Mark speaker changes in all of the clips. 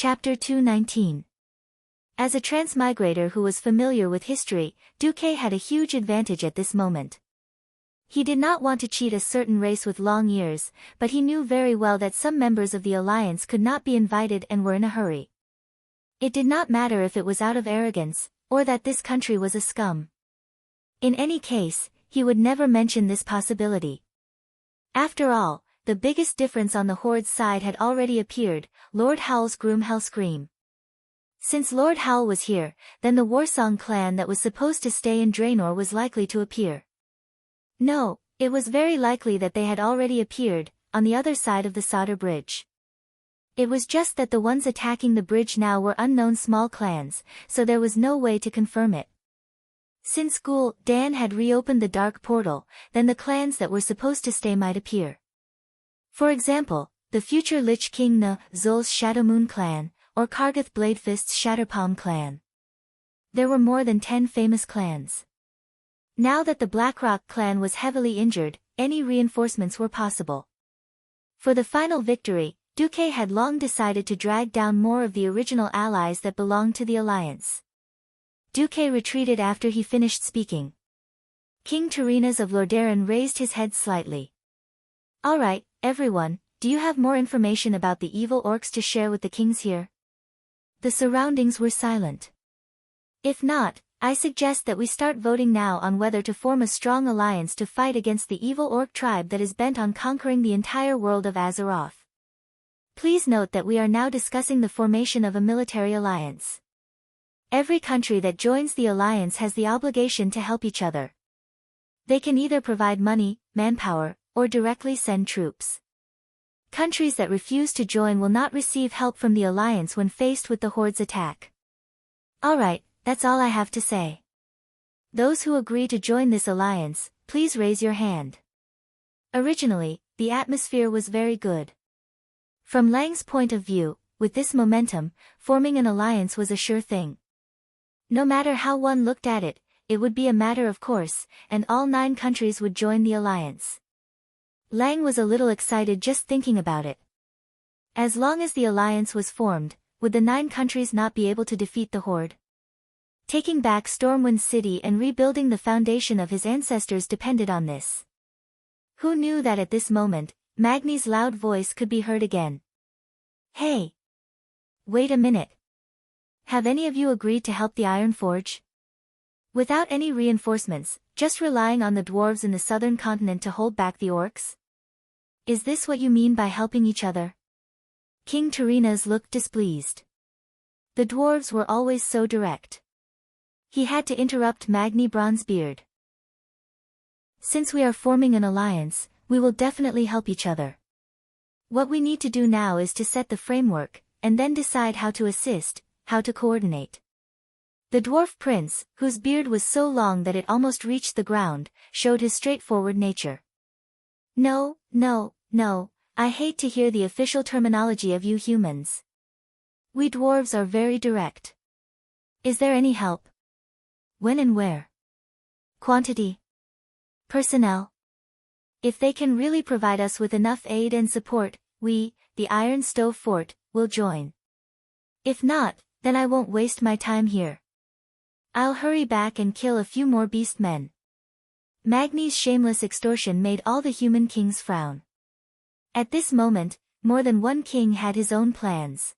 Speaker 1: Chapter 219. As a transmigrator who was familiar with history, Duque had a huge advantage at this moment. He did not want to cheat a certain race with long ears, but he knew very well that some members of the alliance could not be invited and were in a hurry. It did not matter if it was out of arrogance, or that this country was a scum. In any case, he would never mention this possibility. After all, the biggest difference on the Horde's side had already appeared: Lord Howl's groom Hellscream. Since Lord Howl was here, then the Warsong clan that was supposed to stay in Draenor was likely to appear. No, it was very likely that they had already appeared, on the other side of the Sodder Bridge. It was just that the ones attacking the bridge now were unknown small clans, so there was no way to confirm it. Since Dan had reopened the dark portal, then the clans that were supposed to stay might appear. For example, the future Lich King Zul's Shadowmoon clan, or Kargath Bladefist's Shatterpalm clan. There were more than 10 famous clans. Now that the Blackrock clan was heavily injured, any reinforcements were possible. For the final victory, Duque had long decided to drag down more of the original allies that belonged to the alliance. Duque retreated after he finished speaking. King Tyreenas of Lordaeron raised his head slightly. "All right, everyone, do you have more information about the evil orcs to share with the kings here?" The surroundings were silent. "If not, I suggest that we start voting now on whether to form a strong alliance to fight against the evil orc tribe that is bent on conquering the entire world of Azeroth. Please note that we are now discussing the formation of a military alliance. Every country that joins the alliance has the obligation to help each other. They can either provide money, manpower, or directly send troops. Countries that refuse to join will not receive help from the alliance when faced with the Horde's attack. Alright, that's all I have to say. Those who agree to join this alliance, please raise your hand." Originally, the atmosphere was very good. From Lang's point of view, with this momentum, forming an alliance was a sure thing. No matter how one looked at it, it would be a matter of course, and all 9 countries would join the alliance. Lang was a little excited just thinking about it. As long as the alliance was formed, would the 9 countries not be able to defeat the Horde? Taking back Stormwind City and rebuilding the foundation of his ancestors depended on this. Who knew that at this moment, Magni's loud voice could be heard again. "Hey! Wait a minute. Have any of you agreed to help the Iron Forge? Without any reinforcements, just relying on the dwarves in the southern continent to hold back the orcs? Is this what you mean by helping each other?" King Tyreenas looked displeased. The dwarves were always so direct. He had to interrupt Magni Bronzebeard. "Since we are forming an alliance, we will definitely help each other. What we need to do now is to set the framework, and then decide how to assist, how to coordinate." The dwarf prince, whose beard was so long that it almost reached the ground, showed his straightforward nature. No, I hate to hear the official terminology of you humans. We dwarves are very direct. Is there any help? When and where? Quantity? Personnel? If they can really provide us with enough aid and support, we, the Iron Stove Fort, will join. If not, then I won't waste my time here. I'll hurry back and kill a few more beastmen. Magni's shameless extortion made all the human kings frown. At this moment, more than one king had his own plans.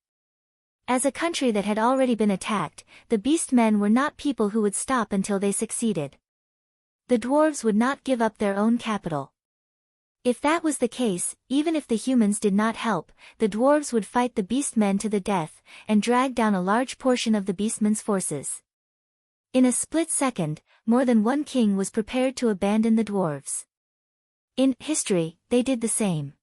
Speaker 1: As a country that had already been attacked, the beastmen were not people who would stop until they succeeded. The dwarves would not give up their own capital. If that was the case, even if the humans did not help, the dwarves would fight the beastmen to the death, and drag down a large portion of the beastmen's forces. In a split second, more than one king was prepared to abandon the dwarves. In history, they did the same.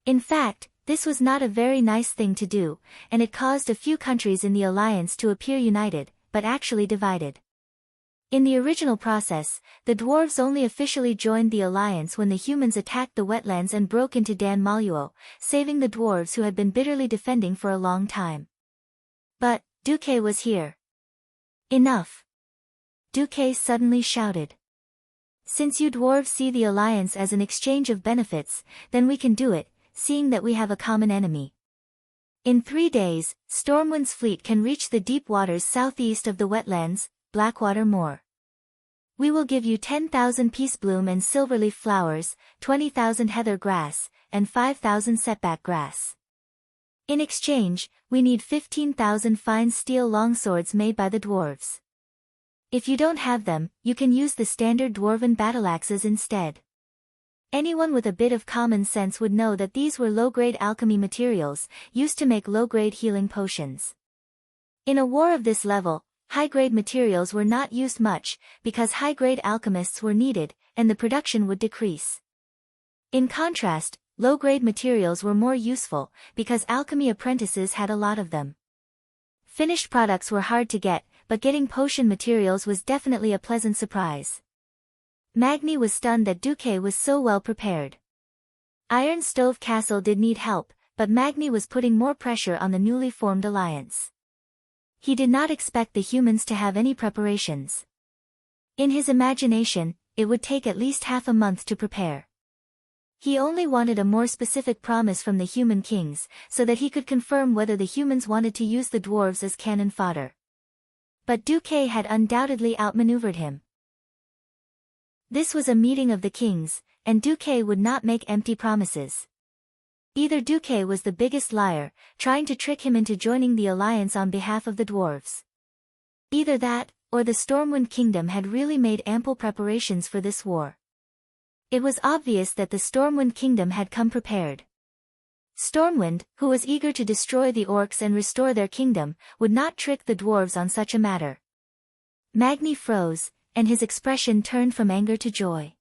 Speaker 1: In fact, this was not a very nice thing to do, and it caused a few countries in the alliance to appear united, but actually divided. In the original process, the dwarves only officially joined the alliance when the humans attacked the wetlands and broke into Dan Maluo, saving the dwarves who had been bitterly defending for a long time. But Duque was here. Enough! Duque suddenly shouted. "Since you dwarves see the alliance as an exchange of benefits, then we can do it, seeing that we have a common enemy. In 3 days, Stormwind's fleet can reach the deep waters southeast of the wetlands, Blackwater Moor. We will give you 10,000 peacebloom and silverleaf flowers, 20,000 heather grass, and 5,000 setback grass. In exchange, we need 15,000 fine steel longswords made by the dwarves. If you don't have them, you can use the standard dwarven battleaxes instead. Anyone with a bit of common sense would know that these were low-grade alchemy materials, used to make low-grade healing potions. In a war of this level, high-grade materials were not used much, because high-grade alchemists were needed, and the production would decrease. In contrast, low-grade materials were more useful, because alchemy apprentices had a lot of them. Finished products were hard to get, but getting potion materials was definitely a pleasant surprise. Magni was stunned that Duque was so well prepared. Iron Stove Castle did need help, but Magni was putting more pressure on the newly formed alliance. He did not expect the humans to have any preparations. In his imagination, it would take at least half a month to prepare. He only wanted a more specific promise from the human kings, so that he could confirm whether the humans wanted to use the dwarves as cannon fodder. But Duque had undoubtedly outmaneuvered him. This was a meeting of the kings, and Duque would not make empty promises. Either Duque was the biggest liar, trying to trick him into joining the alliance on behalf of the dwarves. Either that, or the Stormwind Kingdom had really made ample preparations for this war. It was obvious that the Stormwind Kingdom had come prepared. Stormwind, who was eager to destroy the orcs and restore their kingdom, would not trick the dwarves on such a matter. Magni froze, and his expression turned from anger to joy.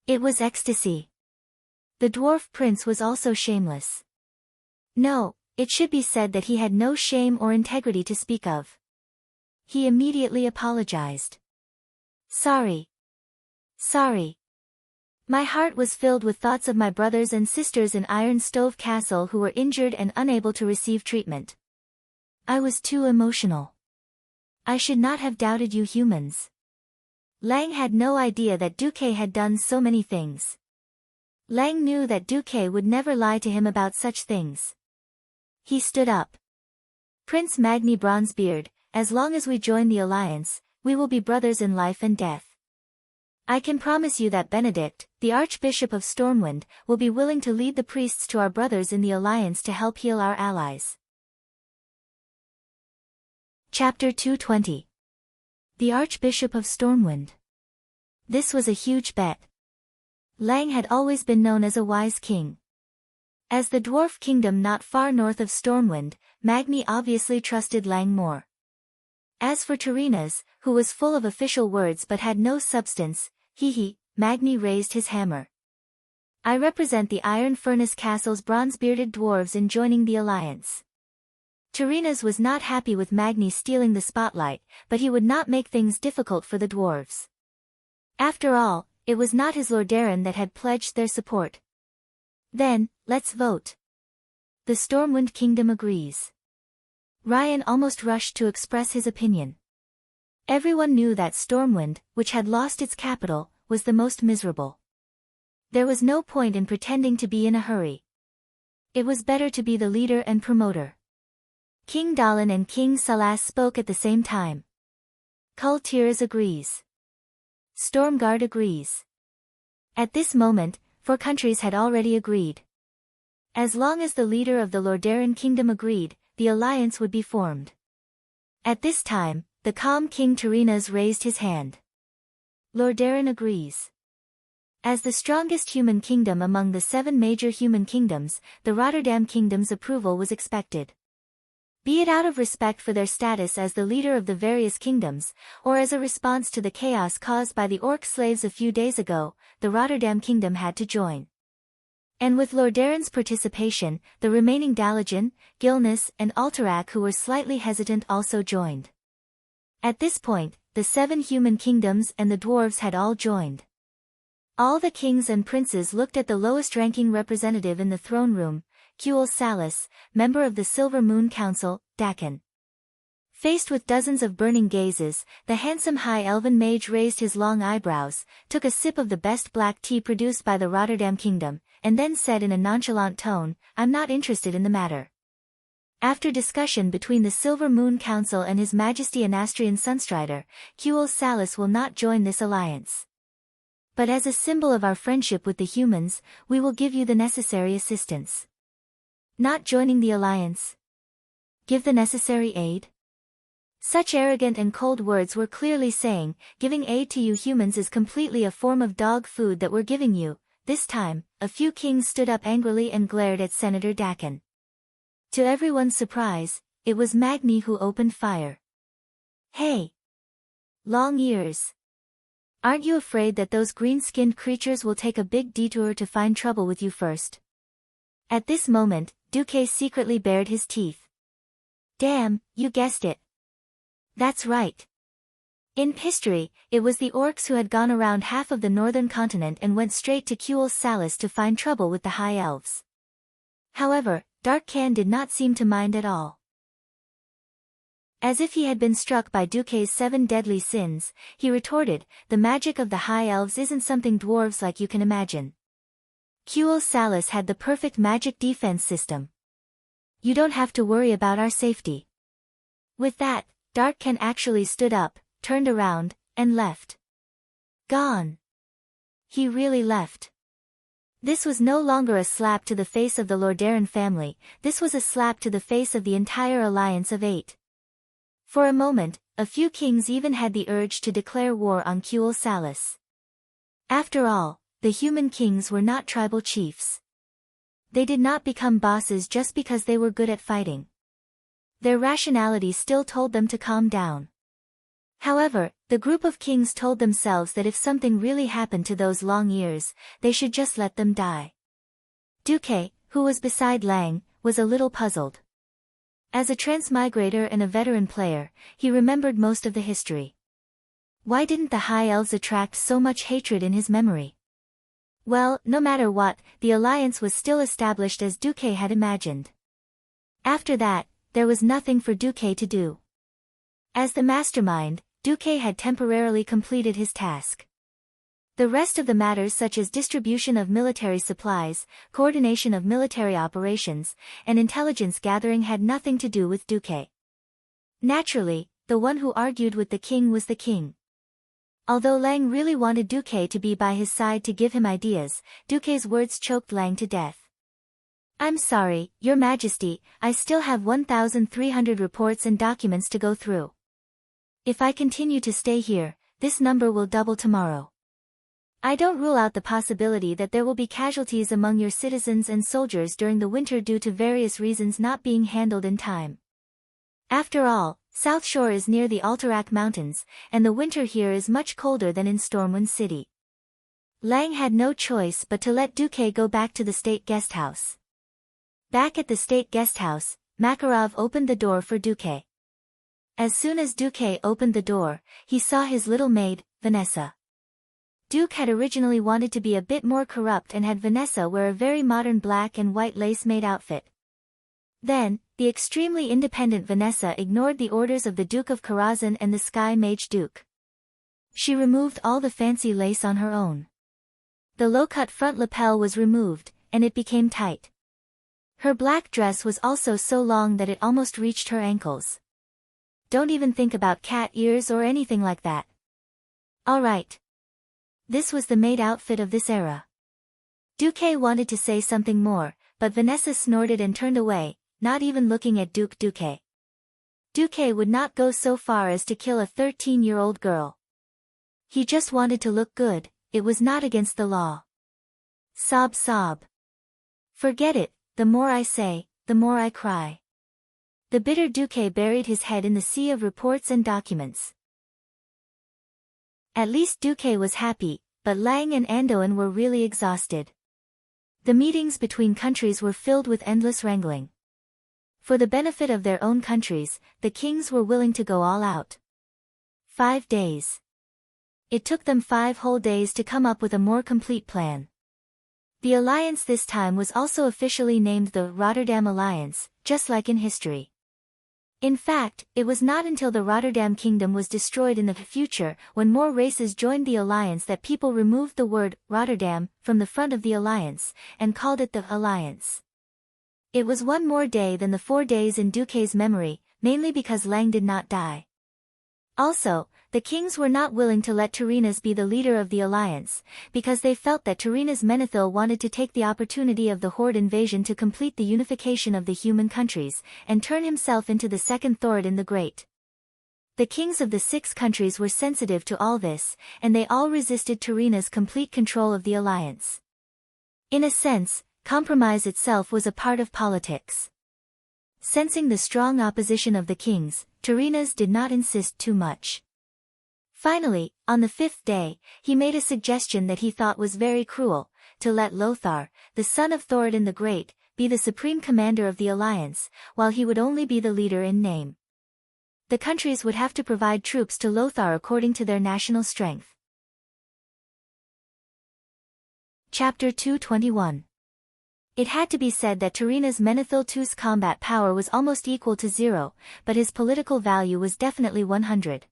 Speaker 1: It was ecstasy. The dwarf prince was also shameless. No, it should be said that he had no shame or integrity to speak of. He immediately apologized. Sorry. My heart was filled with thoughts of my brothers and sisters in Iron Stove Castle who were injured and unable to receive treatment. I was too emotional. I should not have doubted you humans. Lang had no idea that Duque had done so many things. Lang knew that Duque would never lie to him about such things. He stood up. Prince Magni Bronzebeard, as long as we join the alliance, we will be brothers in life and death. I can promise you that Benedict, the Archbishop of Stormwind, will be willing to lead the priests to our brothers in the alliance to help heal our allies. Chapter 220. The Archbishop of Stormwind. This was a huge bet. Lang had always been known as a wise king. As the dwarf kingdom not far north of Stormwind, Magni obviously trusted Lang more. As for Terenas, who was full of official words but had no substance, Magni raised his hammer. I represent the Iron Furnace Castle's bronze-bearded dwarves in joining the alliance. Terenas was not happy with Magni stealing the spotlight, but he would not make things difficult for the dwarves. After all, it was not his Lordaeron that had pledged their support. Then, let's vote. The Stormwind Kingdom agrees. Ryan almost rushed to express his opinion. Everyone knew that Stormwind, which had lost its capital, was the most miserable. There was no point in pretending to be in a hurry. It was better to be the leader and promoter. King Dallin and King Salas spoke at the same time. Kul Tiras agrees. Stormguard agrees. At this moment, 4 countries had already agreed. As long as the leader of the Lordaeron Kingdom agreed, the alliance would be formed. At this time, the calm King Terenas raised his hand. Lordaeron agrees. As the strongest human kingdom among the 7 major human kingdoms, the Rotterdam Kingdom's approval was expected. Be it out of respect for their status as the leader of the various kingdoms, or as a response to the chaos caused by the orc slaves a few days ago, the Rotterdam Kingdom had to join. And with Lordaeron's participation, the remaining Dalajan, Gilnis, and Alterac who were slightly hesitant also joined. At this point, the 7 human kingdoms and the dwarves had all joined. All the kings and princes looked at the lowest-ranking representative in the throne room, Kuel Salas, member of the Silver Moon Council, Dakin. Faced with dozens of burning gazes, the handsome high elven mage raised his long eyebrows, took a sip of the best black tea produced by the Rotterdam Kingdom, and then said in a nonchalant tone, "I'm not interested in the matter." After discussion between the Silver Moon Council and His Majesty Anastrian Sunstrider, Qul Salis will not join this alliance. But as a symbol of our friendship with the humans, we will give you the necessary assistance. Not joining the alliance? Give the necessary aid? Such arrogant and cold words were clearly saying, giving aid to you humans is completely a form of dog food that we're giving you. This time, a few kings stood up angrily and glared at Senator Dakin. To everyone's surprise, it was Magni who opened fire. Hey! Long ears! Aren't you afraid that those green-skinned creatures will take a big detour to find trouble with you first? At this moment, Duque secretly bared his teeth. Damn, you guessed it. That's right. In history, it was the orcs who had gone around half of the northern continent and went straight to Qul Salis to find trouble with the High Elves. However, Dark Khan did not seem to mind at all. As if he had been struck by Duque's 7 deadly sins, he retorted, the magic of the High Elves isn't something dwarves like you can imagine. Qul Salis had the perfect magic defense system. You don't have to worry about our safety. With that, Dark Khan actually stood up, turned around, and left. Gone. He really left. This was no longer a slap to the face of the Lordaeron family, this was a slap to the face of the entire alliance of 8. For a moment, a few kings even had the urge to declare war on Qul Salis. After all, the human kings were not tribal chiefs. They did not become bosses just because they were good at fighting. Their rationality still told them to calm down. However, the group of kings told themselves that if something really happened to those long ears, they should just let them die. Duque, who was beside Lang, was a little puzzled. As a transmigrator and a veteran player, he remembered most of the history. Why didn't the High Elves attract so much hatred in his memory? Well, no matter what, the alliance was still established as Duque had imagined. After that, there was nothing for Duque to do. As the mastermind, Duque had temporarily completed his task. The rest of the matters such as distribution of military supplies, coordination of military operations, and intelligence gathering had nothing to do with Duque. Naturally, the one who argued with the king was the king. Although Lang really wanted Duque to be by his side to give him ideas, Duque's words choked Lang to death. I'm sorry, Your Majesty, I still have 1,300 reports and documents to go through. If I continue to stay here, this number will double tomorrow. I don't rule out the possibility that there will be casualties among your citizens and soldiers during the winter due to various reasons not being handled in time. After all, South Shore is near the Alterac Mountains, and the winter here is much colder than in Stormwind City. Lang had no choice but to let Duque go back to the state guesthouse. Back at the state guesthouse, Makarov opened the door for Duque. As soon as Duque opened the door, he saw his little maid, Vanessa. Duke had originally wanted to be a bit more corrupt and had Vanessa wear a very modern black and white lace-made outfit. Then, the extremely independent Vanessa ignored the orders of the Duke of Karazhan and the Sky Mage Duke. She removed all the fancy lace on her own. The low-cut front lapel was removed, and it became tight. Her black dress was also so long that it almost reached her ankles. Don't even think about cat ears or anything like that. All right. This was the maid outfit of this era. Duque wanted to say something more, but Vanessa snorted and turned away, not even looking at Duque. Duque would not go so far as to kill a 13-year-old girl. He just wanted to look good, it was not against the law. Sob sob. Forget it, the more I say, the more I cry. The bitter Duque buried his head in the sea of reports and documents. At least Duque was happy, but Lang and Andoin were really exhausted. The meetings between countries were filled with endless wrangling. For the benefit of their own countries, the kings were willing to go all out. 5 days. It took them 5 whole days to come up with a more complete plan. The alliance this time was also officially named the Rotterdam Alliance, just like in history. In fact, it was not until the Rotterdam Kingdom was destroyed in the future, when more races joined the alliance, that people removed the word Rotterdam from the front of the alliance, and called it the Alliance. It was one more day than the 4 days in Duque's memory, mainly because Lang did not die. Also, the kings were not willing to let Tyrrhenas be the leader of the alliance, because they felt that Tyrrhenas Menethil wanted to take the opportunity of the Horde invasion to complete the unification of the human countries, and turn himself into the second Thoradin the Great. The kings of the 6 countries were sensitive to all this, and they all resisted Tyrrhenas' complete control of the alliance. In a sense, compromise itself was a part of politics. Sensing the strong opposition of the kings, Tyrrhenas did not insist too much. Finally, on the 5th day, he made a suggestion that he thought was very cruel, to let Lothar, the son of Thoradin the Great, be the supreme commander of the alliance, while he would only be the leader in name. The countries would have to provide troops to Lothar according to their national strength. Chapter 221. It had to be said that Tyrrhenas Menethil II's combat power was almost equal to 0, but his political value was definitely 100.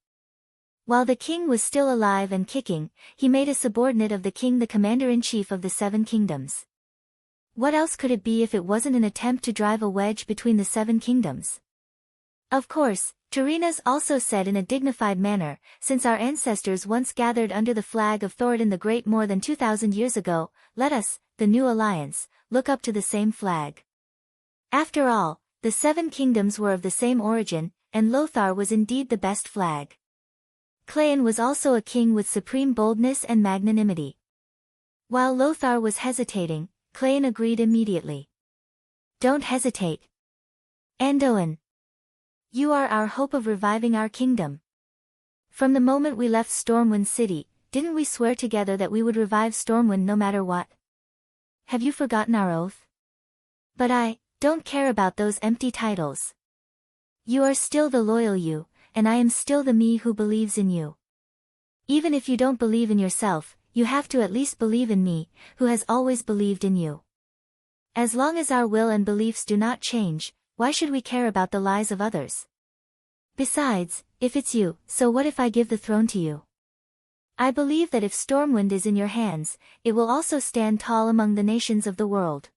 Speaker 1: While the king was still alive and kicking, he made a subordinate of the king the commander-in-chief of the 7 kingdoms. What else could it be if it wasn't an attempt to drive a wedge between the 7 kingdoms? Of course, Tyrrhenas also said in a dignified manner, since our ancestors once gathered under the flag of Thoradin the Great more than 2,000 years ago, let us, the new alliance, look up to the same flag. After all, the 7 kingdoms were of the same origin, and Lothar was indeed the best flag. Cleon was also a king with supreme boldness and magnanimity. While Lothar was hesitating, Cleon agreed immediately. Don't hesitate. Andoin. You are our hope of reviving our kingdom. From the moment we left Stormwind City, didn't we swear together that we would revive Stormwind no matter what? Have you forgotten our oath? But I don't care about those empty titles. You are still the loyal you, and I am still the me who believes in you. Even if you don't believe in yourself, you have to at least believe in me, who has always believed in you. As long as our will and beliefs do not change, why should we care about the lies of others? Besides, if it's you, so what if I give the throne to you? I believe that if Stormwind is in your hands, it will also stand tall among the nations of the world.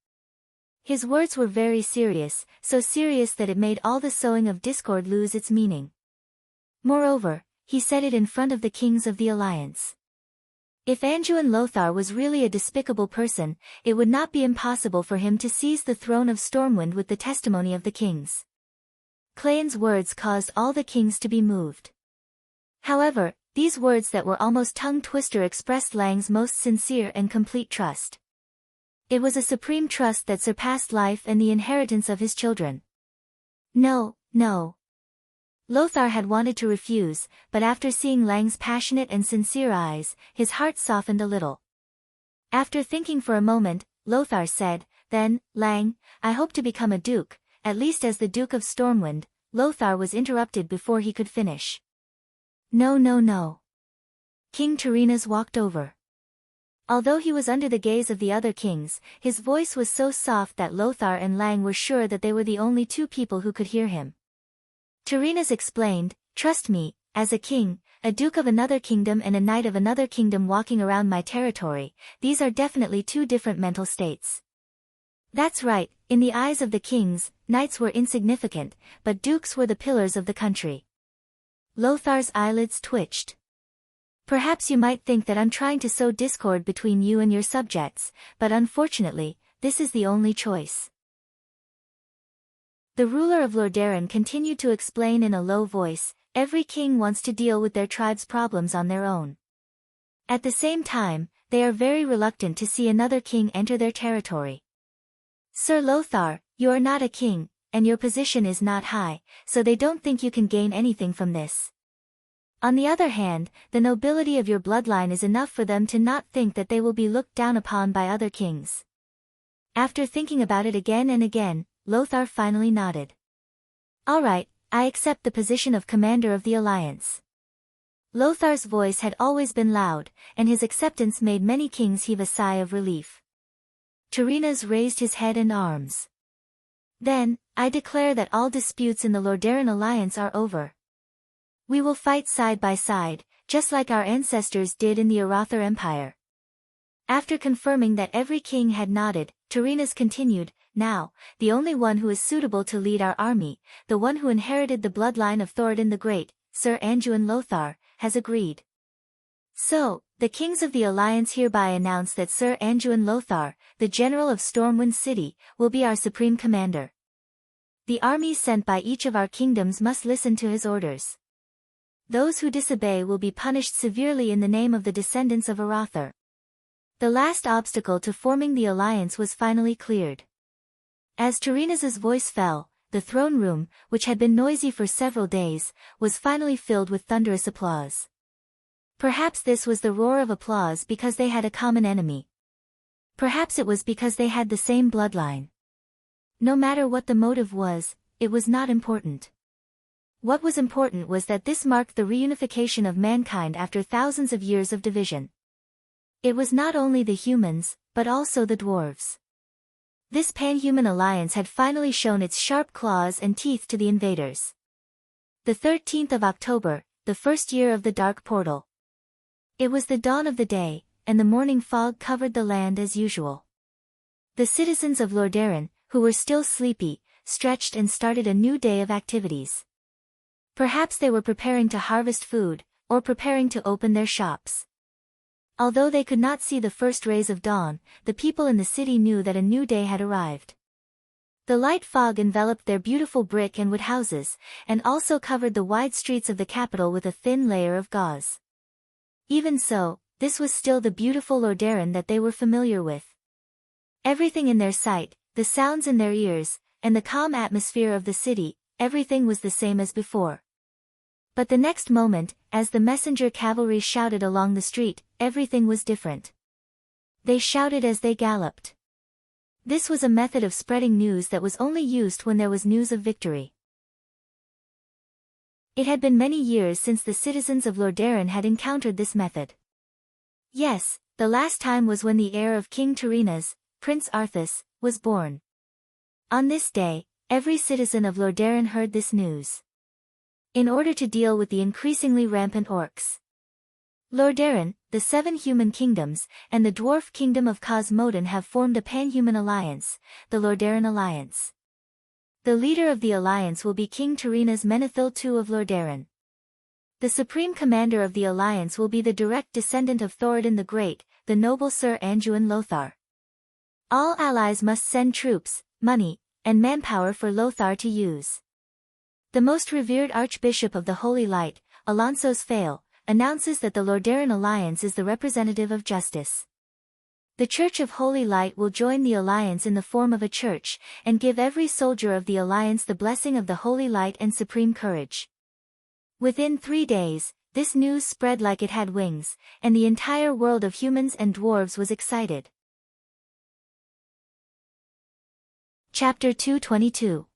Speaker 1: His words were very serious, so serious that it made all the sowing of discord lose its meaning. Moreover, he said it in front of the kings of the alliance. If Anduin Lothar was really a despicable person, it would not be impossible for him to seize the throne of Stormwind with the testimony of the kings. Cleon's words caused all the kings to be moved. However, these words that were almost tongue-twister expressed Lang's most sincere and complete trust. It was a supreme trust that surpassed life and the inheritance of his children. No, no. Lothar had wanted to refuse, but after seeing Lang's passionate and sincere eyes, his heart softened a little. After thinking for a moment, Lothar said, "Then, Lang, I hope to become a duke, at least as the Duke of Stormwind." Lothar was interrupted before he could finish. No, no, no. King Tyrrhenas walked over. Although he was under the gaze of the other kings, his voice was so soft that Lothar and Lang were sure that they were the only 2 people who could hear him. Tyrrhenas explained, "Trust me, as a king, a duke of another kingdom and a knight of another kingdom walking around my territory, these are definitely 2 different mental states." That's right, in the eyes of the kings, knights were insignificant, but dukes were the pillars of the country. Lothar's eyelids twitched. Perhaps you might think that I'm trying to sow discord between you and your subjects, but unfortunately, this is the only choice. The ruler of Lordaeron continued to explain in a low voice, every king wants to deal with their tribe's problems on their own. At the same time, they are very reluctant to see another king enter their territory. Sir Lothar, you are not a king, and your position is not high, so they don't think you can gain anything from this. On the other hand, the nobility of your bloodline is enough for them to not think that they will be looked down upon by other kings. After thinking about it again and again, Lothar finally nodded. All right, I accept the position of commander of the alliance. Lothar's voice had always been loud, and his acceptance made many kings heave a sigh of relief. Tyrrhenas raised his head and arms. Then, I declare that all disputes in the Lordaeron alliance are over. We will fight side by side, just like our ancestors did in the Arathor Empire. After confirming that every king had nodded, Tyrrhena's continued, now, the only one who is suitable to lead our army, the one who inherited the bloodline of Thoradin the Great, Sir Anduin Lothar, has agreed. So, the kings of the alliance hereby announce that Sir Anduin Lothar, the general of Stormwind City, will be our supreme commander. The armies sent by each of our kingdoms must listen to his orders. Those who disobey will be punished severely in the name of the descendants of Arathar. The last obstacle to forming the alliance was finally cleared. As Tyrrhena's voice fell, the throne room, which had been noisy for several days, was finally filled with thunderous applause. Perhaps this was the roar of applause because they had a common enemy. Perhaps it was because they had the same bloodline. No matter what the motive was, it was not important. What was important was that this marked the reunification of mankind after thousands of years of division. It was not only the humans, but also the dwarves. This pan-human alliance had finally shown its sharp claws and teeth to the invaders. The 13th of October, the first year of the Dark Portal. It was the dawn of the day, and the morning fog covered the land as usual. The citizens of Lordaeron, who were still sleepy, stretched and started a new day of activities. Perhaps they were preparing to harvest food, or preparing to open their shops. Although they could not see the first rays of dawn, the people in the city knew that a new day had arrived. The light fog enveloped their beautiful brick and wood houses, and also covered the wide streets of the capital with a thin layer of gauze. Even so, this was still the beautiful Lordaeron that they were familiar with. Everything in their sight, the sounds in their ears, and the calm atmosphere of the city, everything was the same as before. But the next moment, as the messenger cavalry shouted along the street, everything was different. They shouted as they galloped. This was a method of spreading news that was only used when there was news of victory. It had been many years since the citizens of Lordaeron had encountered this method. Yes, the last time was when the heir of King Tyrrhena's, Prince Arthas, was born. On this day, every citizen of Lordaeron heard this news. In order to deal with the increasingly rampant orcs, Lordaeron, the 7 human kingdoms, and the dwarf kingdom of Cosmodan have formed a pan-human alliance, the Lordaeron Alliance. The leader of the alliance will be King Tyrrhena's Menethil II of Lordaeron. The supreme commander of the alliance will be the direct descendant of Thoradin the Great, the noble Sir Anduin Lothar. All allies must send troops, money, and manpower for Lothar to use. The most revered Archbishop of the Holy Light, Alonso's Fail, announces that the Lordaeron Alliance is the representative of justice. The Church of Holy Light will join the alliance in the form of a church, and give every soldier of the alliance the blessing of the Holy Light and supreme courage. Within 3 days, this news spread like it had wings, and the entire world of humans and dwarves was excited. Chapter 222.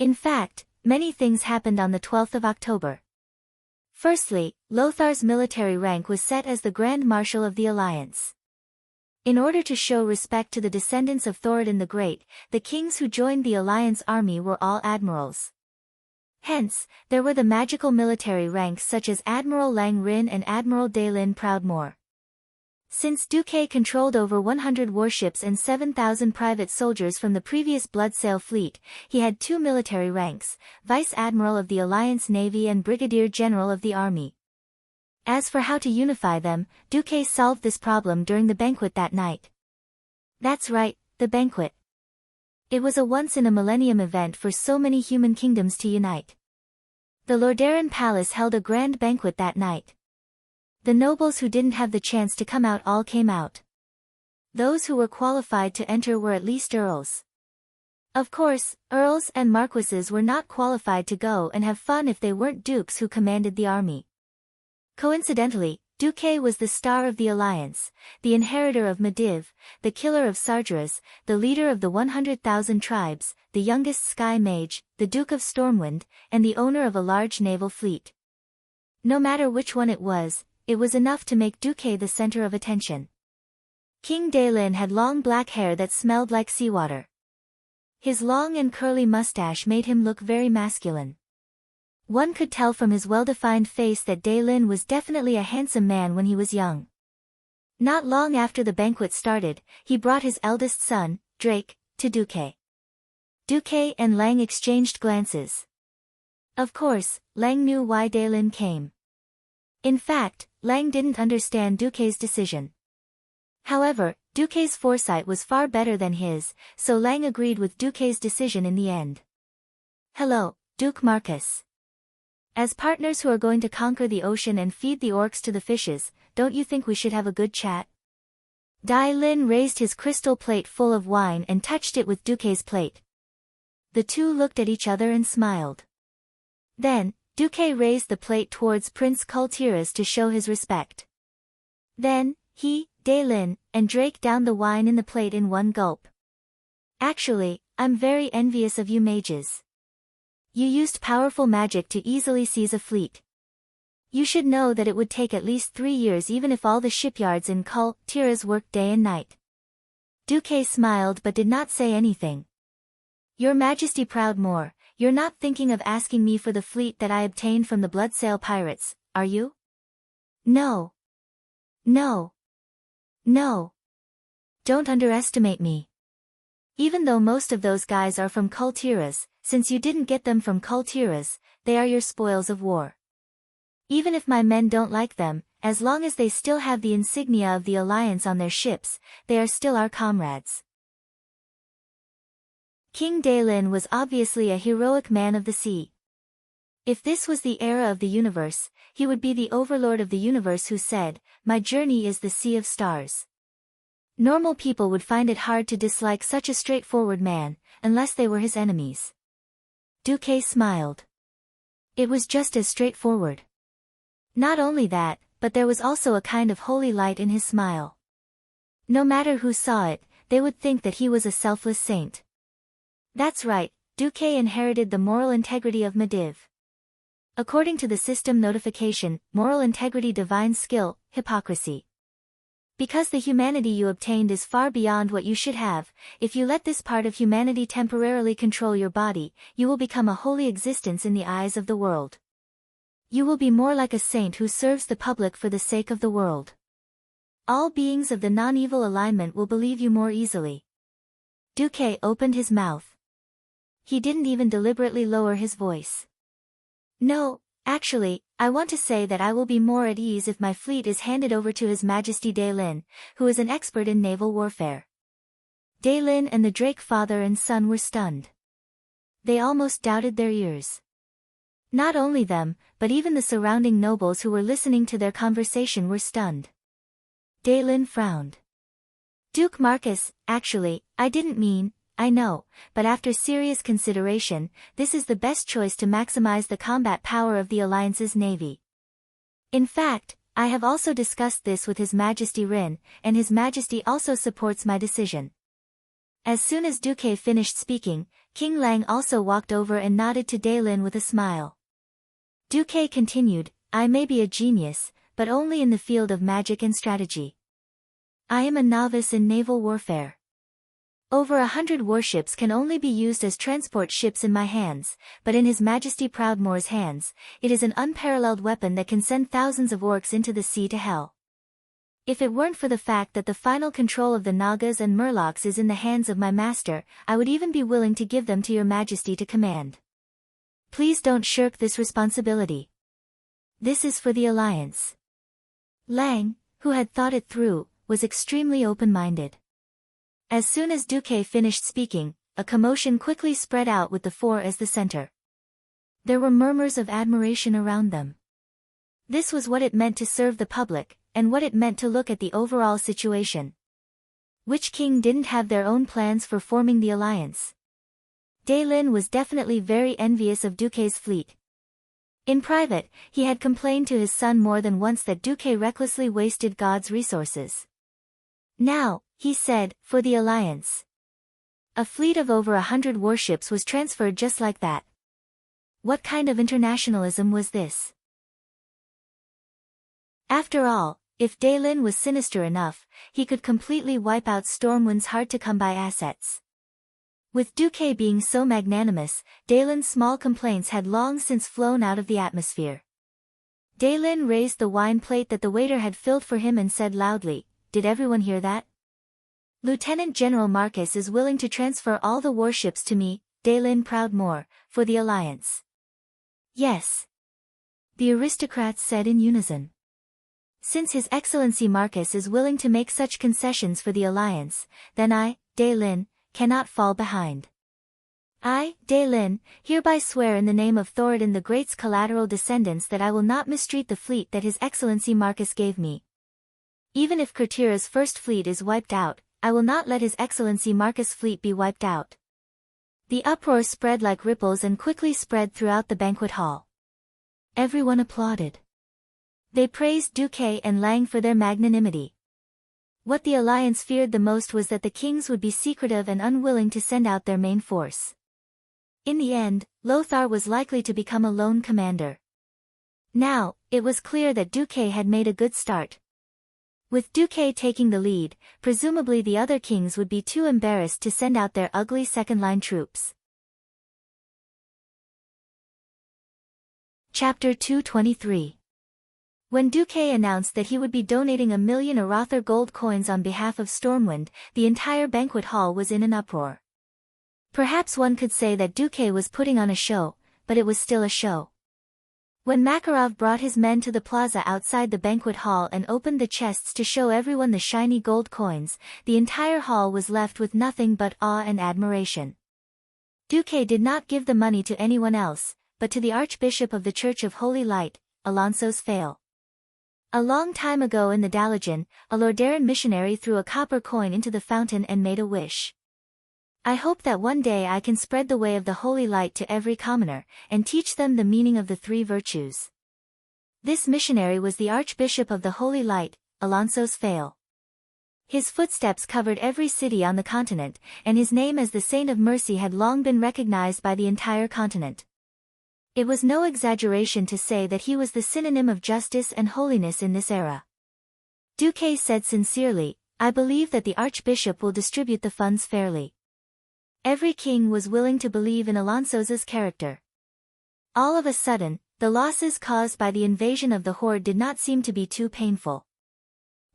Speaker 1: In fact, many things happened on the 12th of October. Firstly, Lothar's military rank was set as the Grand Marshal of the Alliance. In order to show respect to the descendants of Thoradin the Great, the kings who joined the Alliance army were all admirals. Hence, there were the magical military ranks such as Admiral Lang Rin and Admiral Daelin Proudmoore. Since Duque controlled over 100 warships and 7,000 private soldiers from the previous Bloodsail fleet, he had 2 military ranks, Vice Admiral of the Alliance Navy and Brigadier General of the Army. As for how to unify them, Duque solved this problem during the banquet that night. That's right, the banquet. It was a once-in-a-millennium event for so many human kingdoms to unite. The Lordaeron Palace held a grand banquet that night. The nobles who didn't have the chance to come out all came out. Those who were qualified to enter were at least earls. Of course, earls and marquises were not qualified to go and have fun if they weren't dukes who commanded the army. Coincidentally, Duque was the star of the alliance, the inheritor of Mediv, the killer of Sargeras, the leader of the 100,000 tribes, the youngest sky mage, the Duke of Stormwind, and the owner of a large naval fleet. No matter which one it was enough to make Duque the center of attention. King Daelin had long black hair that smelled like seawater. His long and curly mustache made him look very masculine. One could tell from his well-defined face that Daelin was definitely a handsome man when he was young. Not long after the banquet started, he brought his eldest son, Drake, to Duque. Duque and Lang exchanged glances. Of course, Lang knew why Daelin came. In fact, Lang didn't understand Duque's decision. However, Duque's foresight was far better than his, so Lang agreed with Duque's decision in the end. Hello, Duke Marcus. As partners who are going to conquer the ocean and feed the orcs to the fishes, don't you think we should have a good chat? Daelin raised his crystal plate full of wine and touched it with Duque's plate. The two looked at each other and smiled. Then, Duque raised the plate towards Prince Kultiras to show his respect. Then, he, Daelin, and Drake downed the wine in the plate in one gulp. Actually, I'm very envious of you mages. You used powerful magic to easily seize a fleet. You should know that it would take at least 3 years even if all the shipyards in Kultiras worked day and night. Duque smiled but did not say anything. Your Majesty Proudmoore, you're not thinking of asking me for the fleet that I obtained from the Bloodsail pirates, are you? No. No. No. Don't underestimate me. Even though most of those guys are from Kultiras, since you didn't get them from Kultiras, they are your spoils of war. Even if my men don't like them, as long as they still have the insignia of the Alliance on their ships, they are still our comrades. King Daelin was obviously a heroic man of the sea. If this was the era of the universe, he would be the overlord of the universe who said, "My journey is the sea of stars." Normal people would find it hard to dislike such a straightforward man, unless they were his enemies. Duque smiled. It was just as straightforward. Not only that, but there was also a kind of holy light in his smile. No matter who saw it, they would think that he was a selfless saint. That's right, Duque inherited the moral integrity of Medivh. According to the system notification, moral integrity, divine skill, hypocrisy. Because the humanity you obtained is far beyond what you should have, if you let this part of humanity temporarily control your body, you will become a holy existence in the eyes of the world. You will be more like a saint who serves the public for the sake of the world. All beings of the non-evil alignment will believe you more easily. Duque opened his mouth. He didn't even deliberately lower his voice. No, actually, I want to say that I will be more at ease if my fleet is handed over to His Majesty Daelin, who is an expert in naval warfare. Daelin and the Drake father and son were stunned. They almost doubted their ears. Not only them, but even the surrounding nobles who were listening to their conversation were stunned. Daelin frowned. Duke Marcus, actually, I didn't mean, I know, but after serious consideration, this is the best choice to maximize the combat power of the Alliance's navy. In fact, I have also discussed this with His Majesty Rin, and His Majesty also supports my decision. As soon as Duque finished speaking, King Lang also walked over and nodded to Daelin with a smile. Duque continued, I may be a genius, but only in the field of magic and strategy. I am a novice in naval warfare. Over 100 warships can only be used as transport ships in my hands, but in His Majesty Proudmoore's hands, it is an unparalleled weapon that can send thousands of orcs into the sea to hell. If it weren't for the fact that the final control of the Nagas and Murlocs is in the hands of my master, I would even be willing to give them to your Majesty to command. Please don't shirk this responsibility. This is for the Alliance. Lang, who had thought it through, was extremely open-minded. As soon as Duque finished speaking, a commotion quickly spread out with the four as the center. There were murmurs of admiration around them. This was what it meant to serve the public, and what it meant to look at the overall situation. Which king didn't have their own plans for forming the alliance? Daelin was definitely very envious of Duque's fleet. In private, he had complained to his son more than once that Duque recklessly wasted God's resources. Now, he said, for the alliance. A fleet of over 100 warships was transferred just like that. What kind of internationalism was this? After all, if Daelin was sinister enough, he could completely wipe out Stormwind's hard-to-come-by assets. With Duque being so magnanimous, Daelin's small complaints had long since flown out of the atmosphere. Daelin raised the wine plate that the waiter had filled for him and said loudly, did everyone hear that? Lieutenant General Marcus is willing to transfer all the warships to me, Daelin Proudmoore, for the alliance. Yes. The aristocrats said in unison. Since His Excellency Marcus is willing to make such concessions for the alliance, then I, Daelin, cannot fall behind. I, Daelin, hereby swear in the name of Thoradin the Great's collateral descendants that I will not mistreat the fleet that His Excellency Marcus gave me. Even if Kurtira's first fleet is wiped out, I will not let His Excellency Marcus' fleet be wiped out. The uproar spread like ripples and quickly spread throughout the banquet hall. Everyone applauded. They praised Duque and Lang for their magnanimity. What the alliance feared the most was that the kings would be secretive and unwilling to send out their main force. In the end, Lothar was likely to become a lone commander. Now, it was clear that Duque had made a good start. With Duque taking the lead, presumably the other kings would be too embarrassed to send out their ugly second-line troops. Chapter 223. When Duque announced that he would be donating 1,000,000 Arathor gold coins on behalf of Stormwind, the entire banquet hall was in an uproar. Perhaps one could say that Duque was putting on a show, but it was still a show. When Makarov brought his men to the plaza outside the banquet hall and opened the chests to show everyone the shiny gold coins, the entire hall was left with nothing but awe and admiration. Duque did not give the money to anyone else, but to the Archbishop of the Church of Holy Light, Alonso's Fail. A long time ago in the Dalajan, a Lordaeran missionary threw a copper coin into the fountain and made a wish. I hope that one day I can spread the way of the holy light to every commoner, and teach them the meaning of the three virtues. This missionary was the Archbishop of the Holy Light, Alonso's Fail. His footsteps covered every city on the continent, and his name as the Saint of Mercy had long been recognized by the entire continent. It was no exaggeration to say that he was the synonym of justice and holiness in this era. Duque said sincerely, I believe that the Archbishop will distribute the funds fairly. Every king was willing to believe in Alonso's character. All of a sudden, the losses caused by the invasion of the Horde did not seem to be too painful.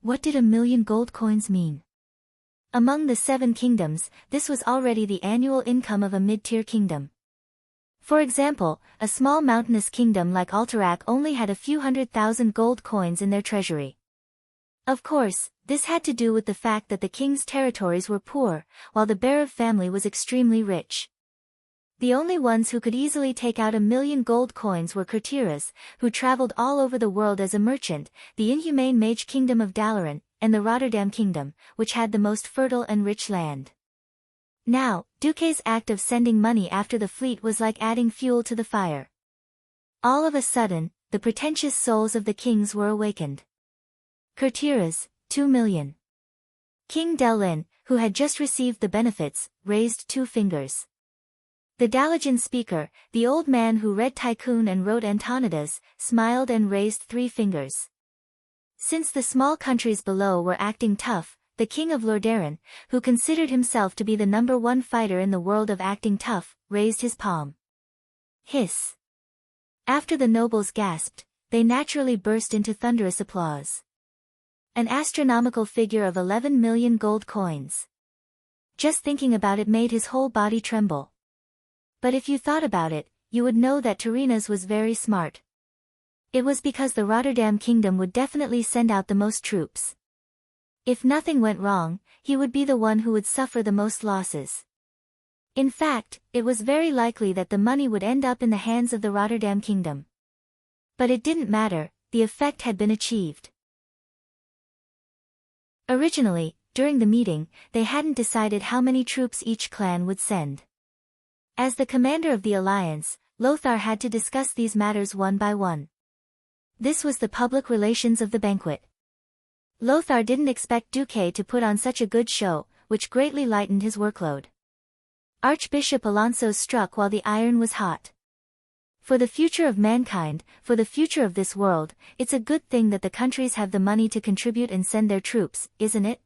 Speaker 1: What did 1,000,000 gold coins mean? Among the 7 kingdoms, this was already the annual income of a mid-tier kingdom. For example, a small mountainous kingdom like Alterac only had a few 100,000 gold coins in their treasury. Of course, this had to do with the fact that the king's territories were poor, while the Berev family was extremely rich. The only ones who could easily take out 1,000,000 gold coins were Kurtiras, who traveled all over the world as a merchant, the inhumane mage kingdom of Dalaran, and the Rotterdam kingdom, which had the most fertile and rich land. Now, Duque's act of sending money after the fleet was like adding fuel to the fire. All of a sudden, the pretentious souls of the kings were awakened. Kurtiras, 2,000,000. King Delin, who had just received the benefits, raised 2 fingers. The Dalajan speaker, the old man who read Tycoon and wrote Antonidas, smiled and raised 3 fingers. Since the small countries below were acting tough, the king of Lordaeran, who considered himself to be the #1 fighter in the world of acting tough, raised his palm. Hiss. After the nobles gasped, they naturally burst into thunderous applause. An astronomical figure of 11,000,000 gold coins. Just thinking about it made his whole body tremble. But if you thought about it, you would know that Turinas was very smart. It was because the Rotterdam kingdom would definitely send out the most troops. If nothing went wrong, he would be the one who would suffer the most losses. In fact, it was very likely that the money would end up in the hands of the Rotterdam kingdom. But it didn't matter, the effect had been achieved. Originally, during the meeting, they hadn't decided how many troops each clan would send. As the commander of the alliance, Lothar had to discuss these matters one by one. This was the public relations of the banquet. Lothar didn't expect Duque to put on such a good show, which greatly lightened his workload. Archbishop Alonso struck while the iron was hot. For the future of mankind, for the future of this world, it's a good thing that the countries have the money to contribute and send their troops, isn't it?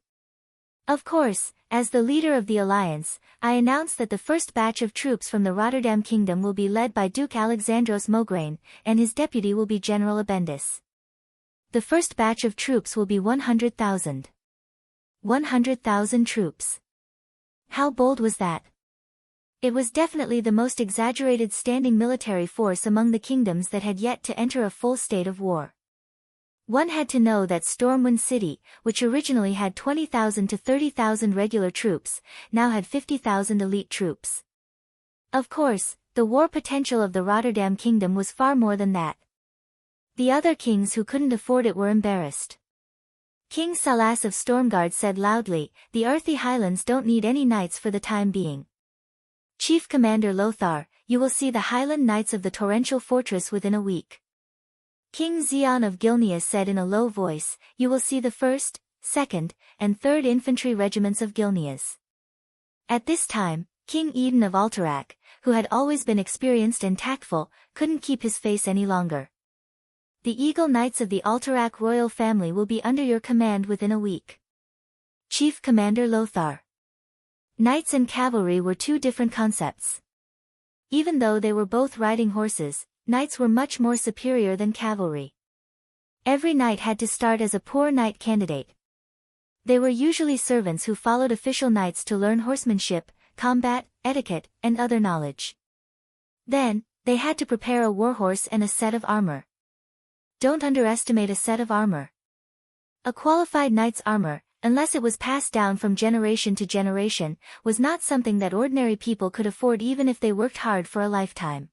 Speaker 1: Of course, as the leader of the alliance, I announce that the first batch of troops from the Rotterdam kingdom will be led by Duke Alexandros Mograine, and his deputy will be General Abendis. The first batch of troops will be 100,000. 100,000 troops. How bold was that? It was definitely the most exaggerated standing military force among the kingdoms that had yet to enter a full state of war. One had to know that Stormwind City, which originally had 20,000 to 30,000 regular troops, now had 50,000 elite troops. Of course, the war potential of the Rotterdam Kingdom was far more than that. The other kings who couldn't afford it were embarrassed. King Salas of Stormguard said loudly, "The earthy highlands don't need any knights for the time being. Chief Commander Lothar, you will see the Highland Knights of the Torrential Fortress within a week." King Zeon of Gilneas said in a low voice, "You will see the 1st, 2nd, and 3rd Infantry Regiments of Gilneas." At this time, King Eden of Alterac, who had always been experienced and tactful, couldn't keep his face any longer. "The Eagle Knights of the Alterac royal family will be under your command within a week. Chief Commander Lothar." Knights and cavalry were two different concepts. Even though they were both riding horses, knights were much more superior than cavalry. Every knight had to start as a poor knight candidate. They were usually servants who followed official knights to learn horsemanship, combat, etiquette, and other knowledge. Then, they had to prepare a warhorse and a set of armor. Don't underestimate a set of armor. A qualified knight's armor, unless it was passed down from generation to generation, was not something that ordinary people could afford even if they worked hard for a lifetime.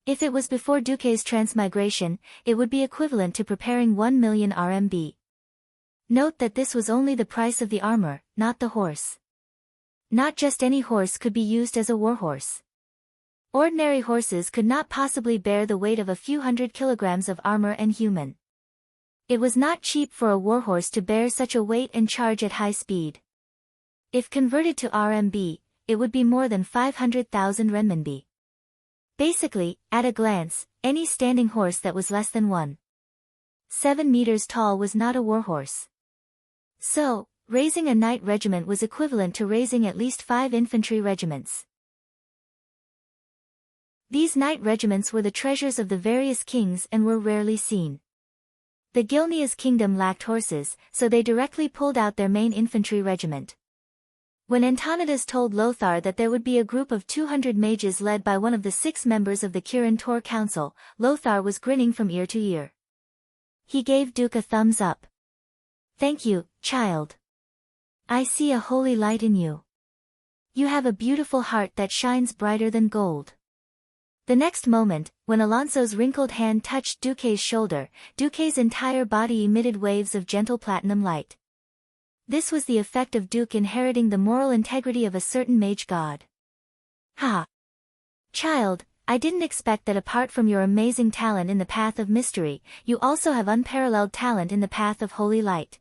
Speaker 1: If it was before Duque's transmigration, it would be equivalent to preparing 1 million RMB. Note that this was only the price of the armor, not the horse. Not just any horse could be used as a warhorse. Ordinary horses could not possibly bear the weight of a few hundred kilograms of armor and human. It was not cheap for a warhorse to bear such a weight and charge at high speed. If converted to RMB, it would be more than 500,000 renminbi. Basically, at a glance, any standing horse that was less than 1.7 meters tall was not a warhorse. So, raising a knight regiment was equivalent to raising at least 5 infantry regiments. These knight regiments were the treasures of the various kings and were rarely seen. The Gilneas kingdom lacked horses, so they directly pulled out their main infantry regiment. When Antonidas told Lothar that there would be a group of 200 mages led by one of the 6 members of the Kirin Tor Council, Lothar was grinning from ear to ear. He gave Duke a thumbs up. "Thank you, child. I see a holy light in you. You have a beautiful heart that shines brighter than gold." The next moment, when Alonso's wrinkled hand touched Duque's shoulder, Duque's entire body emitted waves of gentle platinum light. This was the effect of Duke inheriting the moral integrity of a certain mage god. "Ha! Child, I didn't expect that apart from your amazing talent in the path of mystery, you also have unparalleled talent in the path of holy light.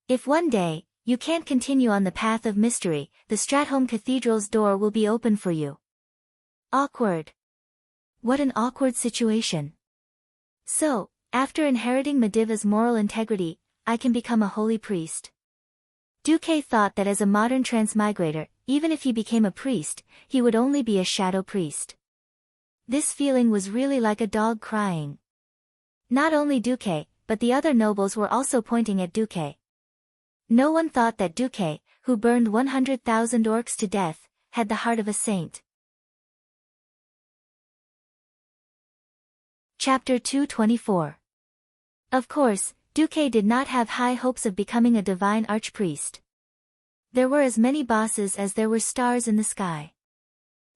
Speaker 1: If one day, you can't continue on the path of mystery, the Stratholme Cathedral's door will be open for you." Awkward. What an awkward situation. So, after inheriting Mediva's moral integrity, I can become a holy priest. Duque thought that as a modern transmigrator, even if he became a priest, he would only be a shadow priest. This feeling was really like a dog crying. Not only Duque, but the other nobles were also pointing at Duque. No one thought that Duque, who burned 100,000 orcs to death, had the heart of a saint. Chapter 224. Of course, Duque did not have high hopes of becoming a divine archpriest. There were as many bosses as there were stars in the sky.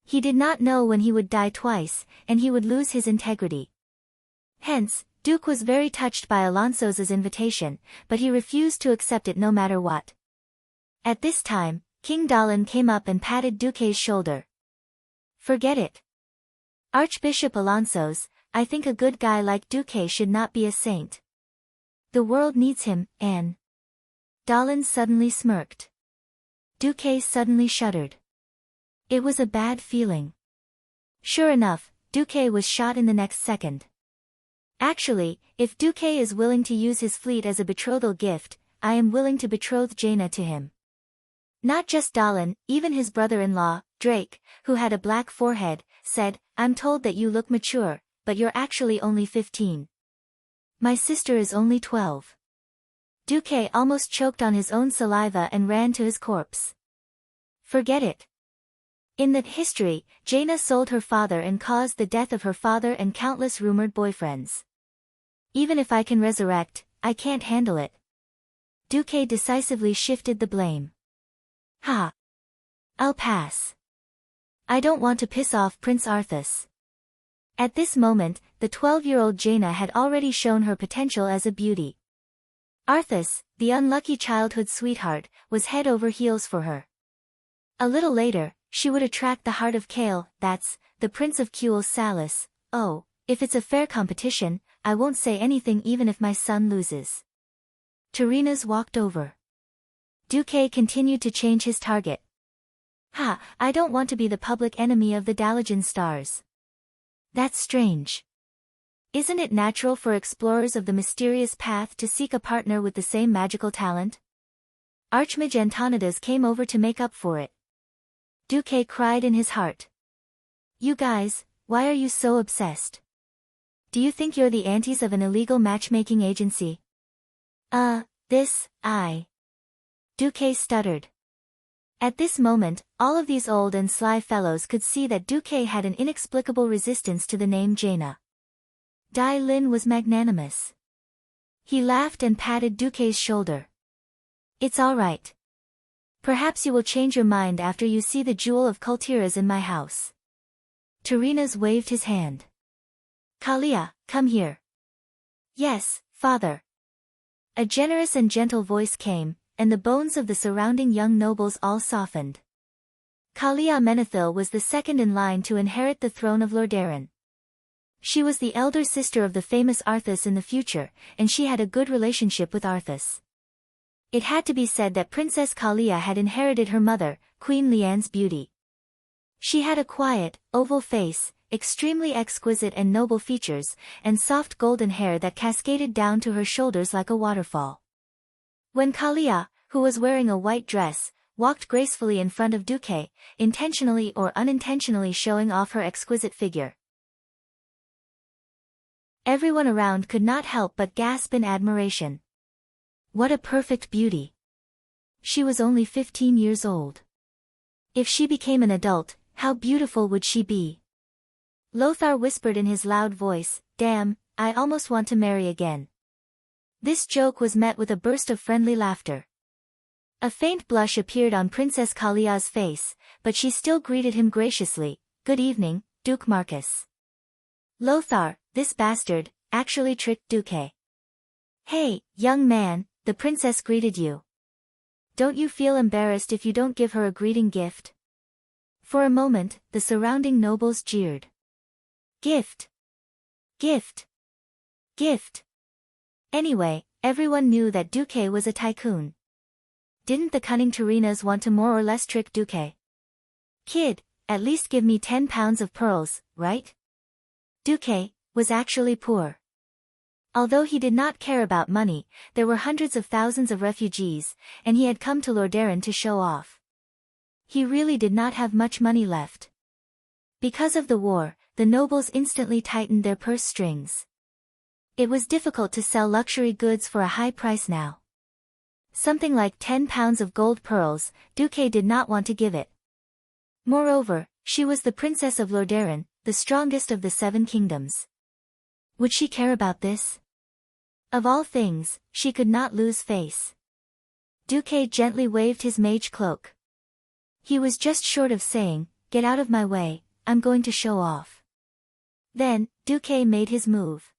Speaker 1: He did not know when he would die twice, and he would lose his integrity. Hence, Duke was very touched by Alonso's invitation, but he refused to accept it no matter what. At this time, King Dalin came up and patted Duque's shoulder. "Forget it. Archbishop Alonso's, I think a good guy like Duque should not be a saint. The world needs him, Anne." Dalin suddenly smirked. Duque suddenly shuddered. It was a bad feeling. Sure enough, Duque was shot in the next second. Actually, if Duque is willing to use his fleet as a betrothal gift, I am willing to betroth Jaina to him. Not just Dalin, even his brother-in-law, Drake, who had a black forehead, said, "I'm told that you look mature, but you're actually only 15. My sister is only 12. Duque almost choked on his own saliva and ran to his corpse. Forget it. In that history, Jaina sold her father and caused the death of her father and countless rumored boyfriends. Even if I can resurrect, I can't handle it. Duque decisively shifted the blame. Ha! I'll pass. I don't want to piss off Prince Arthas. At this moment, the 12-year-old Jaina had already shown her potential as a beauty. Arthas, the unlucky childhood sweetheart, was head over heels for her. A little later, she would attract the heart of Kale, that's, the Prince of Kuel Salis. Oh, if it's a fair competition, I won't say anything even if my son loses. Terenas walked over. Duque continued to change his target. Ha, I don't want to be the public enemy of the Dalajan stars. That's strange. Isn't it natural for explorers of the mysterious path to seek a partner with the same magical talent? Archmage Antonidas came over to make up for it. Duque cried in his heart. You guys, why are you so obsessed? Do you think you're the aunties of an illegal matchmaking agency? Duque stuttered. At this moment, all of these old and sly fellows could see that Duque had an inexplicable resistance to the name Jaina. Dai Lin was magnanimous. He laughed and patted Duque's shoulder. It's all right. Perhaps you will change your mind after you see the jewel of Kultiras in my house. Terenas waved his hand. Kalia, come here. Yes, father. A generous and gentle voice came, and the bones of the surrounding young nobles all softened. Kalia Menethil was the second in line to inherit the throne of Lordaeron. She was the elder sister of the famous Arthas in the future, and she had a good relationship with Arthas. It had to be said that Princess Kalia had inherited her mother, Queen Lian's beauty. She had a quiet, oval face, extremely exquisite and noble features, and soft golden hair that cascaded down to her shoulders like a waterfall. When Kalia, who was wearing a white dress, walked gracefully in front of Duque, intentionally or unintentionally showing off her exquisite figure, everyone around could not help but gasp in admiration. What a perfect beauty! She was only 15 years old. If she became an adult, how beautiful would she be? Lothar whispered in his loud voice, damn, I almost want to marry again. This joke was met with a burst of friendly laughter. A faint blush appeared on Princess Kalia's face, but she still greeted him graciously, good evening, Duke Marcus. Lothar, this bastard, actually tricked Duque. Hey, young man, the princess greeted you. Don't you feel embarrassed if you don't give her a greeting gift? For a moment, the surrounding nobles jeered. Gift! Gift! Gift! Anyway, everyone knew that Duque was a tycoon. Didn't the cunning Terenas want to more or less trick Duque? Kid, at least give me 10 pounds of pearls, right? Duque was actually poor. Although he did not care about money, there were hundreds of thousands of refugees, and he had come to Lordaeron to show off. He really did not have much money left. Because of the war, the nobles instantly tightened their purse strings. It was difficult to sell luxury goods for a high price now. Something like 10 pounds of gold pearls, Duque did not want to give it. Moreover, she was the princess of Lordaeron, the strongest of the 7 kingdoms. Would she care about this? Of all things, she could not lose face. Duque gently waved his mage cloak. He was just short of saying, get out of my way, I'm going to show off. Then, Duque made his move.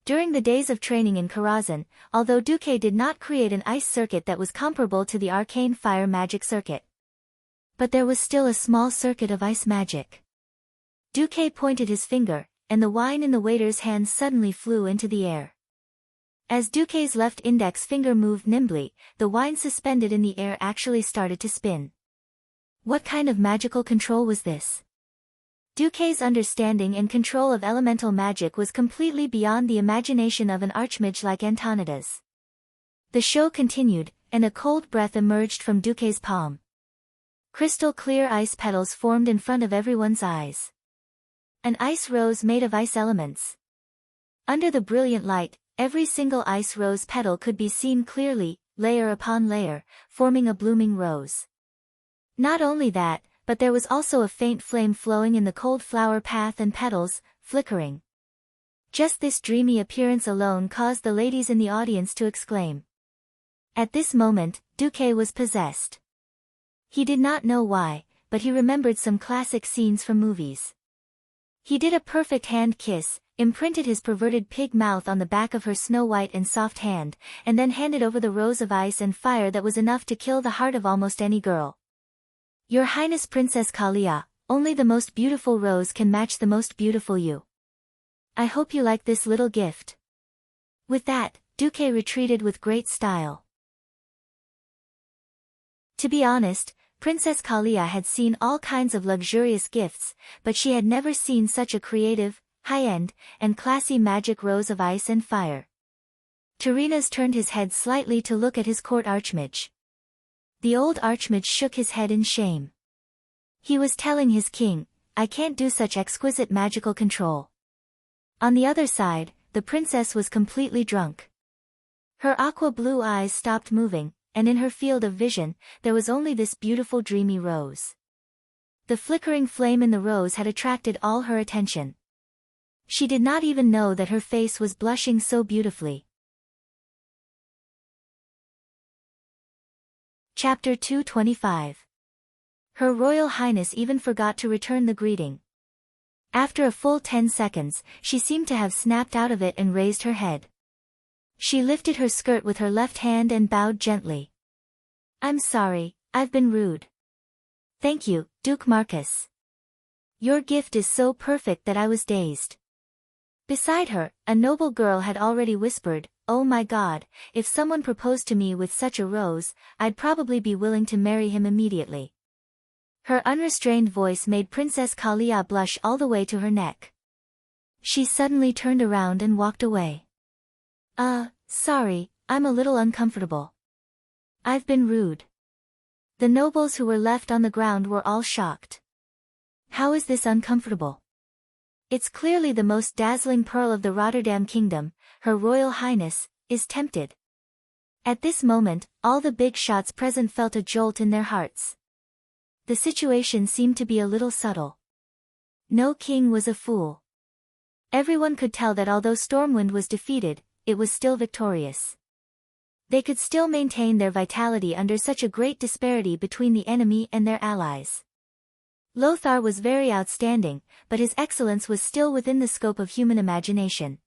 Speaker 1: During the days of training in Karazhan, although Duque did not create an ice circuit that was comparable to the arcane fire magic circuit, but there was still a small circuit of ice magic. Duque pointed his finger, and the wine in the waiter's hand suddenly flew into the air. As Duque's left index finger moved nimbly, the wine suspended in the air actually started to spin. What kind of magical control was this? Duque's understanding and control of elemental magic was completely beyond the imagination of an archmage like Antonidas. The show continued, and a cold breath emerged from Duque's palm. Crystal clear ice petals formed in front of everyone's eyes. An ice rose made of ice elements. Under the brilliant light, every single ice rose petal could be seen clearly, layer upon layer, forming a blooming rose. Not only that, but there was also a faint flame flowing in the cold flower path and petals, flickering. Just this dreamy appearance alone caused the ladies in the audience to exclaim. At this moment, Duque was possessed. He did not know why, but he remembered some classic scenes from movies. He did a perfect hand kiss, imprinted his perverted pig mouth on the back of her snow-white and soft hand, and then handed over the rose of ice and fire that was enough to kill the heart of almost any girl. Your Highness Princess Kalia, only the most beautiful rose can match the most beautiful you. I hope you like this little gift. With that, Duque retreated with great style. To be honest, Princess Kalia had seen all kinds of luxurious gifts, but she had never seen such a creative, high-end, and classy magic rose of ice and fire. Tyrrhenas turned his head slightly to look at his court archmage. The old archmage shook his head in shame. He was telling his king, I can't do such exquisite magical control. On the other side, the princess was completely drunk. Her aqua-blue eyes stopped moving, and in her field of vision, there was only this beautiful dreamy rose. The flickering flame in the rose had attracted all her attention. She did not even know that her face was blushing so beautifully. Chapter 225. Her Royal Highness even forgot to return the greeting. After a full 10 seconds, she seemed to have snapped out of it and raised her head. She lifted her skirt with her left hand and bowed gently. I'm sorry, I've been rude. Thank you, Duke Marcus. Your gift is so perfect that I was dazed. Beside her, a noble girl had already whispered, oh my God, if someone proposed to me with such a rose, I'd probably be willing to marry him immediately. Her unrestrained voice made Princess Kalia blush all the way to her neck. She suddenly turned around and walked away. Sorry, I'm a little uncomfortable. I've been rude. The nobles who were left on the ground were all shocked. How is this uncomfortable? It's clearly the most dazzling pearl of the Rotterdam Kingdom, Her Royal Highness, is tempted. At this moment, all the big shots present felt a jolt in their hearts. The situation seemed to be a little subtle. No king was a fool. Everyone could tell that although Stormwind was defeated, it was still victorious. They could still maintain their vitality under such a great disparity between the enemy and their allies. Lothar was very outstanding, but his excellence was still within the scope of human imagination.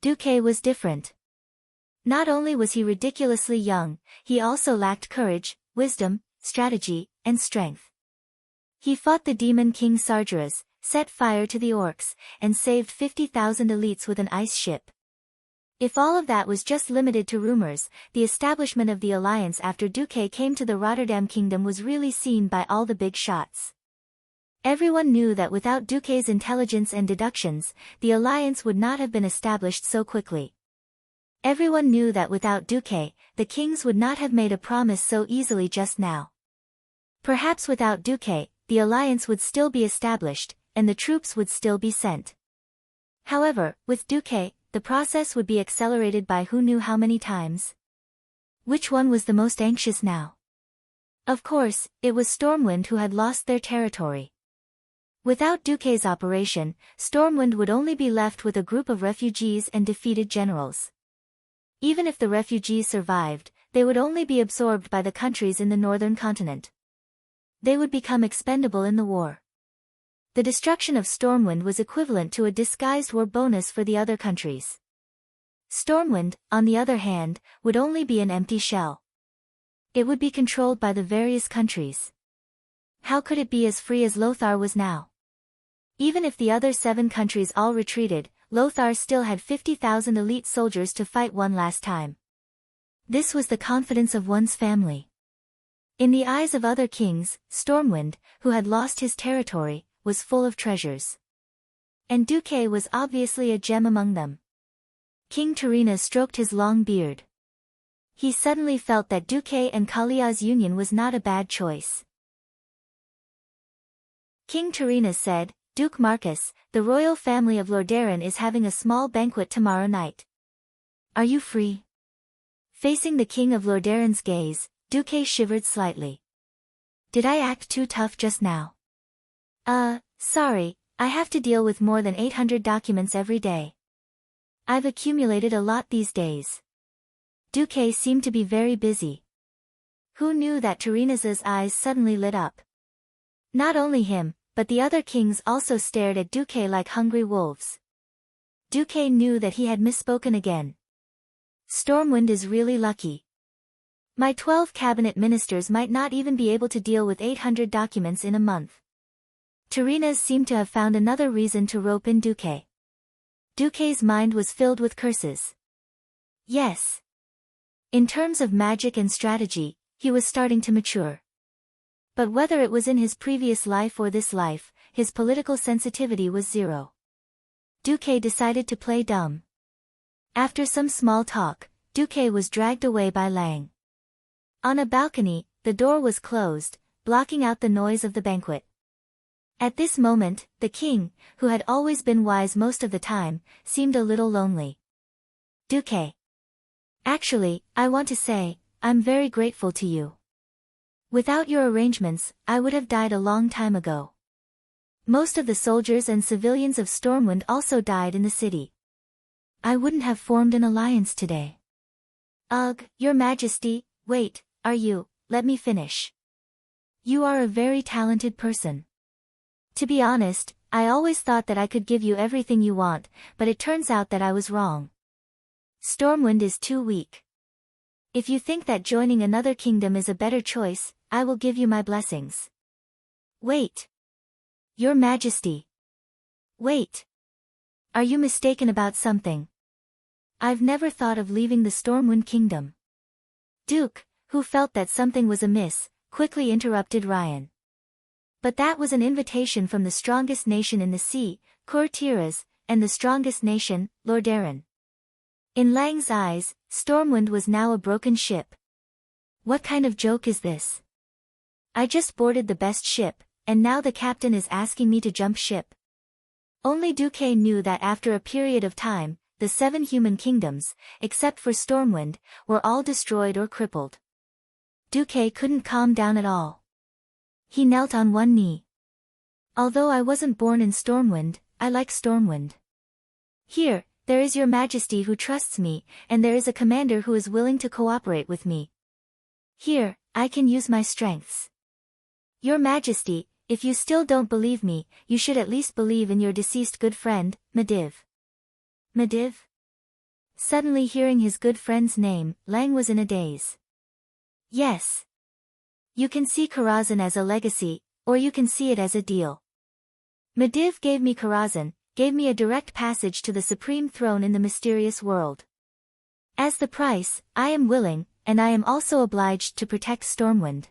Speaker 1: Duque was different. Not only was he ridiculously young, he also lacked courage, wisdom, strategy, and strength. He fought the demon king Sargeras, set fire to the orcs, and saved 50,000 elites with an ice ship. If all of that was just limited to rumors, the establishment of the alliance after Duque came to the Rotterdam Kingdom was really seen by all the big shots. Everyone knew that without Duque's intelligence and deductions, the alliance would not have been established so quickly. Everyone knew that without Duque, the kings would not have made a promise so easily just now. Perhaps without Duque, the alliance would still be established, and the troops would still be sent. However, with Duque, the process would be accelerated by who knew how many times. Which one was the most anxious now? Of course, it was Stormwind who had lost their territory. Without Duque's operation, Stormwind would only be left with a group of refugees and defeated generals. Even if the refugees survived, they would only be absorbed by the countries in the northern continent. They would become expendable in the war. The destruction of Stormwind was equivalent to a disguised war bonus for the other countries. Stormwind, on the other hand, would only be an empty shell. It would be controlled by the various countries. How could it be as free as Lothar was now? Even if the other 7 countries all retreated, Lothar still had 50,000 elite soldiers to fight one last time. This was the confidence of one's family. In the eyes of other kings, Stormwind, who had lost his territory, was full of treasures. And Duque was obviously a gem among them. King Tyrrhenas stroked his long beard. He suddenly felt that Duque and Kalia's union was not a bad choice. King Tyrrhenas said, Duke Marcus, the royal family of Lordaeron is having a small banquet tomorrow night. Are you free? Facing the king of Lordaeron's gaze, Duque shivered slightly. Did I act too tough just now? Sorry, I have to deal with more than 800 documents every day. I've accumulated a lot these days. Duque seemed to be very busy. Who knew that Terena's eyes suddenly lit up? Not only him, but the other kings also stared at Duque like hungry wolves. Duque knew that he had misspoken again. Stormwind is really lucky. My 12 cabinet ministers might not even be able to deal with 800 documents in a month. Terena seemed to have found another reason to rope in Duque. Duque's mind was filled with curses. Yes. In terms of magic and strategy, he was starting to mature. But whether it was in his previous life or this life, his political sensitivity was zero. Duque decided to play dumb. After some small talk, Duque was dragged away by Lang. On a balcony, the door was closed, blocking out the noise of the banquet. At this moment, the king, who had always been wise most of the time, seemed a little lonely. Duque. Actually, I want to say, I'm very grateful to you. Without your arrangements, I would have died a long time ago. Most of the soldiers and civilians of Stormwind also died in the city. I wouldn't have formed an alliance today. Ugh, Your Majesty, wait, let me finish. You are a very talented person. To be honest, I always thought that I could give you everything you want, but it turns out that I was wrong. Stormwind is too weak. If you think that joining another kingdom is a better choice, I will give you my blessings. Wait. Your Majesty. Wait. Are you mistaken about something? I've never thought of leaving the Stormwind Kingdom. Duke, who felt that something was amiss, quickly interrupted Ryan. But that was an invitation from the strongest nation in the sea, Courtiers, and the strongest nation, Lordaeron. In Lang's eyes, Stormwind was now a broken ship. What kind of joke is this? I just boarded the best ship, and now the captain is asking me to jump ship. Only Duque knew that after a period of time, the 7 human kingdoms, except for Stormwind, were all destroyed or crippled. Duque couldn't calm down at all. He knelt on one knee. Although I wasn't born in Stormwind, I like Stormwind. Here, there is Your Majesty who trusts me, and there is a commander who is willing to cooperate with me. Here, I can use my strengths. Your Majesty, if you still don't believe me, you should at least believe in your deceased good friend, Medivh. Medivh? Suddenly hearing his good friend's name, Lang was in a daze. Yes. You can see Karazhan as a legacy, or you can see it as a deal. Medivh gave me Karazhan, gave me a direct passage to the supreme throne in the mysterious world. As the price, I am willing, and I am also obliged to protect Stormwind.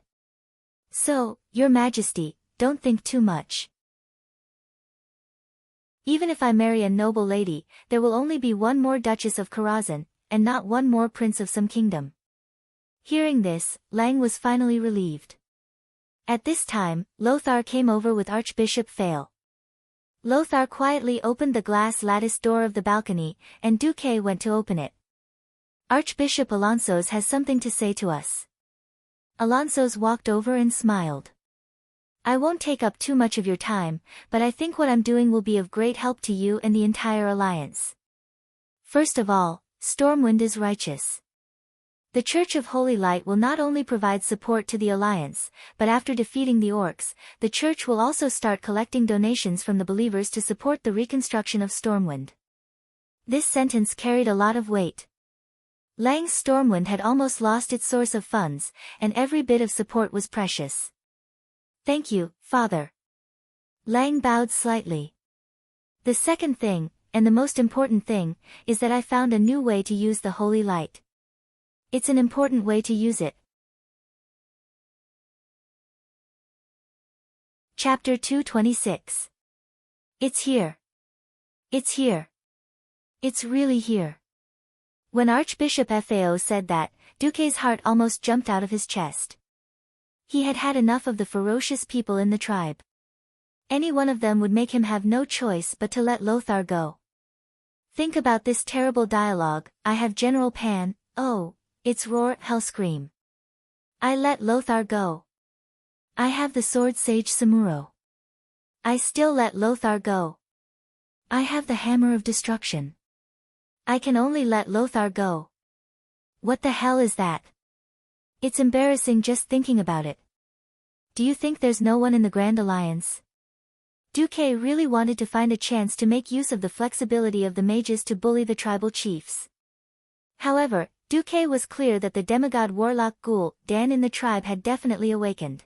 Speaker 1: So, Your Majesty, don't think too much. Even if I marry a noble lady, there will only be one more Duchess of Karazhan, and not one more Prince of some kingdom. Hearing this, Lang was finally relieved. At this time, Lothar came over with Archbishop Fail. Lothar quietly opened the glass lattice door of the balcony, and Duque went to open it. Archbishop Alonsos has something to say to us. Alonsos walked over and smiled. I won't take up too much of your time, but I think what I'm doing will be of great help to you and the entire alliance. First of all, Stormwind is righteous. The Church of Holy Light will not only provide support to the alliance, but after defeating the orcs, the Church will also start collecting donations from the believers to support the reconstruction of Stormwind. This sentence carried a lot of weight. Lang's Stormwind had almost lost its source of funds, and every bit of support was precious. Thank you, Father. Lang bowed slightly. The second thing, and the most important thing, is that I found a new way to use the holy light. It's an important way to use it. Chapter 226. It's here. It's here. It's really here. When Archbishop Fao said that, Duque's heart almost jumped out of his chest. He had had enough of the ferocious people in the tribe. Any one of them would make him have no choice but to let Lothar go. Think about this terrible dialogue. I have General Pan, oh, it's roar, hell scream. I let Lothar go. I have the sword Sage Samuro. I still let Lothar go. I have the hammer of destruction. I can only let Lothar go. What the hell is that? It's embarrassing just thinking about it. Do you think there's no one in the Grand Alliance? Duque really wanted to find a chance to make use of the flexibility of the mages to bully the tribal chiefs. However, Duque was clear that the demigod warlock Ghoul, Dan in the tribe had definitely awakened.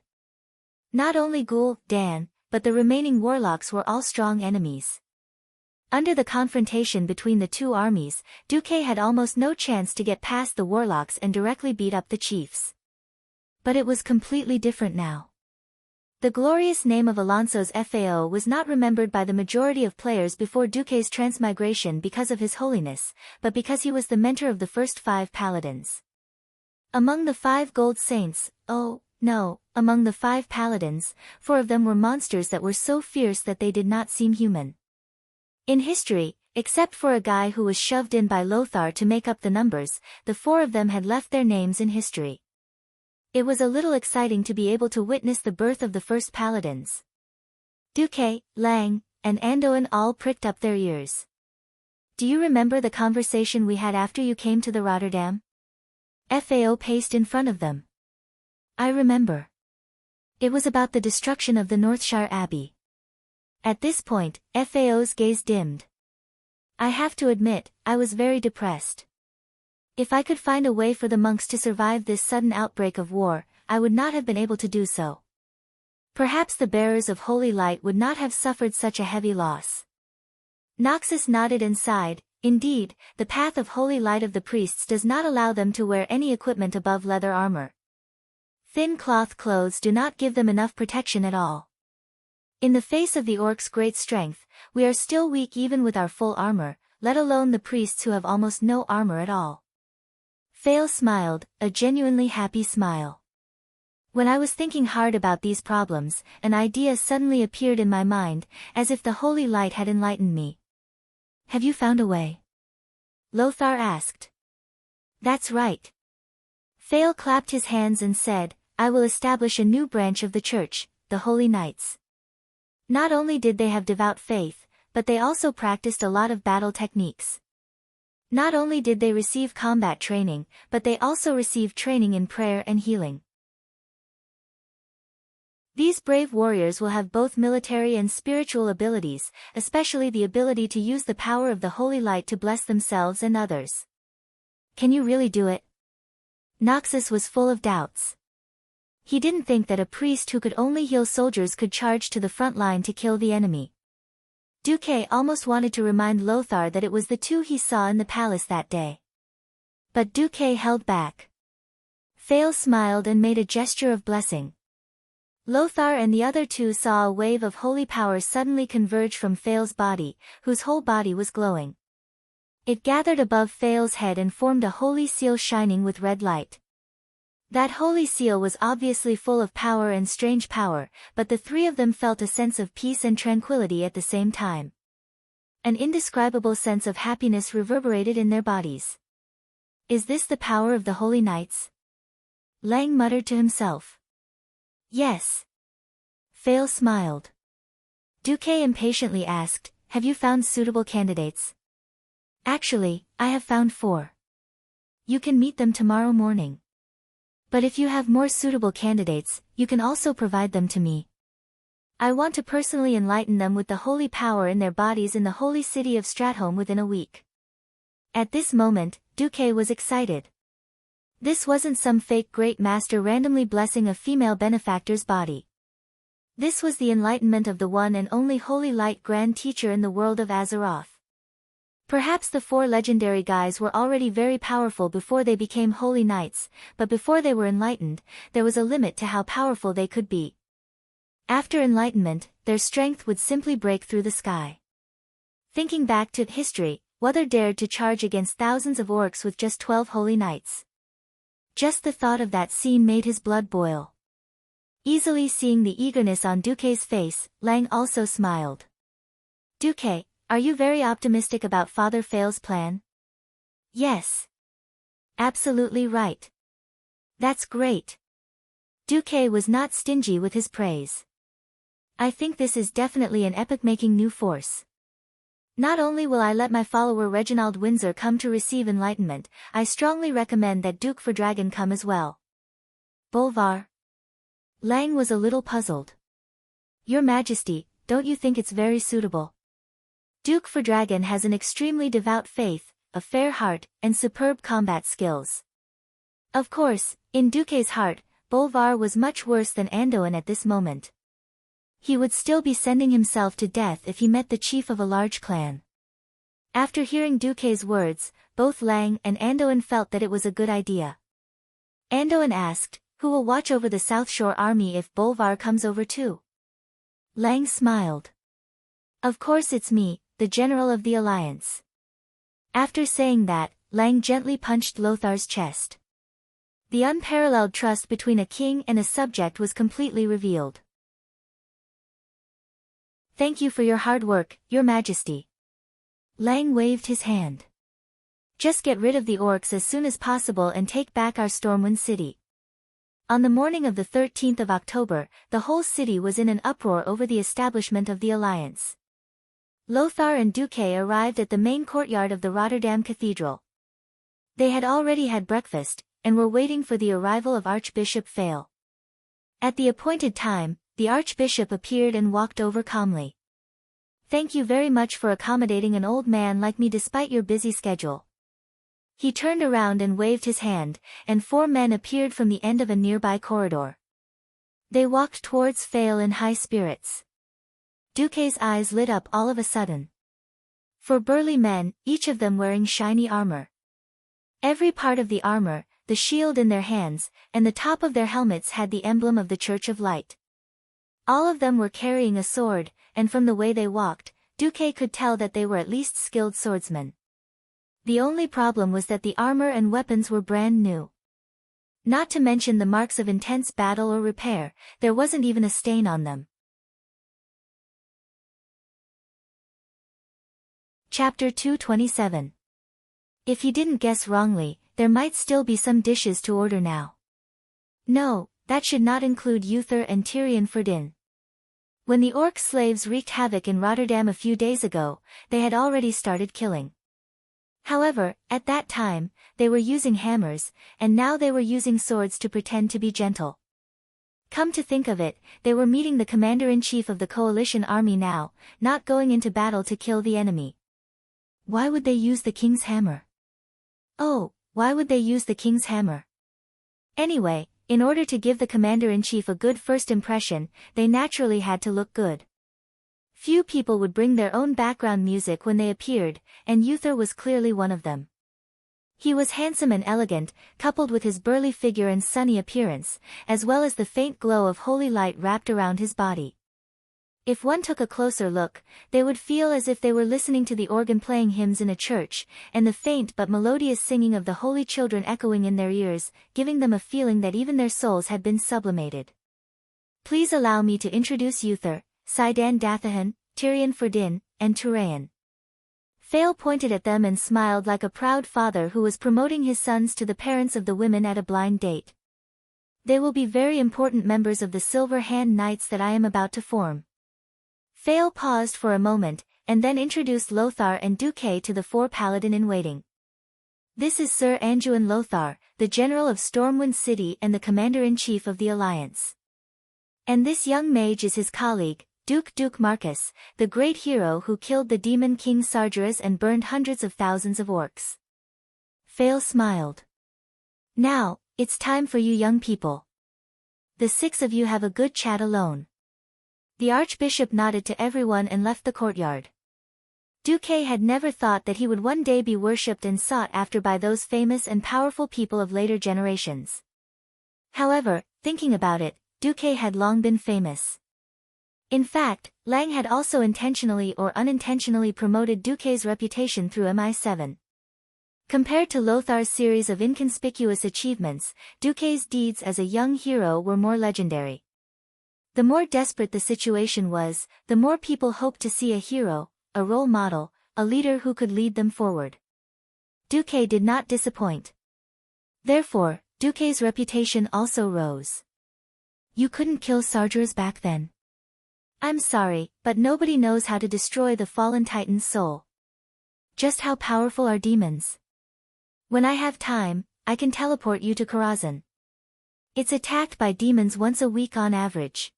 Speaker 1: Not only Ghoul, Dan, but the remaining warlocks were all strong enemies. Under the confrontation between the two armies, Duque had almost no chance to get past the warlocks and directly beat up the chiefs. But it was completely different now. The glorious name of Alonso's FAO was not remembered by the majority of players before Duque's transmigration because of his holiness, but because he was the mentor of the first 5 paladins. Among the 5 gold saints, oh, no, among the 5 paladins, 4 of them were monsters that were so fierce that they did not seem human. In history, except for a guy who was shoved in by Lothar to make up the numbers, the 4 of them had left their names in history. It was a little exciting to be able to witness the birth of the first paladins. Duque, Lang, and Andoin all pricked up their ears. Do you remember the conversation we had after you came to the Rotterdam? FAO paced in front of them. I remember. It was about the destruction of the Northshire Abbey. At this point, FAO's gaze dimmed. I have to admit, I was very depressed. If I could find a way for the monks to survive this sudden outbreak of war, I would not have been able to do so. Perhaps the bearers of holy light would not have suffered such a heavy loss. Noxus nodded and sighed. Indeed, the path of holy light of the priests does not allow them to wear any equipment above leather armor. Thin cloth clothes do not give them enough protection at all. In the face of the orcs' great strength, we are still weak even with our full armor, let alone the priests who have almost no armor at all. Fail smiled, a genuinely happy smile. When I was thinking hard about these problems, an idea suddenly appeared in my mind, as if the holy light had enlightened me. Have you found a way? Lothar asked. That's right. Fail clapped his hands and said, I will establish a new branch of the church, the Holy Knights. Not only did they have devout faith, but they also practiced a lot of battle techniques. Not only did they receive combat training, but they also received training in prayer and healing. These brave warriors will have both military and spiritual abilities, especially the ability to use the power of the holy light to bless themselves and others. Can you really do it? Noxus was full of doubts. He didn't think that a priest who could only heal soldiers could charge to the front line to kill the enemy. Duque almost wanted to remind Lothar that it was the 2 he saw in the palace that day. But Duque held back. Fail smiled and made a gesture of blessing. Lothar and the other 2 saw a wave of holy power suddenly converge from Fail's body, whose whole body was glowing. It gathered above Fail's head and formed a holy seal shining with red light. That holy seal was obviously full of power and strange power, but the 3 of them felt a sense of peace and tranquility at the same time. An indescribable sense of happiness reverberated in their bodies. Is this the power of the Holy Knights? Lang muttered to himself. Yes. Fail smiled. Duque impatiently asked, have you found suitable candidates? Actually, I have found 4. You can meet them tomorrow morning. But if you have more suitable candidates, you can also provide them to me. I want to personally enlighten them with the holy power in their bodies in the holy city of Stratholme within a week. At this moment, Duque was excited. This wasn't some fake great master randomly blessing a female benefactor's body. This was the enlightenment of the one and only holy light grand teacher in the world of Azeroth. Perhaps the 4 legendary guys were already very powerful before they became holy knights, but before they were enlightened, there was a limit to how powerful they could be. After enlightenment, their strength would simply break through the sky. Thinking back to history, Wother dared to charge against thousands of orcs with just 12 holy knights. Just the thought of that scene made his blood boil. Easily seeing the eagerness on Duque's face, Lang also smiled. Duque, Are you very optimistic about Father Fail's plan? Yes. Absolutely right. That's great. Duque was not stingy with his praise. I think this is definitely an epoch-making new force. Not only will I let my follower Reginald Windsor come to receive enlightenment, I strongly recommend that Duke for Dragon come as well. Bolvar. Lang was a little puzzled. Your Majesty, don't you think it's very suitable? Duke for Dragon has an extremely devout faith, a fair heart, and superb combat skills. Of course, in Duque's heart, Bolvar was much worse than Andoin at this moment. He would still be sending himself to death if he met the chief of a large clan. After hearing Duque's words, both Lang and Andoin felt that it was a good idea. Andoin asked, who will watch over the South Shore army if Bolvar comes over too? Lang smiled. Of course it's me, the general of the alliance. After saying that, Lang gently punched Lothar's chest. The unparalleled trust between a king and a subject was completely revealed. Thank you for your hard work, Your Majesty. Lang waved his hand. Just get rid of the orcs as soon as possible and take back our Stormwind city. On the morning of the 13th of October, the whole city was in an uproar over the establishment of the alliance. Lothar and Duque arrived at the main courtyard of the Rotterdam Cathedral. They had already had breakfast, and were waiting for the arrival of Archbishop Fail. At the appointed time, the Archbishop appeared and walked over calmly. Thank you very much for accommodating an old man like me despite your busy schedule. He turned around and waved his hand, and 4 men appeared from the end of a nearby corridor. They walked towards Fail in high spirits. Duque's eyes lit up all of a sudden. 4 burly men, each of them wearing shiny armor. Every part of the armor, the shield in their hands, and the top of their helmets had the emblem of the Church of Light. All of them were carrying a sword, and from the way they walked, Duque could tell that they were at least skilled swordsmen. The only problem was that the armor and weapons were brand new. Not to mention the marks of intense battle or repair, there wasn't even a stain on them. Chapter 227. If he didn't guess wrongly, there might still be some dishes to order now. No, that should not include Uther and Tyrion Ferdin. When the orc slaves wreaked havoc in Rotterdam a few days ago, they had already started killing. However, at that time, they were using hammers, and now they were using swords to pretend to be gentle. Come to think of it, they were meeting the commander-in-chief of the coalition army now, not going into battle to kill the enemy. Why would they use the king's hammer? Oh, why would they use the king's hammer? Anyway, in order to give the commander-in-chief a good first impression, they naturally had to look good. Few people would bring their own background music when they appeared, and Uther was clearly one of them. He was handsome and elegant, coupled with his burly figure and sunny appearance, as well as the faint glow of holy light wrapped around his body. If one took a closer look, they would feel as if they were listening to the organ playing hymns in a church, and the faint but melodious singing of the holy children echoing in their ears, giving them a feeling that even their souls had been sublimated. Please allow me to introduce Uther, Sidan Dathahan, Tyrion Ferdin, and Turayan. Fail pointed at them and smiled like a proud father who was promoting his sons to the parents of the women at a blind date. They will be very important members of the Silver Hand Knights that I am about to form. Fail paused for a moment, and then introduced Lothar and Duque to the 4 paladin-in-waiting. This is Sir Anduin Lothar, the general of Stormwind City and the commander-in-chief of the Alliance. And this young mage is his colleague, Duke Marcus, the great hero who killed the demon king Sargeras and burned hundreds of thousands of orcs. Fail smiled. Now, it's time for you young people. The 6 of you have a good chat alone. The archbishop nodded to everyone and left the courtyard. Duque had never thought that he would one day be worshipped and sought after by those famous and powerful people of later generations. However, thinking about it, Duque had long been famous. In fact, Lang had also intentionally or unintentionally promoted Duque's reputation through MI7. Compared to Lothar's series of inconspicuous achievements, Duque's deeds as a young hero were more legendary. The more desperate the situation was, the more people hoped to see a hero, a role model, a leader who could lead them forward. Duque did not disappoint. Therefore, Duque's reputation also rose. You couldn't kill Sargeras back then. I'm sorry, but nobody knows how to destroy the fallen Titan's soul. Just how powerful are demons? When I have time, I can teleport you to Karazhan. It's attacked by demons once a week on average.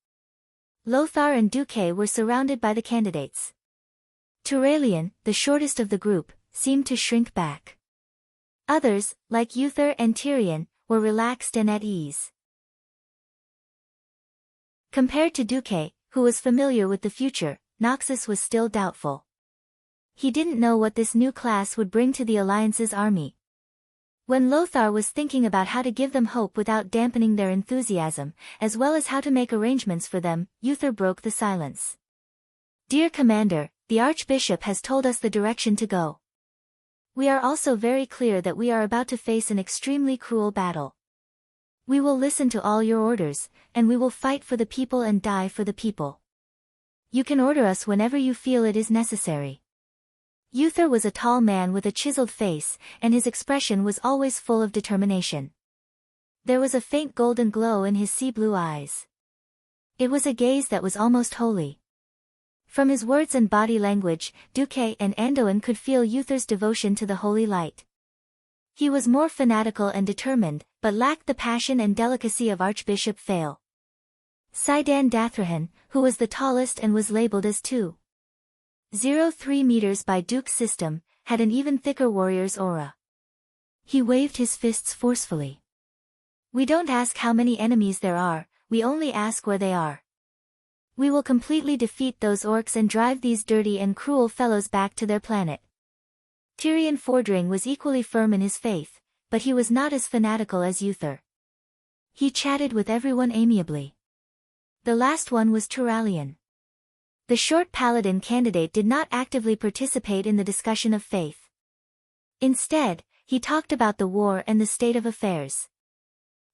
Speaker 1: Lothar and Duque were surrounded by the candidates. Turalyon, the shortest of the group, seemed to shrink back. Others, like Uther and Tyrion, were relaxed and at ease. Compared to Duque, who was familiar with the future, Noxus was still doubtful. He didn't know what this new class would bring to the Alliance's army. When Lothar was thinking about how to give them hope without dampening their enthusiasm, as well as how to make arrangements for them, Uther broke the silence. Dear Commander, the Archbishop has told us the direction to go. We are also very clear that we are about to face an extremely cruel battle. We will listen to all your orders, and we will fight for the people and die for the people. You can order us whenever you feel it is necessary. Uther was a tall man with a chiseled face, and his expression was always full of determination. There was a faint golden glow in his sea-blue eyes. It was a gaze that was almost holy. From his words and body language, Duque and Anduin could feel Uther's devotion to the holy light. He was more fanatical and determined, but lacked the passion and delicacy of Archbishop Fail. Sidan Dathrahan, who was the tallest and was labeled as 2.03 meters by Duke's system, had an even thicker warrior's aura. He waved his fists forcefully. We don't ask how many enemies there are, we only ask where they are. We will completely defeat those orcs and drive these dirty and cruel fellows back to their planet. Tyrion Fordring was equally firm in his faith, but he was not as fanatical as Uther. He chatted with everyone amiably. The last one was Turalyon. The short paladin candidate did not actively participate in the discussion of faith. Instead, he talked about the war and the state of affairs.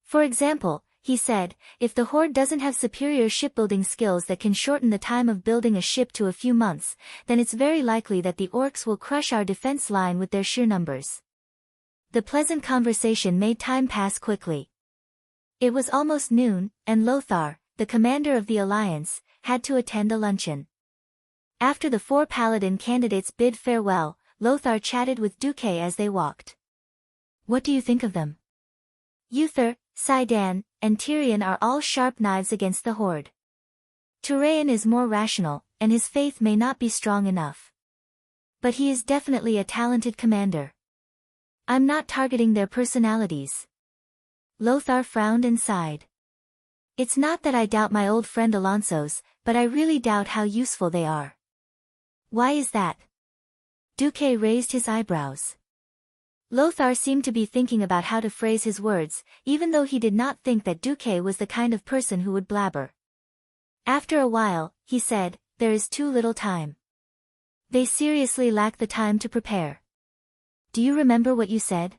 Speaker 1: For example, he said, if the Horde doesn't have superior shipbuilding skills that can shorten the time of building a ship to a few months, then it's very likely that the orcs will crush our defense line with their sheer numbers. The pleasant conversation made time pass quickly. It was almost noon, and Lothar, the commander of the Alliance, had to attend a luncheon. After the 4 paladin candidates bid farewell, Lothar chatted with Duque as they walked. What do you think of them? Uther, Sidan, and Tyrion are all sharp knives against the Horde. Turalyon is more rational, and his faith may not be strong enough. But he is definitely a talented commander. I'm not targeting their personalities. Lothar frowned and sighed. It's not that I doubt my old friend Alonso's, but I really doubt how useful they are. Why is that? Duque raised his eyebrows. Lothar seemed to be thinking about how to phrase his words, even though he did not think that Duque was the kind of person who would blabber. After a while, he said, there is too little time. They seriously lack the time to prepare. Do you remember what you said?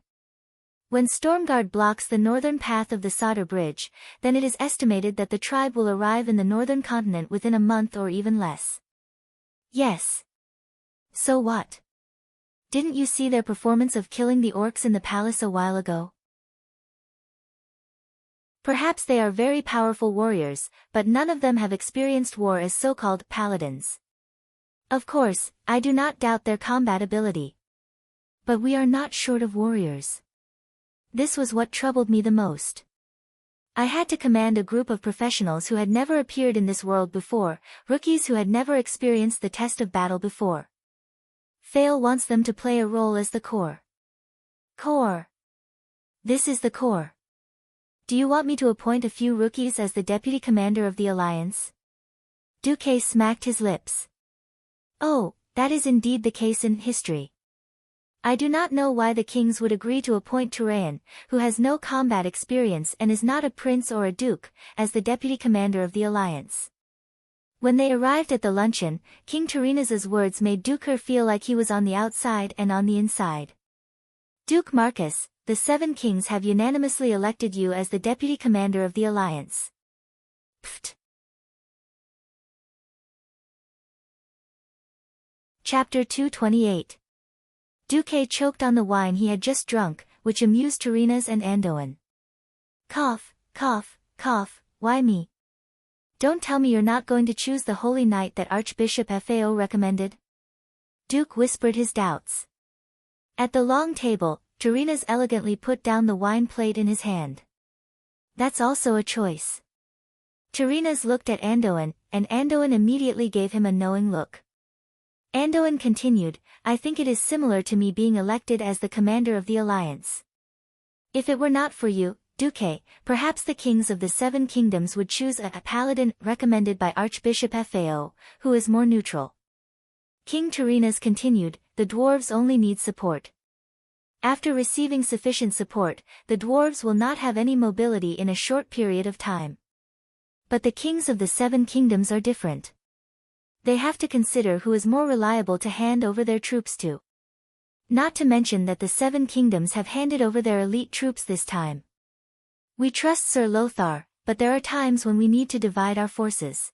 Speaker 1: When Stormguard blocks the northern path of the Sodder Bridge, then it is estimated that the tribe will arrive in the northern continent within a month or even less. Yes. So what? Didn't you see their performance of killing the orcs in the palace a while ago? Perhaps they are very powerful warriors, but none of them have experienced war as so-called paladins. Of course, I do not doubt their combat ability. But we are not short of warriors. This was what troubled me the most. I had to command a group of professionals who had never appeared in this world before, rookies who had never experienced the test of battle before. Fail wants them to play a role as the core. Core. This is the core. Do you want me to appoint a few rookies as the deputy commander of the Alliance? Duque smacked his lips. Oh, that is indeed the case in history. I do not know why the kings would agree to appoint Turalyon, who has no combat experience and is not a prince or a duke, as the deputy commander of the Alliance. When they arrived at the luncheon, King Tyrinus's words made Duker feel like he was on the outside and on the inside. Duke Marcus, the 7 kings have unanimously elected you as the deputy commander of the Alliance. Pfft. Chapter 228. Duque choked on the wine he had just drunk, which amused Tyrrhenas and Andoin. Cough, cough, cough, why me? Don't tell me you're not going to choose the holy night that Archbishop Fao recommended? Duke whispered his doubts. At the long table, Tyrrhenas elegantly put down the wine plate in his hand. That's also a choice. Tyrrhenas looked at Andoin, and Andoin immediately gave him a knowing look. Andoin continued, I think it is similar to me being elected as the commander of the alliance. If it were not for you, Duque, perhaps the kings of the 7 kingdoms would choose a paladin recommended by Archbishop Fao, who is more neutral. King Tyrrhenas continued, the dwarves only need support. After receiving sufficient support, the dwarves will not have any mobility in a short period of time. But the kings of the 7 kingdoms are different. They have to consider who is more reliable to hand over their troops to. Not to mention that the 7 kingdoms have handed over their elite troops this time. We trust Sir Lothar, but there are times when we need to divide our forces.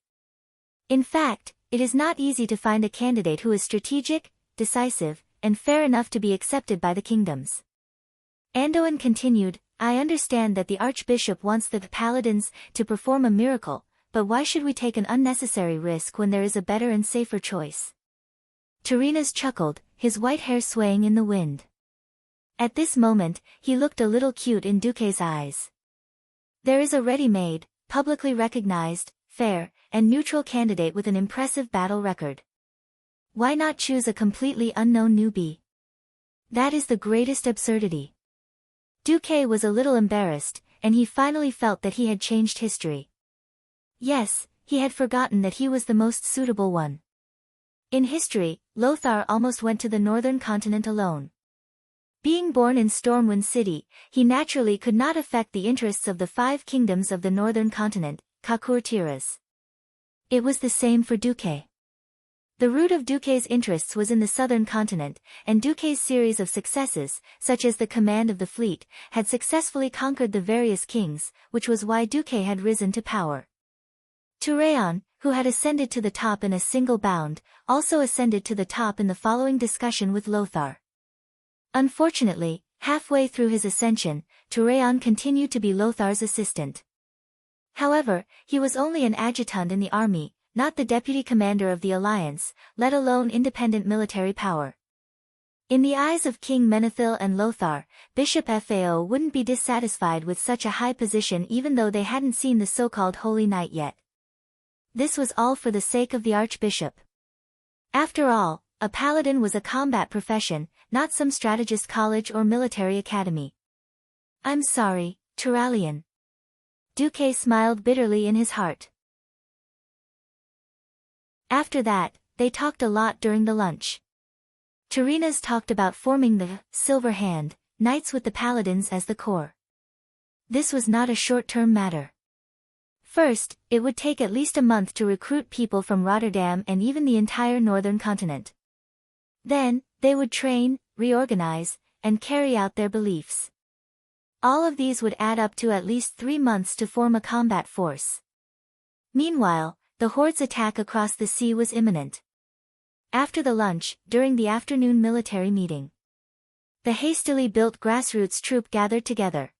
Speaker 1: In fact, it is not easy to find a candidate who is strategic, decisive, and fair enough to be accepted by the kingdoms. Andoin continued, I understand that the Archbishop wants the paladins to perform a miracle, but why should we take an unnecessary risk when there is a better and safer choice? Tyrrhenas chuckled, his white hair swaying in the wind. At this moment, he looked a little cute in Duque's eyes. There is a ready-made, publicly recognized, fair, and neutral candidate with an impressive battle record. Why not choose a completely unknown newbie? That is the greatest absurdity. Duque was a little embarrassed, and he finally felt that he had changed history. Yes, he had forgotten that he was the most suitable one. In history, Lothar almost went to the northern continent alone. Being born in Stormwind City, he naturally could not affect the interests of the 5 kingdoms of the northern continent, Kakurtiras. It was the same for Duque. The root of Duque's interests was in the southern continent, and Duque's series of successes, such as the command of the fleet, had successfully conquered the various kings, which was why Duque had risen to power. Turayan, who had ascended to the top in a single bound, also ascended to the top in the following discussion with Lothar. Unfortunately, halfway through his ascension, Turayan continued to be Lothar's assistant. However, he was only an adjutant in the army, not the deputy commander of the alliance, let alone independent military power. In the eyes of King Menethil and Lothar, Bishop Fao wouldn't be dissatisfied with such a high position even though they hadn't seen the so-called Holy Night yet. This was all for the sake of the Archbishop. After all, a paladin was a combat profession, not some strategist college or military academy. I'm sorry, Turalian. Duque smiled bitterly in his heart. After that, they talked a lot during the lunch. Tyrrhenas talked about forming the Silver Hand, knights with the paladins as the core. This was not a short-term matter. First, it would take at least a month to recruit people from Rotterdam and even the entire northern continent. Then, they would train, reorganize, and carry out their beliefs. All of these would add up to at least 3 months to form a combat force. Meanwhile, the horde's attack across the sea was imminent. After the lunch, during the afternoon military meeting, the hastily built grassroots troop gathered together.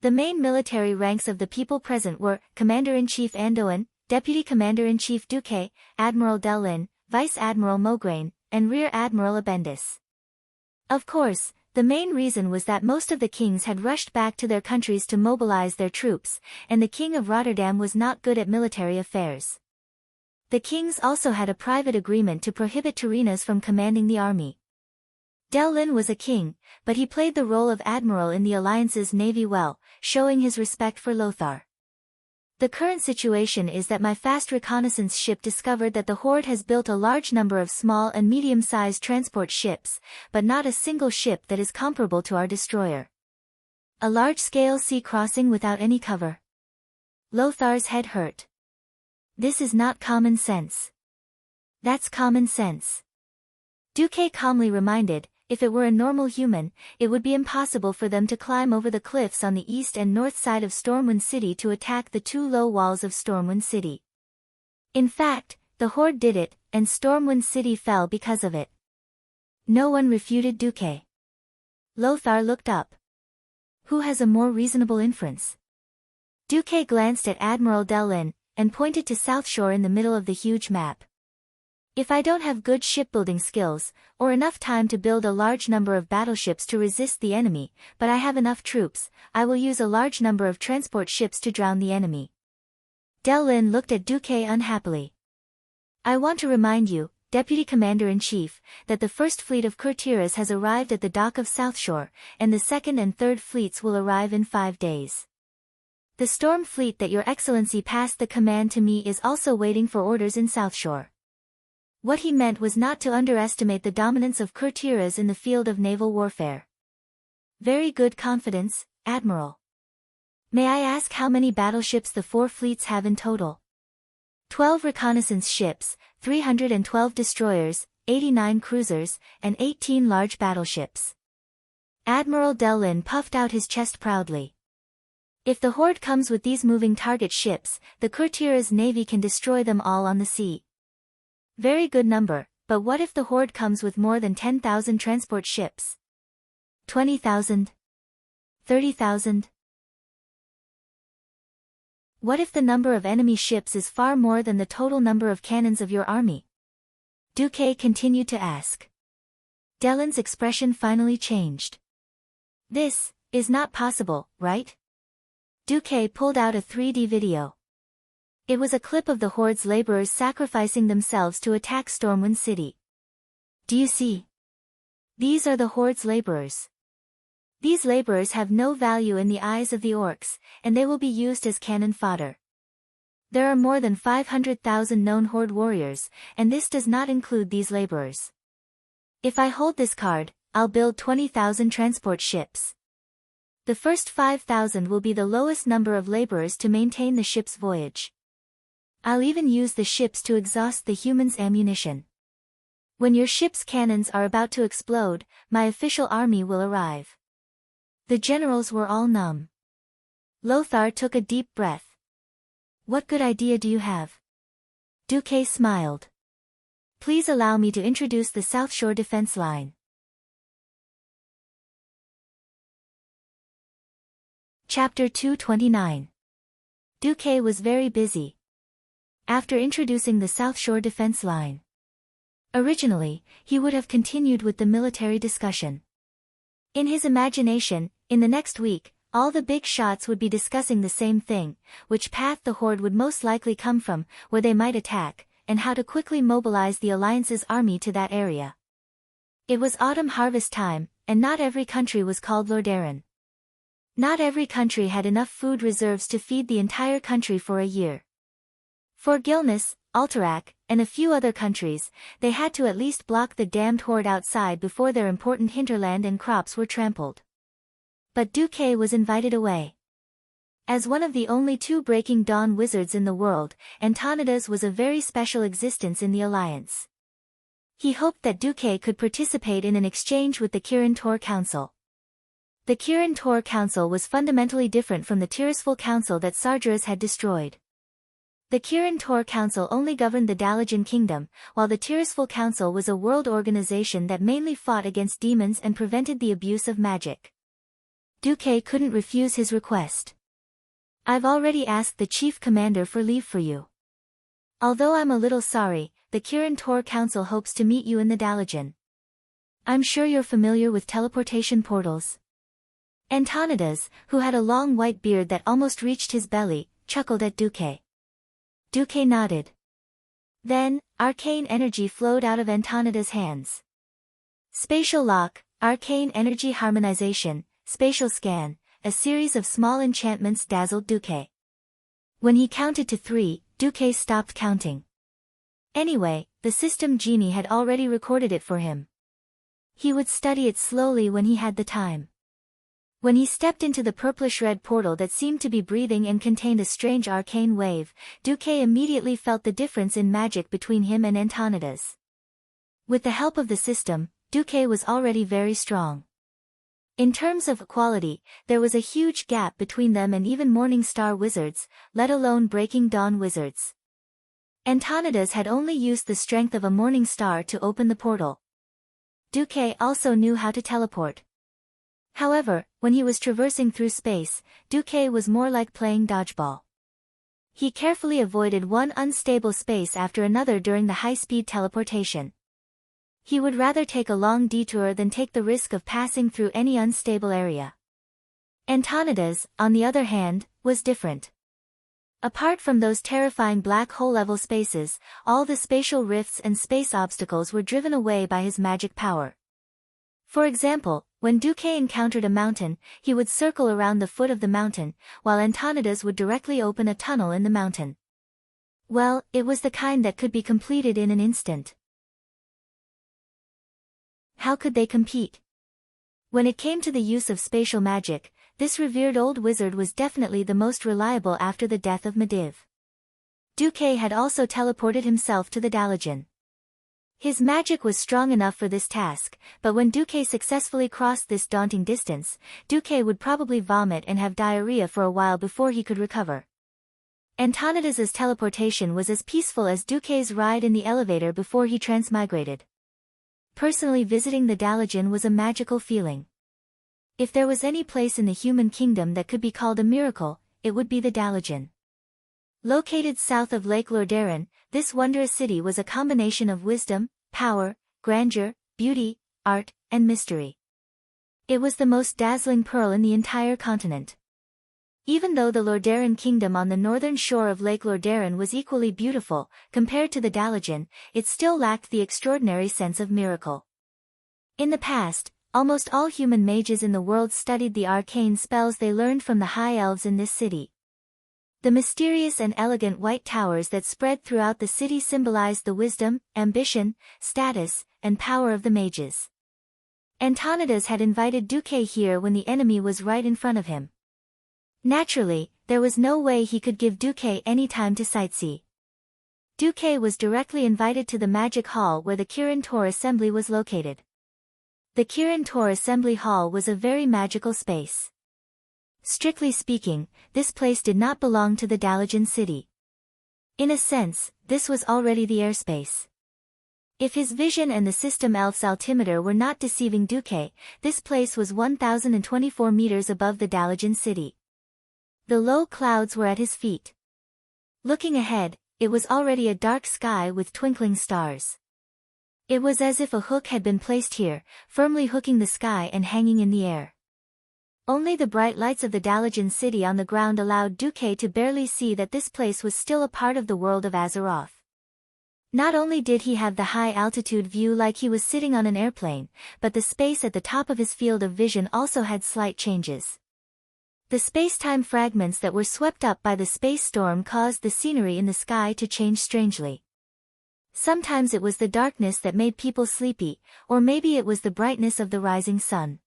Speaker 1: The main military ranks of the people present were Commander-in-Chief Andoin, Deputy Commander-in-Chief Duque, Admiral Delin, Vice Admiral Mograine, and Rear Admiral Abendis. Of course, the main reason was that most of the kings had rushed back to their countries to mobilize their troops, and the King of Rotterdam was not good at military affairs. The kings also had a private agreement to prohibit Tyrrhenas from commanding the army. Delin was a king, but he played the role of admiral in the alliance's navy well, showing his respect for Lothar. The current situation is that my fast reconnaissance ship discovered that the Horde has built a large number of small and medium-sized transport ships, but not a single ship that is comparable to our destroyer. A large-scale sea crossing without any cover. Lothar's head hurt. This is not common sense. That's common sense. Duque calmly reminded, if it were a normal human, it would be impossible for them to climb over the cliffs on the east and north side of Stormwind City to attack the 2 low walls of Stormwind City. In fact, the Horde did it, and Stormwind City fell because of it. No one refuted Duque. Lothar looked up. Who has a more reasonable inference? Duque glanced at Admiral Delin, and pointed to South Shore in the middle of the huge map. If I don't have good shipbuilding skills, or enough time to build a large number of battleships to resist the enemy, but I have enough troops, I will use a large number of transport ships to drown the enemy. Delin looked at Duque unhappily. I want to remind you, Deputy Commander-in-Chief, that the first fleet of courtiers has arrived at the dock of South Shore, and the second and third fleets will arrive in 5 days. The storm fleet that Your Excellency passed the command to me is also waiting for orders in South Shore. What he meant was not to underestimate the dominance of courtiers in the field of naval warfare. Very good confidence, Admiral. May I ask how many battleships the 4 fleets have in total? 12 reconnaissance ships, 312 destroyers, 89 cruisers, and 18 large battleships. Admiral Delin puffed out his chest proudly. If the Horde comes with these moving target ships, the courtiers' navy can destroy them all on the sea. Very good number, but what if the Horde comes with more than 10,000 transport ships? 20,000? 30,000? What if the number of enemy ships is far more than the total number of cannons of your army? Duque continued to ask. Delin's expression finally changed. This is not possible, right? Duque pulled out a 3D video. It was a clip of the Horde's laborers sacrificing themselves to attack Stormwind City. Do you see? These are the Horde's laborers. These laborers have no value in the eyes of the orcs, and they will be used as cannon fodder. There are more than 500,000 known Horde warriors, and this does not include these laborers. If I hold this card, I'll build 20,000 transport ships. The first 5,000 will be the lowest number of laborers to maintain the ship's voyage. I'll even use the ships to exhaust the humans' ammunition. When your ship's cannons are about to explode, my official army will arrive. The generals were all numb. Lothar took a deep breath. What good idea do you have? Duque smiled. Please allow me to introduce the South Shore defense line. Chapter 229. Duque was very busy. After introducing the South Shore defense line. Originally, he would have continued with the military discussion. In his imagination, in the next week, all the big shots would be discussing the same thing, which path the Horde would most likely come from, where they might attack, and how to quickly mobilize the Alliance's army to that area. It was autumn harvest time, and not every country was called Lordaeron. Not every country had enough food reserves to feed the entire country for a year. For Gilnis, Alterac, and a few other countries, they had to at least block the damned Horde outside before their important hinterland and crops were trampled. But Duque was invited away. As one of the only 2 Breaking Dawn wizards in the world, Antonidas was a very special existence in the Alliance. He hoped that Duque could participate in an exchange with the Kirin Tor Council. The Kirin Tor Council was fundamentally different from the Tirisful Council that Sargeras had destroyed. The Kirin Tor Council only governed the Dalajan Kingdom, while the Tirisful Council was a world organization that mainly fought against demons and prevented the abuse of magic. Duque couldn't refuse his request. I've already asked the Chief Commander for leave for you. Although I'm a little sorry, the Kirin Tor Council hopes to meet you in the Dalajan. I'm sure you're familiar with teleportation portals. Antonidas, who had a long white beard that almost reached his belly, chuckled at Duque. Duque nodded. Then, arcane energy flowed out of Antonidas' hands. Spatial lock, arcane energy harmonization, spatial scan, a series of small enchantments dazzled Duque. When he counted to 3, Duque stopped counting. Anyway, the system genie had already recorded it for him. He would study it slowly when he had the time. When he stepped into the purplish-red portal that seemed to be breathing and contained a strange arcane wave, Duque immediately felt the difference in magic between him and Antonidas. With the help of the system, Duque was already very strong. In terms of quality, there was a huge gap between them and even Morning Star wizards, let alone Breaking Dawn wizards. Antonidas had only used the strength of a morning star to open the portal. Duque also knew how to teleport. However, when he was traversing through space, Duque was more like playing dodgeball. He carefully avoided one unstable space after another during the high-speed teleportation. He would rather take a long detour than take the risk of passing through any unstable area. Antonidas, on the other hand, was different. Apart from those terrifying black hole-level spaces, all the spatial rifts and space obstacles were driven away by his magic power. For example, when Duque encountered a mountain, he would circle around the foot of the mountain, while Antonidas would directly open a tunnel in the mountain. Well, it was the kind that could be completed in an instant. How could they compete? When it came to the use of spatial magic, this revered old wizard was definitely the most reliable after the death of Medivh. Duque had also teleported himself to the Dalajan. His magic was strong enough for this task, but when Duque successfully crossed this daunting distance, Duque would probably vomit and have diarrhea for a while before he could recover. Antonidas's teleportation was as peaceful as Duque's ride in the elevator before he transmigrated. Personally visiting the Dalajan was a magical feeling. If there was any place in the human kingdom that could be called a miracle, it would be the Dalajan. Located south of Lake Lordaeron, this wondrous city was a combination of wisdom, power, grandeur, beauty, art, and mystery. It was the most dazzling pearl in the entire continent. Even though the Lordaeron kingdom on the northern shore of Lake Lordaeron was equally beautiful, compared to the Dalajan, it still lacked the extraordinary sense of miracle. In the past, almost all human mages in the world studied the arcane spells they learned from the high elves in this city. The mysterious and elegant white towers that spread throughout the city symbolized the wisdom, ambition, status, and power of the mages. Antonidas had invited Duque here when the enemy was right in front of him. Naturally, there was no way he could give Duque any time to sightsee. Duque was directly invited to the Magic Hall where the Kirin Tor Assembly was located. The Kirin Tor Assembly Hall was a very magical space. Strictly speaking, this place did not belong to the Dalajan city. In a sense, this was already the airspace. If his vision and the system elf's altimeter were not deceiving Duque, this place was 1,024 meters above the Dalajan city. The low clouds were at his feet. Looking ahead, it was already a dark sky with twinkling stars. It was as if a hook had been placed here, firmly hooking the sky and hanging in the air. Only the bright lights of the Dalajan city on the ground allowed Duque to barely see that this place was still a part of the world of Azeroth. Not only did he have the high-altitude view like he was sitting on an airplane, but the space at the top of his field of vision also had slight changes. The space-time fragments that were swept up by the space storm caused the scenery in the sky to change strangely. Sometimes it was the darkness that made people sleepy, or maybe it was the brightness of the rising sun.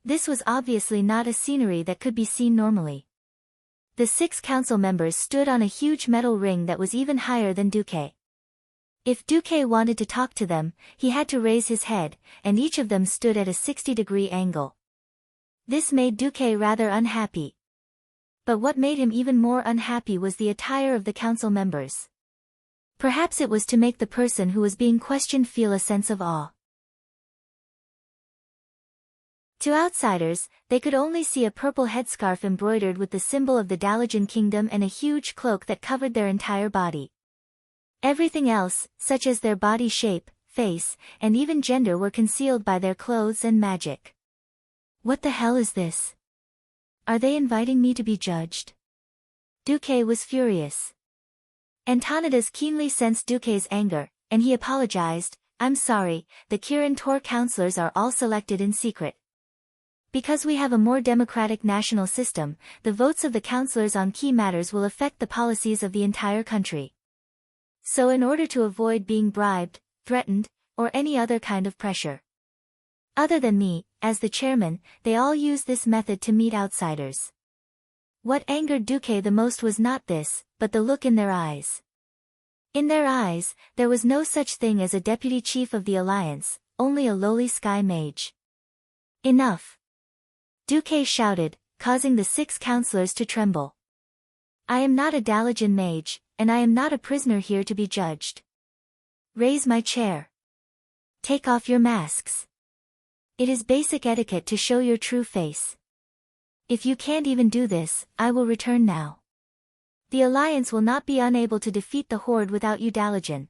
Speaker 1: This was obviously not a scenery that could be seen normally. The 6 council members stood on a huge metal ring that was even higher than Duque. If Duque wanted to talk to them, he had to raise his head, and each of them stood at a 60-degree angle. This made Duque rather unhappy. But what made him even more unhappy was the attire of the council members. Perhaps it was to make the person who was being questioned feel a sense of awe. To outsiders, they could only see a purple headscarf embroidered with the symbol of the Dalajan kingdom and a huge cloak that covered their entire body. Everything else, such as their body shape, face, and even gender were concealed by their clothes and magic. What the hell is this? Are they inviting me to be judged? Duque was furious. Antonidas keenly sensed Duque's anger, and he apologized. I'm sorry, the Kirin Tor councillors are all selected in secret. Because we have a more democratic national system, the votes of the councillors on key matters will affect the policies of the entire country. So in order to avoid being bribed, threatened, or any other kind of pressure. Other than me, as the chairman, they all use this method to meet outsiders. What angered Duque the most was not this, but the look in their eyes. In their eyes, there was no such thing as a deputy chief of the alliance, only a lowly sky mage. Enough! Duque shouted, causing the 6 councillors to tremble. I am not a Dalajan mage, and I am not a prisoner here to be judged. Raise my chair. Take off your masks. It is basic etiquette to show your true face. If you can't even do this, I will return now. The Alliance will not be unable to defeat the Horde without you, Dalajan.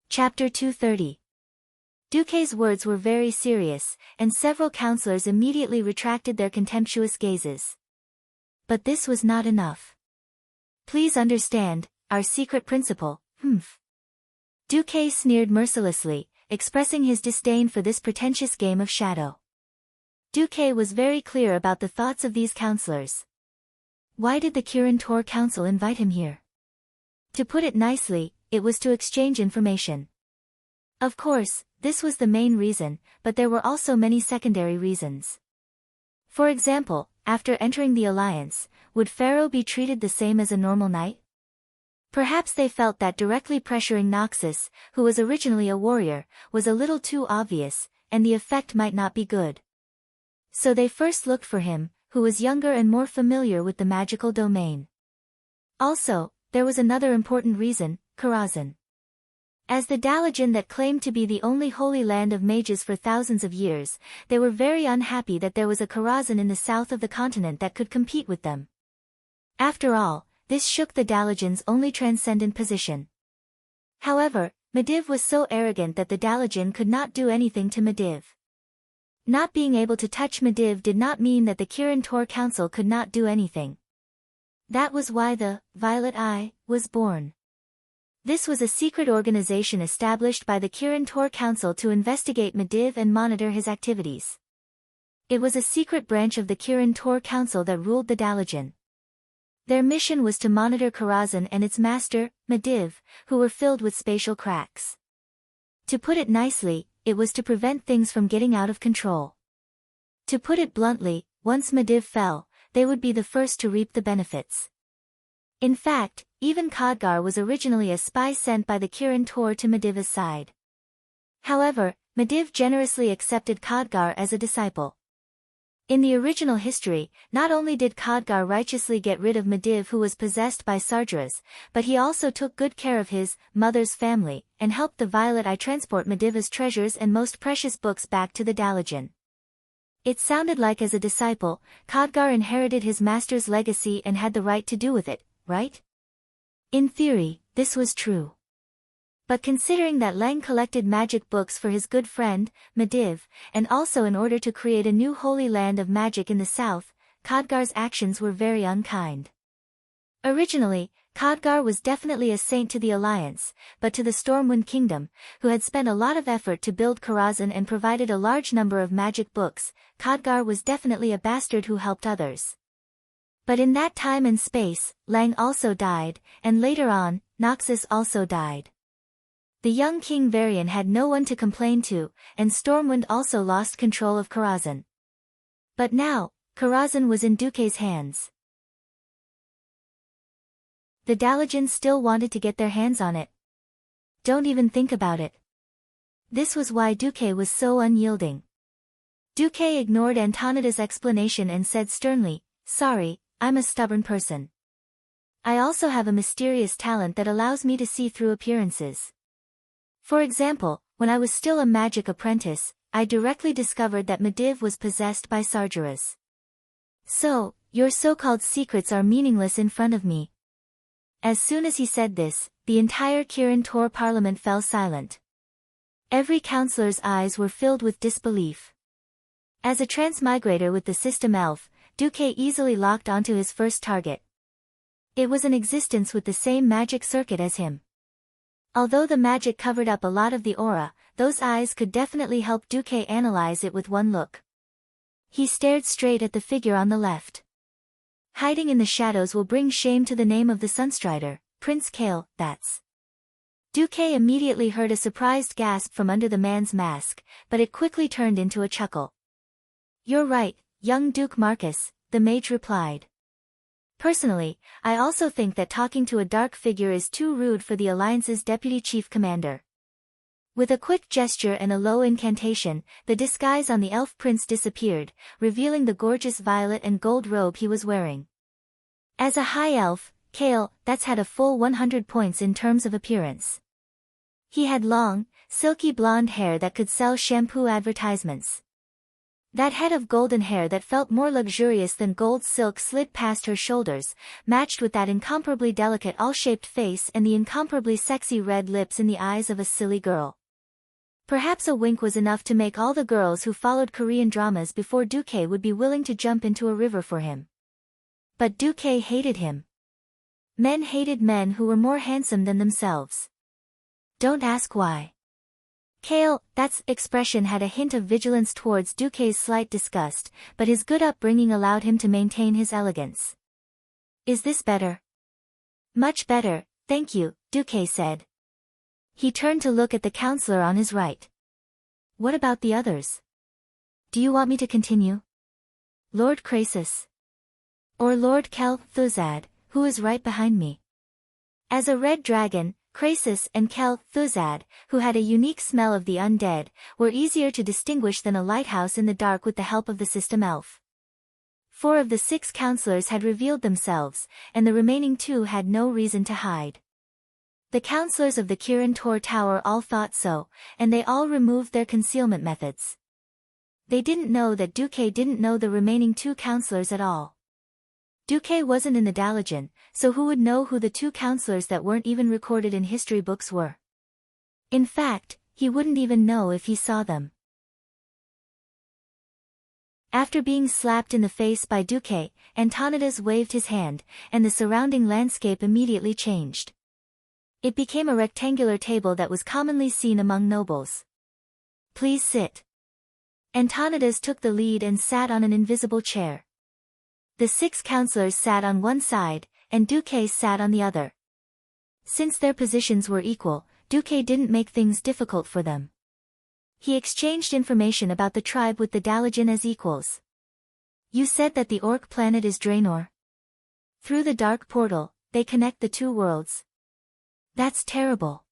Speaker 1: Chapter 230. Duque's words were very serious, and several counselors immediately retracted their contemptuous gazes. But this was not enough. Please understand, our secret principle, Duque sneered mercilessly, expressing his disdain for this pretentious game of shadow. Duque was very clear about the thoughts of these counselors. Why did the Kirin Tor Council invite him here? To put it nicely, it was to exchange information. Of course, this was the main reason, but there were also many secondary reasons. For example, after entering the Alliance, would Pharaoh be treated the same as a normal knight? Perhaps they felt that directly pressuring Noxus, who was originally a warrior, was a little too obvious, and the effect might not be good. So they first looked for him, who was younger and more familiar with the magical domain. Also, there was another important reason, Karazhan. As the Dalajan that claimed to be the only holy land of mages for thousands of years, they were very unhappy that there was a Karazhan in the south of the continent that could compete with them. After all, this shook the Dalajan's only transcendent position. However, Medivh was so arrogant that the Dalajan could not do anything to Medivh. Not being able to touch Medivh did not mean that the Kirin Tor Council could not do anything. That was why the Violet Eye was born. This was a secret organization established by the Kirin Tor Council to investigate Medivh and monitor his activities. It was a secret branch of the Kirin Tor Council that ruled the Dalajan. Their mission was to monitor Karazhan and its master, Medivh, who were filled with spatial cracks. To put it nicely, it was to prevent things from getting out of control. To put it bluntly, once Medivh fell, they would be the first to reap the benefits. In fact, even Khadgar was originally a spy sent by the Kirin Tor to Medivh's side. However, Medivh generously accepted Khadgar as a disciple. In the original history, not only did Khadgar righteously get rid of Medivh, who was possessed by Sargeras, but he also took good care of his mother's family, and helped the Violet Eye transport Medivh's treasures and most precious books back to the Dalajan. It sounded like as a disciple, Khadgar inherited his master's legacy and had the right to do with it, right? In theory, this was true. But considering that Lang collected magic books for his good friend, Medivh, and also in order to create a new holy land of magic in the south, Khadgar's actions were very unkind. Originally, Khadgar was definitely a saint to the Alliance, but to the Stormwind Kingdom, who had spent a lot of effort to build Karazhan and provided a large number of magic books, Khadgar was definitely a bastard who helped others. But in that time and space, Lang also died, and later on, Noxus also died. The young King Varian had no one to complain to, and Stormwind also lost control of Karazhan. But now, Karazhan was in Duque's hands. The Dalajan still wanted to get their hands on it. Don't even think about it. This was why Duque was so unyielding. Duque ignored Antonida's explanation and said sternly, "Sorry, I'm a stubborn person. I also have a mysterious talent that allows me to see through appearances. For example, when I was still a magic apprentice, I directly discovered that Medivh was possessed by Sargeras. So, your so-called secrets are meaningless in front of me." As soon as he said this, the entire Kirin Tor parliament fell silent. Every counselor's eyes were filled with disbelief. As a transmigrator with the system elf, Duque easily locked onto his first target. It was in existence with the same magic circuit as him. Although the magic covered up a lot of the aura, those eyes could definitely help Duque analyze it with one look. He stared straight at the figure on the left. Hiding in the shadows will bring shame to the name of the Sunstrider, Prince Kale, that's. Duque immediately heard a surprised gasp from under the man's mask, but it quickly turned into a chuckle. "You're right, young Duke Marcus," the mage replied. "Personally, I also think that talking to a dark figure is too rude for the Alliance's deputy chief commander. With a quick gesture and a low incantation, the disguise on the elf prince disappeared, revealing the gorgeous violet and gold robe he was wearing. As a high elf, Kale, that's had a full 100 points in terms of appearance. He had long, silky blonde hair that could sell shampoo advertisements. That head of golden hair that felt more luxurious than gold silk slid past her shoulders, matched with that incomparably delicate all-shaped face and the incomparably sexy red lips in the eyes of a silly girl. Perhaps a wink was enough to make all the girls who followed Korean dramas before Duque would be willing to jump into a river for him. But Duque hated him. Men hated men who were more handsome than themselves. Don't ask why. Kale, that's expression had a hint of vigilance towards Duque's slight disgust, but his good upbringing allowed him to maintain his elegance. Is this better? Much better, thank you, Duque said. He turned to look at the counselor on his right. What about the others? Do you want me to continue? Lord Crasus? Or Lord Kel-Thuzad, who is right behind me? As a red dragon, Crasus and Kel-Thuzad, who had a unique smell of the undead, were easier to distinguish than a lighthouse in the dark with the help of the system elf. 4 of the 6 counselors had revealed themselves, and the remaining 2 had no reason to hide. The counselors of the Kirin Tor Tower all thought so, and they all removed their concealment methods. They didn't know that Duque didn't know the remaining 2 counselors at all. Duque wasn't in the Dalajan, so who would know who the 2 counselors that weren't even recorded in history books were? In fact, he wouldn't even know if he saw them. After being slapped in the face by Duque, Antonidas waved his hand, and the surrounding landscape immediately changed. It became a rectangular table that was commonly seen among nobles. Please sit. Antonidas took the lead and sat on an invisible chair. The 6 counselors sat on one side, and Duque sat on the other. Since their positions were equal, Duque didn't make things difficult for them. He exchanged information about the tribe with the Dalajan as equals. You said that the orc planet is Draenor. Through the dark portal, they connect the 2 worlds. That's terrible.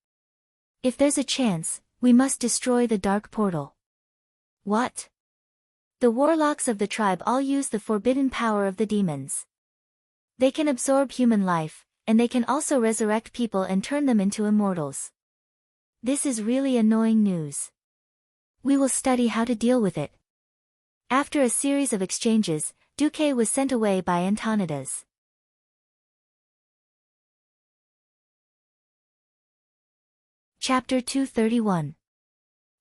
Speaker 1: If there's a chance, we must destroy the dark portal. What? The warlocks of the tribe all use the forbidden power of the demons. They can absorb human life, and they can also resurrect people and turn them into immortals. This is really annoying news. We will study how to deal with it. After a series of exchanges, Duque was sent away by Antonidas. Chapter 231.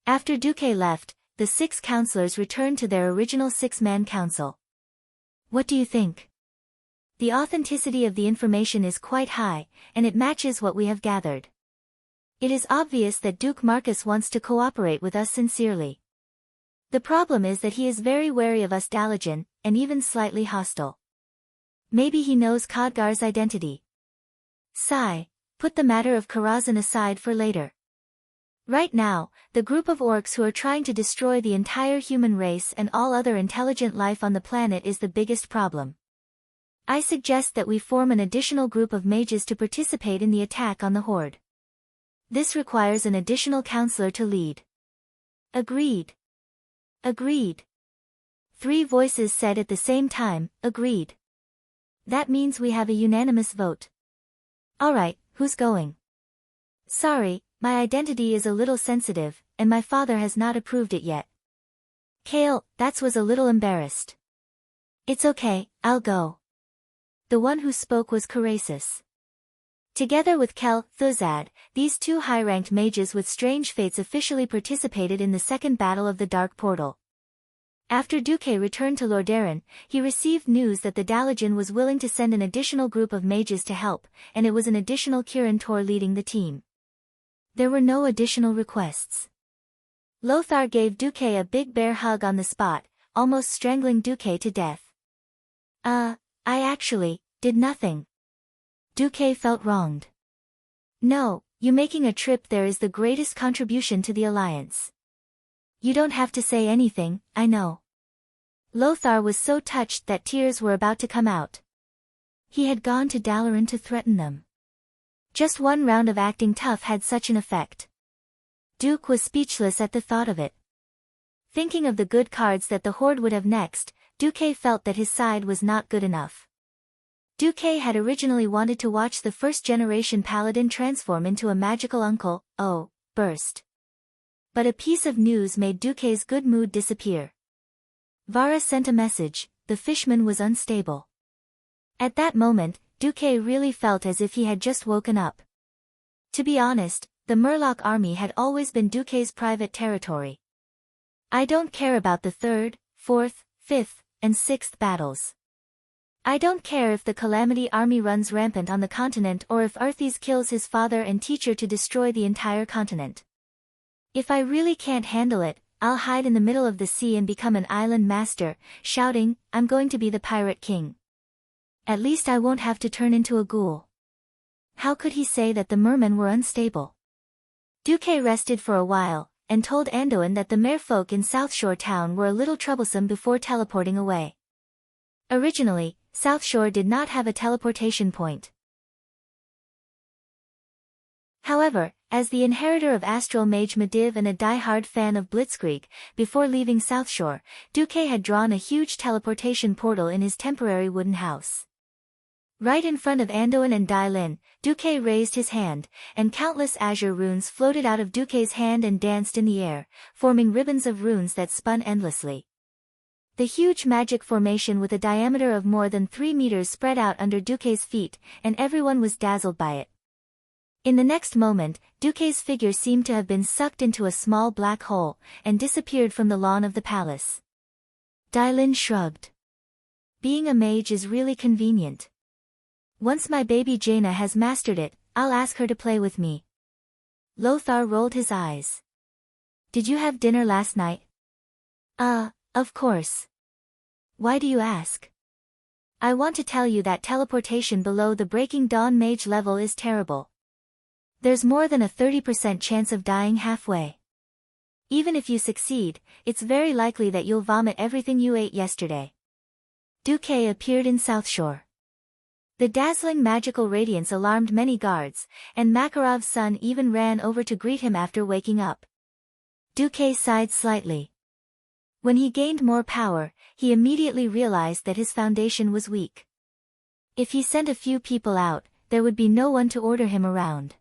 Speaker 1: After Duque left, the 6 counselors returned to their original 6-man council. What do you think? The authenticity of the information is quite high, and it matches what we have gathered. It is obvious that Duke Marcus wants to cooperate with us sincerely. The problem is that he is very wary of us Dalajan, and even slightly hostile. Maybe he knows Khadgar's identity. Sigh, put the matter of Karazhan aside for later. Right now, the group of orcs who are trying to destroy the entire human race and all other intelligent life on the planet is the biggest problem. I suggest that we form an additional group of mages to participate in the attack on the horde. This requires an additional counselor to lead. Agreed. Agreed. 3 voices said at the same time, agreed. That means we have a unanimous vote. Alright, who's going? Sorry, my identity is a little sensitive, and my father has not approved it yet. Kale, that was a little embarrassed. It's okay, I'll go. The one who spoke was Crasus. Together with Kel-Thuzad, these 2 high-ranked mages with strange fates officially participated in the second battle of the Dark Portal. After Duque returned to Lordaeron, he received news that the Dalajan was willing to send an additional group of mages to help, and it was an additional Kirin Tor leading the team. There were no additional requests. Lothar gave Duque a big bear hug on the spot, almost strangling Duque to death. I actually did nothing. Duque felt wronged. No, you making a trip there is the greatest contribution to the alliance. You don't have to say anything, I know. Lothar was so touched that tears were about to come out. He had gone to Dalaran to threaten them. Just one round of acting tough had such an effect. Duke was speechless at the thought of it. Thinking of the good cards that the horde would have next, Duque felt that his side was not good enough. Duque had originally wanted to watch the first-generation paladin transform into a magical uncle, burst. But a piece of news made Duque's good mood disappear. Vara sent a message, the fishman was unstable. At that moment, Duque really felt as if he had just woken up. To be honest, the Murloc army had always been Duque's private territory. I don't care about the 3rd, 4th, 5th, and 6th battles. I don't care if the Calamity army runs rampant on the continent or if Arthas kills his father and teacher to destroy the entire continent. If I really can't handle it, I'll hide in the middle of the sea and become an island master, shouting, I'm going to be the pirate king. At least I won't have to turn into a ghoul. How could he say that the mermen were unstable? Duque rested for a while, and told Anduin that the merfolk in South Shore town were a little troublesome before teleporting away. Originally, South Shore did not have a teleportation point. However, as the inheritor of Astral Mage Medivh and a die-hard fan of Blitzkrieg, before leaving South Shore, Duque had drawn a huge teleportation portal in his temporary wooden house. Right in front of Anduin and Dai Lin, Duque raised his hand, and countless azure runes floated out of Duque's hand and danced in the air, forming ribbons of runes that spun endlessly. The huge magic formation with a diameter of more than 3 meters spread out under Duque's feet, and everyone was dazzled by it. In the next moment, Duque's figure seemed to have been sucked into a small black hole, and disappeared from the lawn of the palace. Dai Lin shrugged. Being a mage is really convenient. Once my baby Jaina has mastered it, I'll ask her to play with me. Lothar rolled his eyes. Did you have dinner last night? Of course. Why do you ask? I want to tell you that teleportation below the Breaking Dawn mage level is terrible. There's more than a 30% chance of dying halfway. Even if you succeed, it's very likely that you'll vomit everything you ate yesterday. Duque appeared in South Shore. The dazzling magical radiance alarmed many guards, and Makarov's son even ran over to greet him after waking up. Duque sighed slightly. When he gained more power, he immediately realized that his foundation was weak. If he sent a few people out, there would be no one to order him around.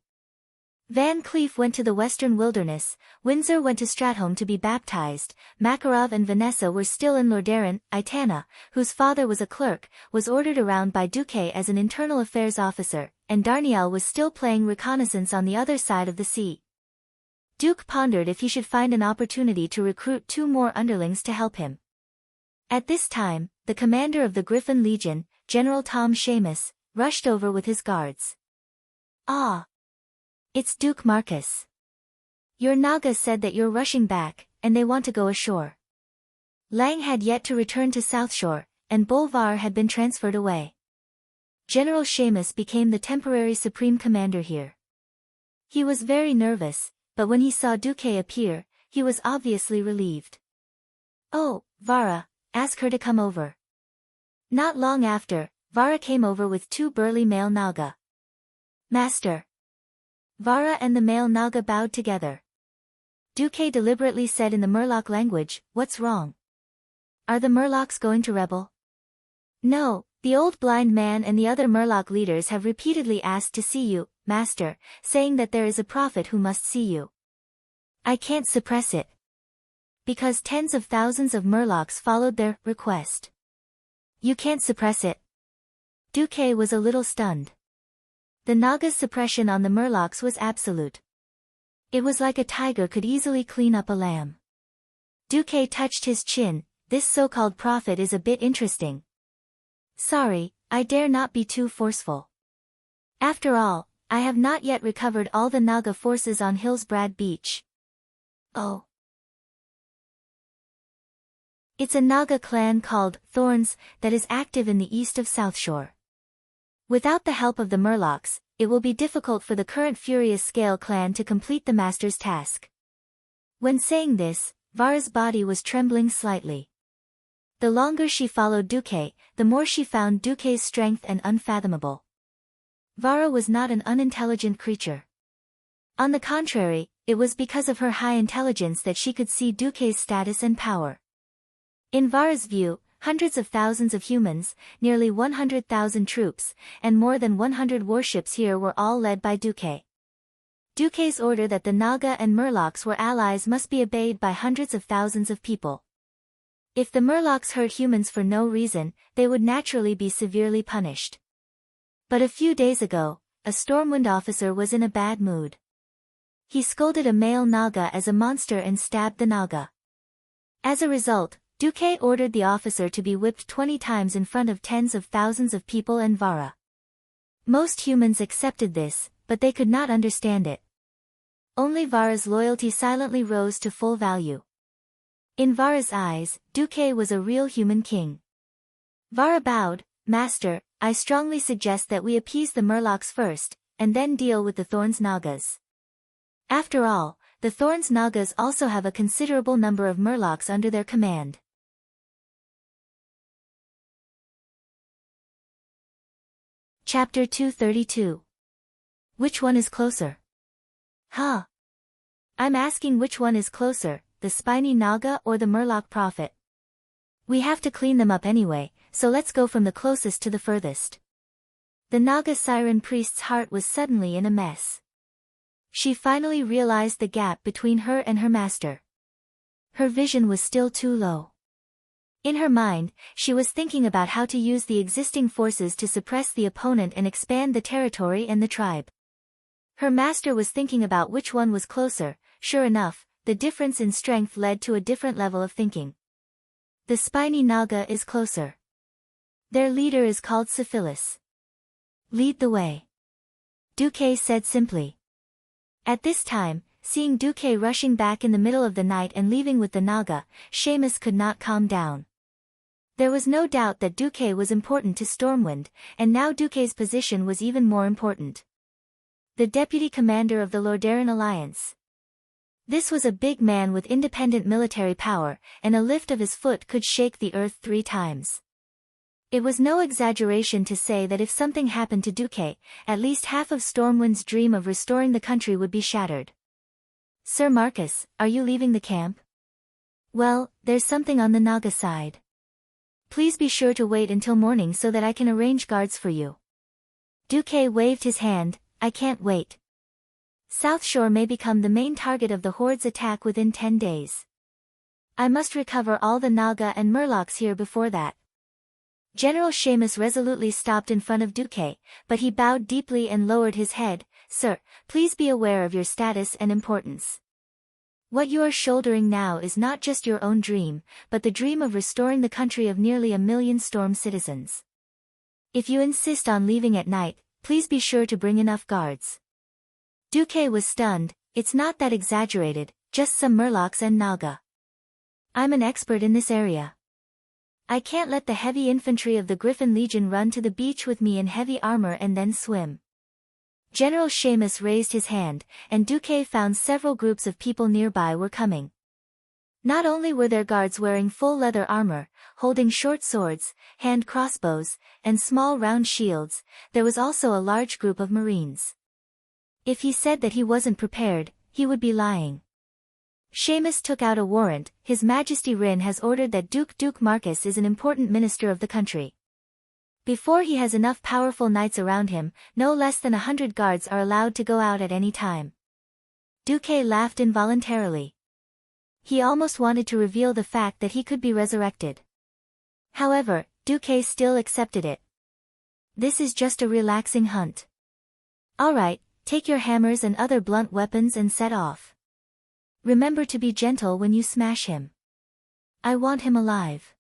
Speaker 1: Van Cleef went to the Western Wilderness, Windsor went to Stratholme to be baptized, Makarov and Vanessa were still in Lordaeron, Itana, whose father was a clerk, was ordered around by Duque as an internal affairs officer, and Darnielle was still playing reconnaissance on the other side of the sea. Duke pondered if he should find an opportunity to recruit 2 more underlings to help him. At this time, the commander of the Griffin Legion, General Tom Seamus, rushed over with his guards. Ah! It's Duke Marcus. Your Naga said that you're rushing back, and they want to go ashore. Lang had yet to return to South Shore, and Bolvar had been transferred away. General Seamus became the temporary supreme commander here. He was very nervous, but when he saw Duque appear, he was obviously relieved. Oh, Vara, ask her to come over. Not long after, Vara came over with 2 burly male Naga. Master. Vara and the male Naga bowed together. Duque deliberately said in the Murloc language, what's wrong? Are the Murlocs going to rebel? No, the old blind man and the other Murloc leaders have repeatedly asked to see you, Master, saying that there is a prophet who must see you. I can't suppress it. Because tens of thousands of Murlocs followed their request. You can't suppress it. Duque was a little stunned. The Naga's suppression on the Murlocs was absolute. It was like a tiger could easily clean up a lamb. Duque touched his chin, this so-called prophet is a bit interesting. Sorry, I dare not be too forceful. After all, I have not yet recovered all the Naga forces on Hillsbrad Beach. Oh. It's a Naga clan called Thorns that is active in the east of South Shore. Without the help of the Murlocs, it will be difficult for the current Furious Scale clan to complete the Master's task. When saying this, Vara's body was trembling slightly. The longer she followed Duque, the more she found Duque's strength and unfathomable. Vara was not an unintelligent creature. On the contrary, it was because of her high intelligence that she could see Duque's status and power. In Vara's view, hundreds of thousands of humans, nearly 100,000 troops, and more than 100 warships here were all led by Duque. Duque's order that the Naga and Murlocs were allies must be obeyed by hundreds of thousands of people. If the Murlocs hurt humans for no reason, they would naturally be severely punished. But a few days ago, a Stormwind officer was in a bad mood. He scolded a male Naga as a monster and stabbed the Naga. As a result, Duque ordered the officer to be whipped 20 times in front of tens of thousands of people and Vara. Most humans accepted this, but they could not understand it. Only Vara's loyalty silently rose to full value. In Vara's eyes, Duque was a real human king. Vara bowed. Master, I strongly suggest that we appease the Murlocs first, and then deal with the Thorns Nagas. After all, the Thorns Nagas also have a considerable number of Murlocs under their command. Chapter 232. Which one is closer? Huh? I'm asking which one is closer, the spiny Naga or the Murloc prophet? We have to clean them up anyway, so let's go from the closest to the furthest. The Naga Siren priest's heart was suddenly in a mess. She finally realized the gap between her and her master. Her vision was still too low. In her mind, she was thinking about how to use the existing forces to suppress the opponent and expand the territory and the tribe. Her master was thinking about which one was closer. Sure enough, the difference in strength led to a different level of thinking. The spiny Naga is closer. Their leader is called Syphilis. Lead the way. Duque said simply. At this time, seeing Duque rushing back in the middle of the night and leaving with the Naga, Seamus could not calm down. There was no doubt that Duque was important to Stormwind, and now Duque's position was even more important. The deputy commander of the Lordaeron Alliance. This was a big man with independent military power, and a lift of his foot could shake the earth 3 times. It was no exaggeration to say that if something happened to Duque, at least half of Stormwind's dream of restoring the country would be shattered. Sir Marcus, are you leaving the camp? Well, there's something on the Naga side. Please be sure to wait until morning so that I can arrange guards for you. Duque waved his hand. I can't wait. South Shore may become the main target of the Horde's attack within 10 days. I must recover all the Naga and Murlocs here before that. General Seamus resolutely stopped in front of Duque, but he bowed deeply and lowered his head. Sir, please be aware of your status and importance. What you are shouldering now is not just your own dream, but the dream of restoring the country of nearly 1 million Storm citizens. If you insist on leaving at night, please be sure to bring enough guards. Duque was stunned. It's not that exaggerated, just some Murlocs and Naga. I'm an expert in this area. I can't let the heavy infantry of the Griffin Legion run to the beach with me in heavy armor and then swim. General Seamus raised his hand, and Duque found several groups of people nearby were coming. Not only were their guards wearing full leather armor, holding short swords, hand crossbows, and small round shields, there was also a large group of Marines. If he said that he wasn't prepared, he would be lying. Seamus took out a warrant. His Majesty Rin has ordered that Duke Marcus is an important minister of the country. Before he has enough powerful knights around him, no less than 100 guards are allowed to go out at any time. Duque laughed involuntarily. He almost wanted to reveal the fact that he could be resurrected. However, Duque still accepted it. This is just a relaxing hunt. Alright, take your hammers and other blunt weapons and set off. Remember to be gentle when you smash him. I want him alive.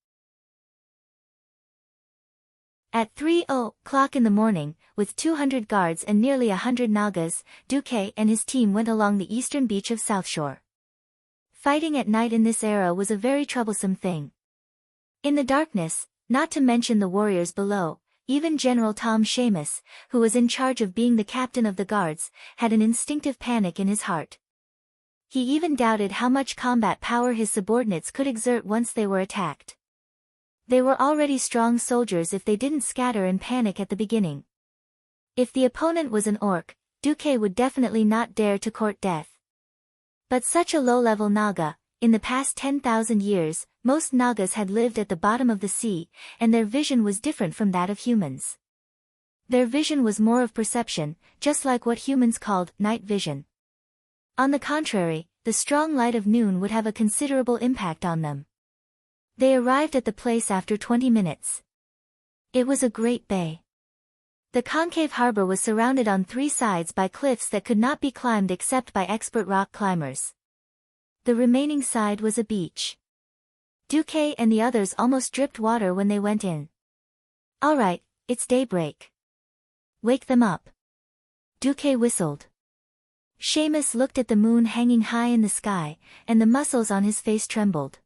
Speaker 1: At 3:00 in the morning, with 200 guards and nearly 100 Nagas, Duque and his team went along the eastern beach of South Shore. Fighting at night in this era was a very troublesome thing. In the darkness, not to mention the warriors below, even General Tom Seamus, who was in charge of being the captain of the guards, had an instinctive panic in his heart. He even doubted how much combat power his subordinates could exert once they were attacked. They were already strong soldiers if they didn't scatter in panic at the beginning. If the opponent was an orc, Duque would definitely not dare to court death. But such a low-level Naga, in the past 10,000 years, most Nagas had lived at the bottom of the sea, and their vision was different from that of humans. Their vision was more of perception, just like what humans called night vision. On the contrary, the strong light of noon would have a considerable impact on them. They arrived at the place after 20 minutes. It was a great bay. The concave harbor was surrounded on 3 sides by cliffs that could not be climbed except by expert rock climbers. The remaining side was a beach. Duque and the others almost dripped water when they went in. "All right, it's daybreak. Wake them up." Duque whistled. Seamus looked at the moon hanging high in the sky, and the muscles on his face trembled.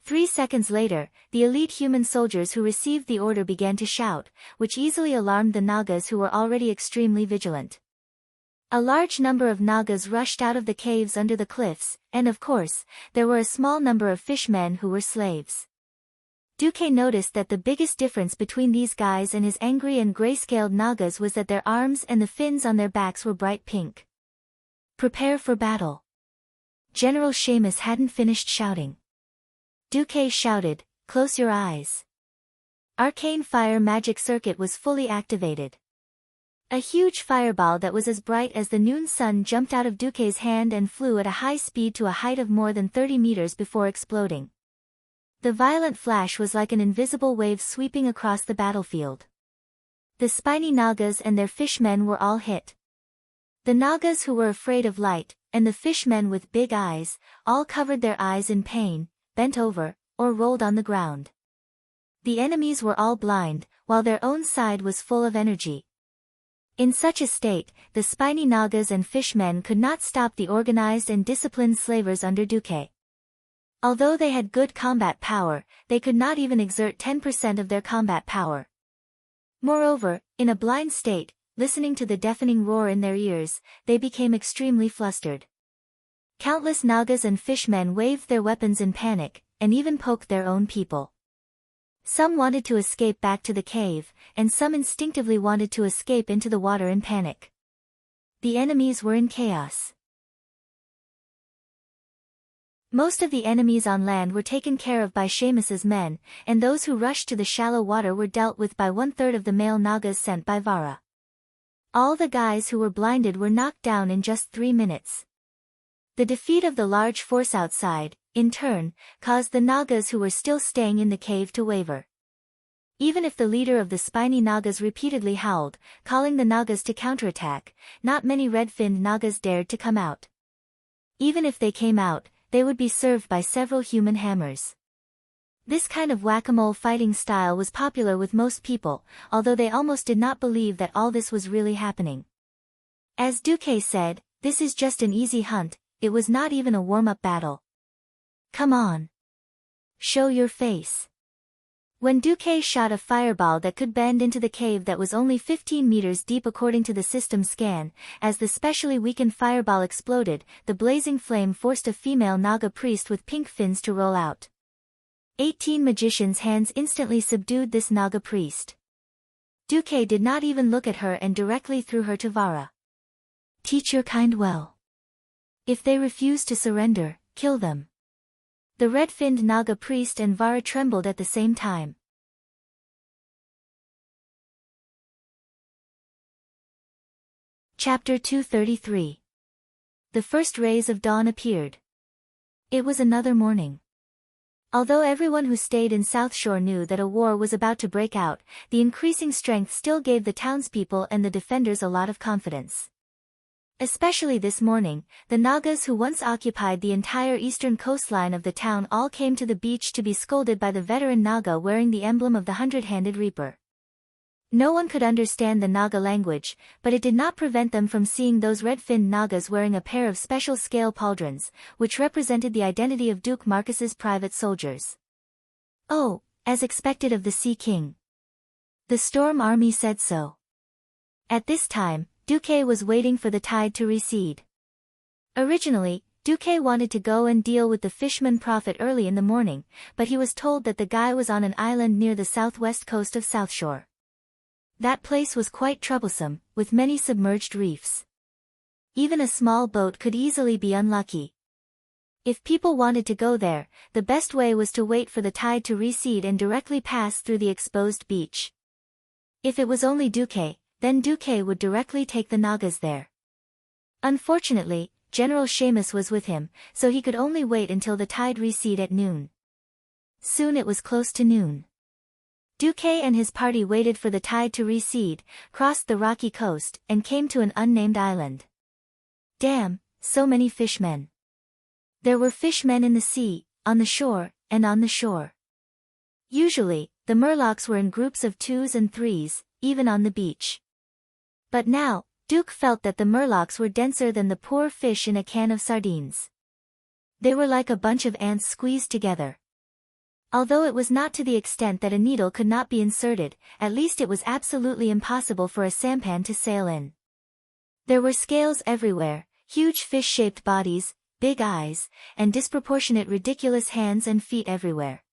Speaker 1: 3 seconds later, the elite human soldiers who received the order began to shout, which easily alarmed the Nagas who were already extremely vigilant. A large number of Nagas rushed out of the caves under the cliffs, and of course, there were a small number of fishmen who were slaves. Duque noticed that the biggest difference between these guys and his angry and gray-scaled Nagas was that their arms and the fins on their backs were bright pink. "Prepare for battle." General Seamus hadn't finished shouting. Duque shouted, "Close your eyes." Arcane fire magic circuit was fully activated. A huge fireball that was as bright as the noon sun jumped out of Duque's hand and flew at a high speed to a height of more than 30 meters before exploding. The violent flash was like an invisible wave sweeping across the battlefield. The spiny Nagas and their fishmen were all hit. The Nagas who were afraid of light, and the fishmen with big eyes, all covered their eyes in pain, bent over, or rolled on the ground. The enemies were all blind, while their own side was full of energy. In such a state, the spiny Nagas and fishmen could not stop the organized and disciplined slavers under Duque. Although they had good combat power, they could not even exert 10% of their combat power. Moreover, in a blind state, listening to the deafening roar in their ears, they became extremely flustered. Countless Nagas and fishmen waved their weapons in panic, and even poked their own people. Some wanted to escape back to the cave, and some instinctively wanted to escape into the water in panic. The enemies were in chaos. Most of the enemies on land were taken care of by Seamus's men, and those who rushed to the shallow water were dealt with by 1/3 of the male Nagas sent by Vara. All the guys who were blinded were knocked down in just 3 minutes. The defeat of the large force outside, in turn, caused the Nagas who were still staying in the cave to waver. Even if the leader of the spiny Nagas repeatedly howled, calling the Nagas to counterattack, not many red-finned Nagas dared to come out. Even if they came out, they would be served by several human hammers. This kind of whack-a-mole fighting style was popular with most people, although they almost did not believe that all this was really happening. As Duque said, "This is just an easy hunt, it was not even a warm-up battle. Come on. Show your face." When Duque shot a fireball that could bend into the cave that was only 15 meters deep according to the system scan, as the specially weakened fireball exploded, the blazing flame forced a female Naga priest with pink fins to roll out. 18 magicians' hands instantly subdued this Naga priest. Duque did not even look at her and directly threw her to Vara. "Teach your kind well. If they refuse to surrender, kill them." The red-finned Naga priest and Vara trembled at the same time. Chapter 233. The first rays of dawn appeared. It was another morning. Although everyone who stayed in South Shore knew that a war was about to break out, the increasing strength still gave the townspeople and the defenders a lot of confidence. Especially this morning, the Nagas who once occupied the entire eastern coastline of the town all came to the beach to be scolded by the veteran Naga wearing the emblem of the hundred-handed reaper. No one could understand the Naga language, but it did not prevent them from seeing those red-finned Nagas wearing a pair of special scale pauldrons, which represented the identity of Duke Marcus's private soldiers. "Oh, as expected of the Sea King. The Storm Army said so." At this time, Duque was waiting for the tide to recede. Originally, Duque wanted to go and deal with the Fishman Prophet early in the morning, but he was told that the guy was on an island near the southwest coast of South Shore. That place was quite troublesome, with many submerged reefs. Even a small boat could easily be unlucky. If people wanted to go there, the best way was to wait for the tide to recede and directly pass through the exposed beach. If it was only Duque, then Duque would directly take the Nagas there. Unfortunately, General Seamus was with him, so he could only wait until the tide receded at noon. Soon it was close to noon. Duque and his party waited for the tide to recede, crossed the rocky coast, and came to an unnamed island. Damn, so many fishmen. There were fishmen in the sea, on the shore, and on the shore. Usually, the murlocs were in groups of 2s and 3s, even on the beach. But now, Duke felt that the murlocs were denser than the poor fish in a can of sardines. They were like a bunch of ants squeezed together. Although it was not to the extent that a needle could not be inserted, at least it was absolutely impossible for a sampan to sail in. There were scales everywhere, huge fish-shaped bodies, big eyes, and disproportionate ridiculous hands and feet everywhere.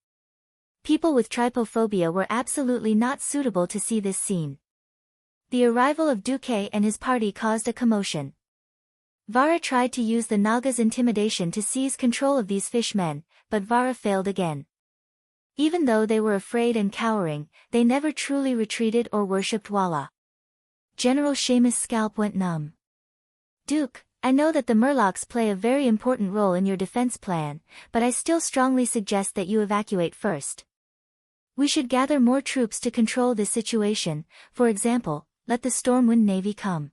Speaker 1: People with trypophobia were absolutely not suitable to see this scene. The arrival of Duque and his party caused a commotion. Vara tried to use the Naga's intimidation to seize control of these fishmen, but Vara failed again. Even though they were afraid and cowering, they never truly retreated or worshipped Walla. General Seamus' scalp went numb. Duke, I know that the murlocs play a very important role in your defense plan, but I still strongly suggest that you evacuate first. We should gather more troops to control this situation, for example, let the Stormwind Navy come.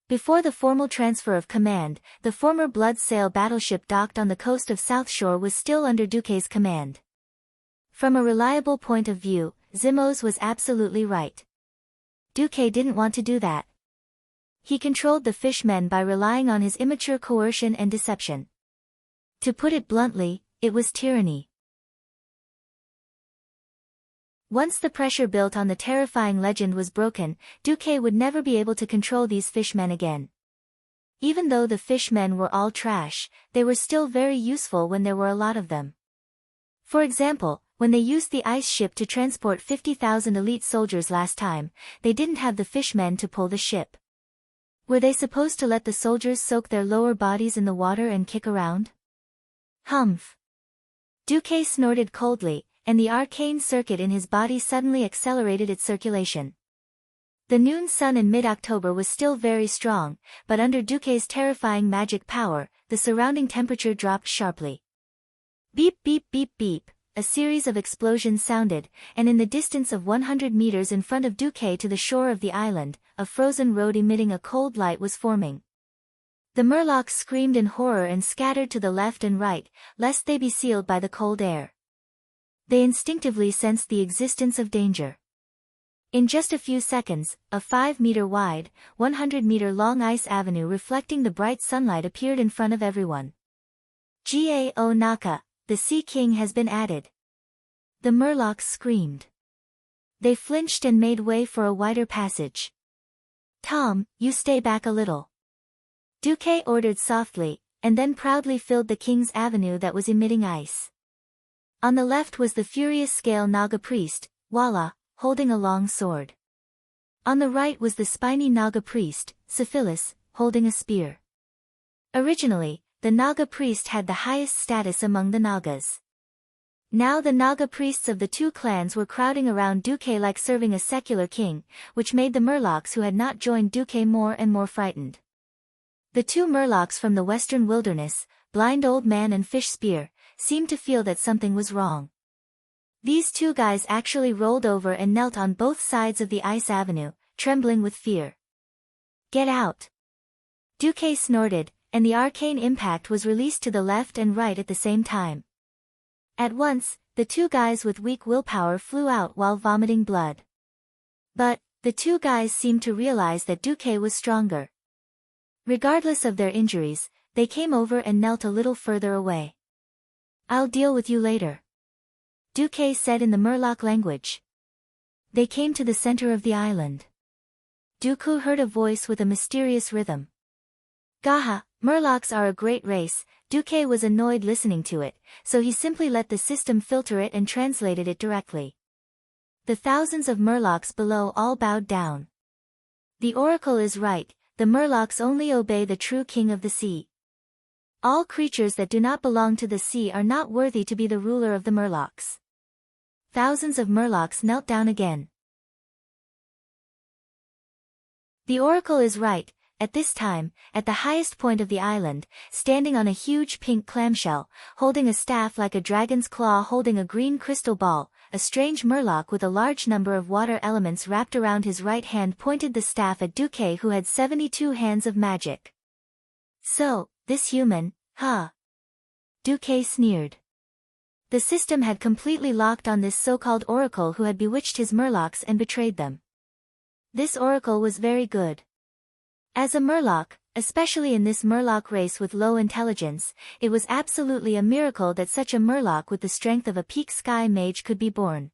Speaker 1: Before the formal transfer of command, the former Blood Sail battleship docked on the coast of South Shore was still under Duque's command. From a reliable point of view, Zimos was absolutely right. Duque didn't want to do that. He controlled the fishmen by relying on his immature coercion and deception. To put it bluntly, it was tyranny. Once the pressure built on the terrifying legend was broken, Duque would never be able to control these fishmen again. Even though the fishmen were all trash, they were still very useful when there were a lot of them. For example, when they used the ice ship to transport 50,000 elite soldiers last time, they didn't have the fishmen to pull the ship. Were they supposed to let the soldiers soak their lower bodies in the water and kick around? Humph. Duque snorted coldly, and the arcane circuit in his body suddenly accelerated its circulation. The noon sun in mid-October was still very strong, but under Duque's terrifying magic power, the surrounding temperature dropped sharply. Beep beep beep beep, a series of explosions sounded, and in the distance of 100 meters in front of Duque to the shore of the island, a frozen road emitting a cold light was forming. The murlocs screamed in horror and scattered to the left and right, lest they be sealed by the cold air. They instinctively sensed the existence of danger. In just a few seconds, a 5-meter-wide, 100-meter-long ice avenue reflecting the bright sunlight appeared in front of everyone. Gao Naka, the Sea King has been added. The murlocs screamed. They flinched and made way for a wider passage. Tom, you stay back a little. Duque ordered softly, and then proudly filled the king's avenue that was emitting ice. On the left was the furious scale Naga priest, Walla, holding a long sword. On the right was the spiny Naga priest, Syphilis, holding a spear. Originally, the Naga priest had the highest status among the Nagas. Now the Naga priests of the two clans were crowding around Duque like serving a secular king, which made the murlocs who had not joined Duque more and more frightened. The two murlocs from the western wilderness, Blind Old Man and Fish Spear, seemed to feel that something was wrong. These two guys actually rolled over and knelt on both sides of the ice avenue, trembling with fear. Get out! Duque snorted, and the arcane impact was released to the left and right at the same time. At once, the two guys with weak willpower flew out while vomiting blood. But, the two guys seemed to realize that Duque was stronger. Regardless of their injuries, they came over and knelt a little further away. I'll deal with you later, Duque said in the Murloc language. They came to the center of the island. Dooku heard a voice with a mysterious rhythm. Gaha, Murlocs are a great race. Duque was annoyed listening to it, so he simply let the system filter it and translated it directly. The thousands of Murlocs below all bowed down. The Oracle is right, the Murlocs only obey the true king of the sea. All creatures that do not belong to the sea are not worthy to be the ruler of the Murlocs. Thousands of Murlocs knelt down again. The oracle is right. At this time, at the highest point of the island, standing on a huge pink clamshell, holding a staff like a dragon's claw holding a green crystal ball, a strange Murloc with a large number of water elements wrapped around his right hand pointed the staff at Duque, who had 72 hands of magic. So, this human, huh? Duque sneered. The system had completely locked on this so-called oracle who had bewitched his Murlocs and betrayed them. This oracle was very good. As a Murloc, especially in this Murloc race with low intelligence, it was absolutely a miracle that such a Murloc with the strength of a peak sky mage could be born.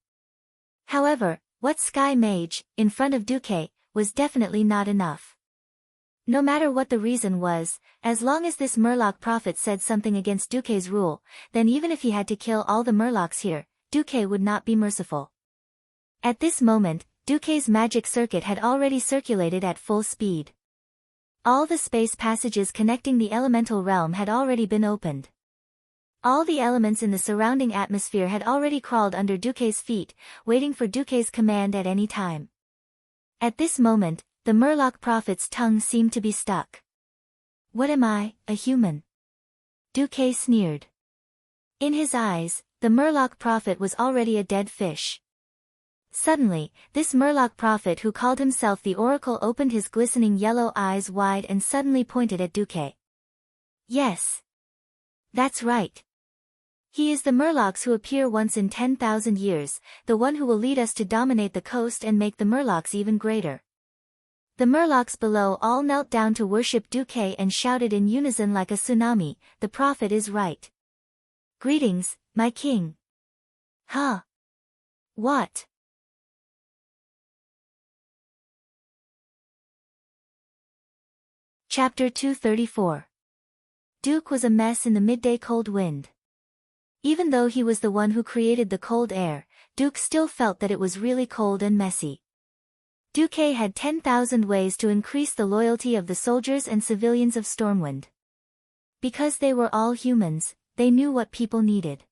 Speaker 1: However, what sky mage, in front of Duque, was definitely not enough. No matter what the reason was, as long as this Murloc prophet said something against Duque's rule, then even if he had to kill all the Murlocs here, Duque would not be merciful. At this moment, Duque's magic circuit had already circulated at full speed. All the space passages connecting the elemental realm had already been opened. All the elements in the surrounding atmosphere had already crawled under Duque's feet, waiting for Duque's command at any time. At this moment, the Murloc prophet's tongue seemed to be stuck. What am I, a human? Duque sneered. In his eyes, the Murloc prophet was already a dead fish. Suddenly, this Murloc prophet who called himself the Oracle opened his glistening yellow eyes wide and suddenly pointed at Duque. Yes. That's right. He is the Murlocs who appear once in 10,000 years, the one who will lead us to dominate the coast and make the Murlocs even greater. The Murlocs below all knelt down to worship Duque and shouted in unison like a tsunami, the prophet is right. Greetings, my king. Huh? What? Chapter 234. Duque was a mess in the midday cold wind. Even though he was the one who created the cold air, Duque still felt that it was really cold and messy. Duque had 10,000 ways to increase the loyalty of the soldiers and civilians of Stormwind. Because they were all humans, they knew what people needed.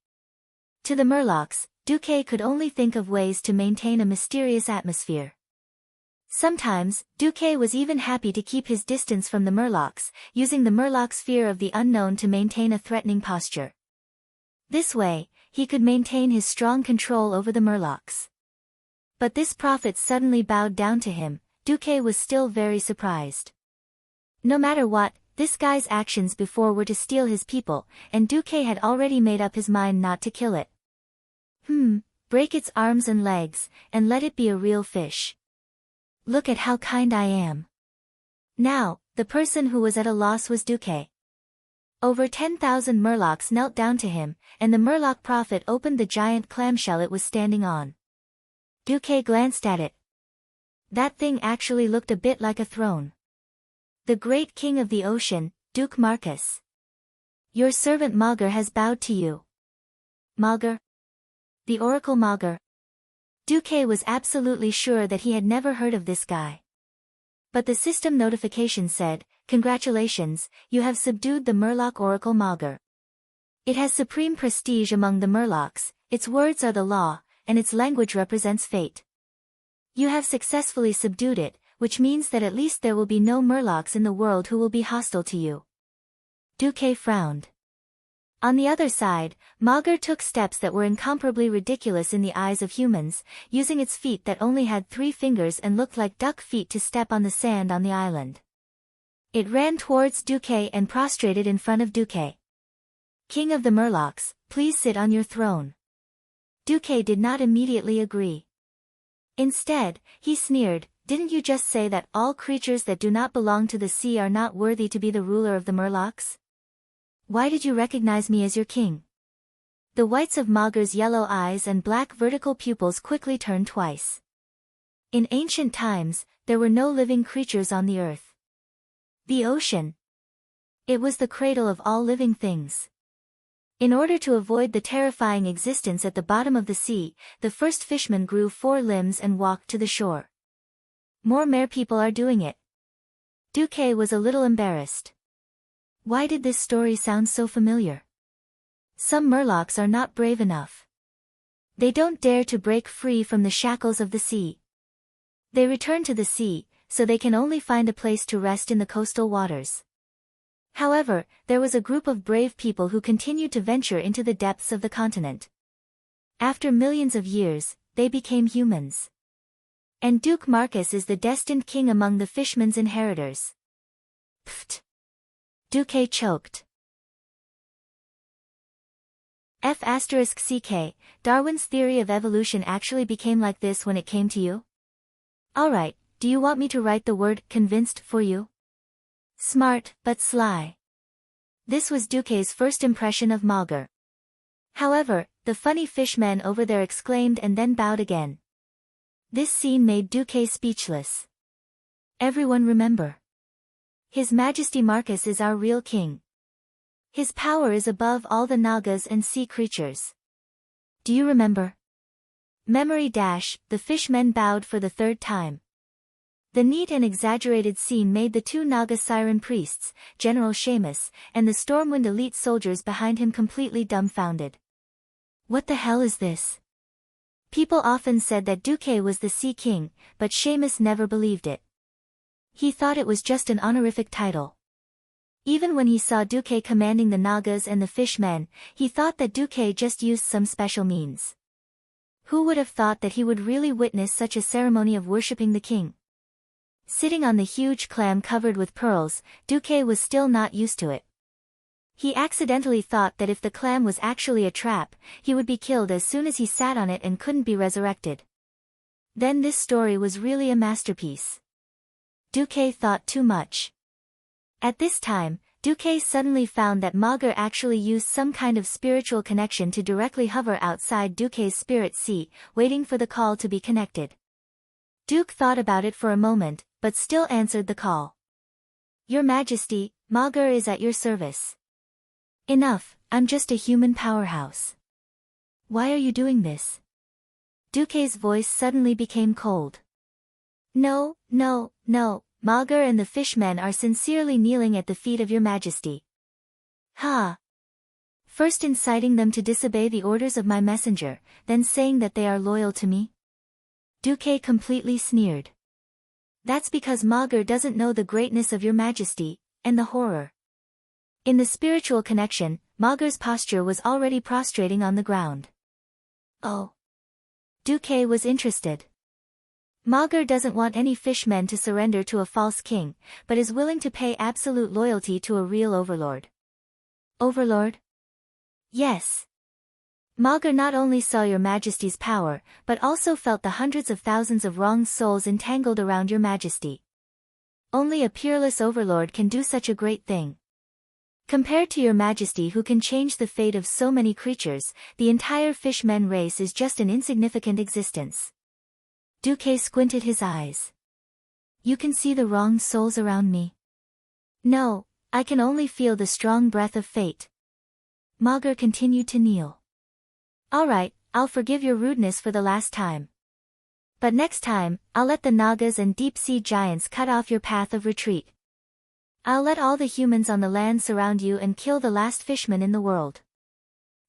Speaker 1: To the Murlocs, Duque could only think of ways to maintain a mysterious atmosphere. Sometimes, Duque was even happy to keep his distance from the Murlocs, using the Murloc's fear of the unknown to maintain a threatening posture. This way, he could maintain his strong control over the Murlocs. But this prophet suddenly bowed down to him. Duque was still very surprised. No matter what, this guy's actions before were to steal his people, and Duque had already made up his mind not to kill it. Break its arms and legs, and let it be a real fish. Look at how kind I am. Now, the person who was at a loss was Duque. Over 10,000 Murlocs knelt down to him, and the Murloc prophet opened the giant clamshell it was standing on. Duque glanced at it. That thing actually looked a bit like a throne. The great king of the ocean, Duke Marcus. Your servant Maugre has bowed to you. Maugre? The Oracle Maugre. Duque was absolutely sure that he had never heard of this guy. But the system notification said, "Congratulations, you have subdued the Murloc Oracle Maugre. It has supreme prestige among the Murlocs, its words are the law, and its language represents fate. You have successfully subdued it, which means that at least there will be no Murlocs in the world who will be hostile to you." Duque frowned. On the other side, Maugre took steps that were incomparably ridiculous in the eyes of humans, using its feet that only had 3 fingers and looked like duck feet to step on the sand on the island. It ran towards Duque and prostrated in front of Duque. "King of the Murlocs, please sit on your throne." Duque did not immediately agree. Instead, he sneered, "Didn't you just say that all creatures that do not belong to the sea are not worthy to be the ruler of the Murlocs? Why did you recognize me as your king?" The whites of Maugre's yellow eyes and black vertical pupils quickly turned twice. In ancient times, there were no living creatures on the earth. The ocean. It was the cradle of all living things. In order to avoid the terrifying existence at the bottom of the sea, the first fisherman grew 4 limbs and walked to the shore. More mere people are doing it. Duque was a little embarrassed. Why did this story sound so familiar? Some Murlocs are not brave enough. They don't dare to break free from the shackles of the sea. They return to the sea, so they can only find a place to rest in the coastal waters. However, there was a group of brave people who continued to venture into the depths of the continent. After millions of years, they became humans. And Duke Marcus is the destined king among the fishmen's inheritors. Pfft. Duque choked. *CK, Darwin's theory of evolution actually became like this when it came to you? Alright, do you want me to write the word convinced for you? Smart, but sly. This was Duque's first impression of Mauger. However, the funny fishmen over there exclaimed and then bowed again. This scene made Duque speechless. Everyone remember. His Majesty Marcus is our real king. His power is above all the Nagas and sea creatures. Do you remember? Memory dash, the fishmen bowed for the third time. The neat and exaggerated scene made the two Naga siren priests, General Seamus, and the Stormwind elite soldiers behind him completely dumbfounded. What the hell is this? People often said that Duque was the Sea King, but Seamus never believed it. He thought it was just an honorific title. Even when he saw Duque commanding the Nagas and the fishmen, he thought that Duque just used some special means. Who would have thought that he would really witness such a ceremony of worshipping the king? Sitting on the huge clam covered with pearls, Duque was still not used to it. He accidentally thought that if the clam was actually a trap, he would be killed as soon as he sat on it and couldn't be resurrected. Then this story was really a masterpiece. Duque thought too much. At this time, Duque suddenly found that Mauger actually used some kind of spiritual connection to directly hover outside Duque's spirit sea, waiting for the call to be connected. Duke thought about it for a moment, but still answered the call. Your Majesty, Mauger is at your service. Enough, I'm just a human powerhouse. Why are you doing this? Duque's voice suddenly became cold. No, Mauger and the fishmen are sincerely kneeling at the feet of your Majesty. Ha! First inciting them to disobey the orders of my messenger, then saying that they are loyal to me? Duque completely sneered. That's because Mauger doesn't know the greatness of your Majesty, and the horror. In the spiritual connection, Mauger's posture was already prostrating on the ground. Oh. Duque was interested. Mauger doesn't want any fishmen to surrender to a false king, but is willing to pay absolute loyalty to a real overlord. Overlord? Yes. Mauger not only saw your Majesty's power, but also felt the hundreds of thousands of wronged souls entangled around your Majesty. Only a peerless overlord can do such a great thing. Compared to your Majesty who can change the fate of so many creatures, the entire fishmen race is just an insignificant existence. Duque squinted his eyes. You can see the wronged souls around me? No, I can only feel the strong breath of fate. Mauger continued to kneel. Alright, I'll forgive your rudeness for the last time. But next time, I'll let the Nagas and deep-sea giants cut off your path of retreat. I'll let all the humans on the land surround you and kill the last fishman in the world.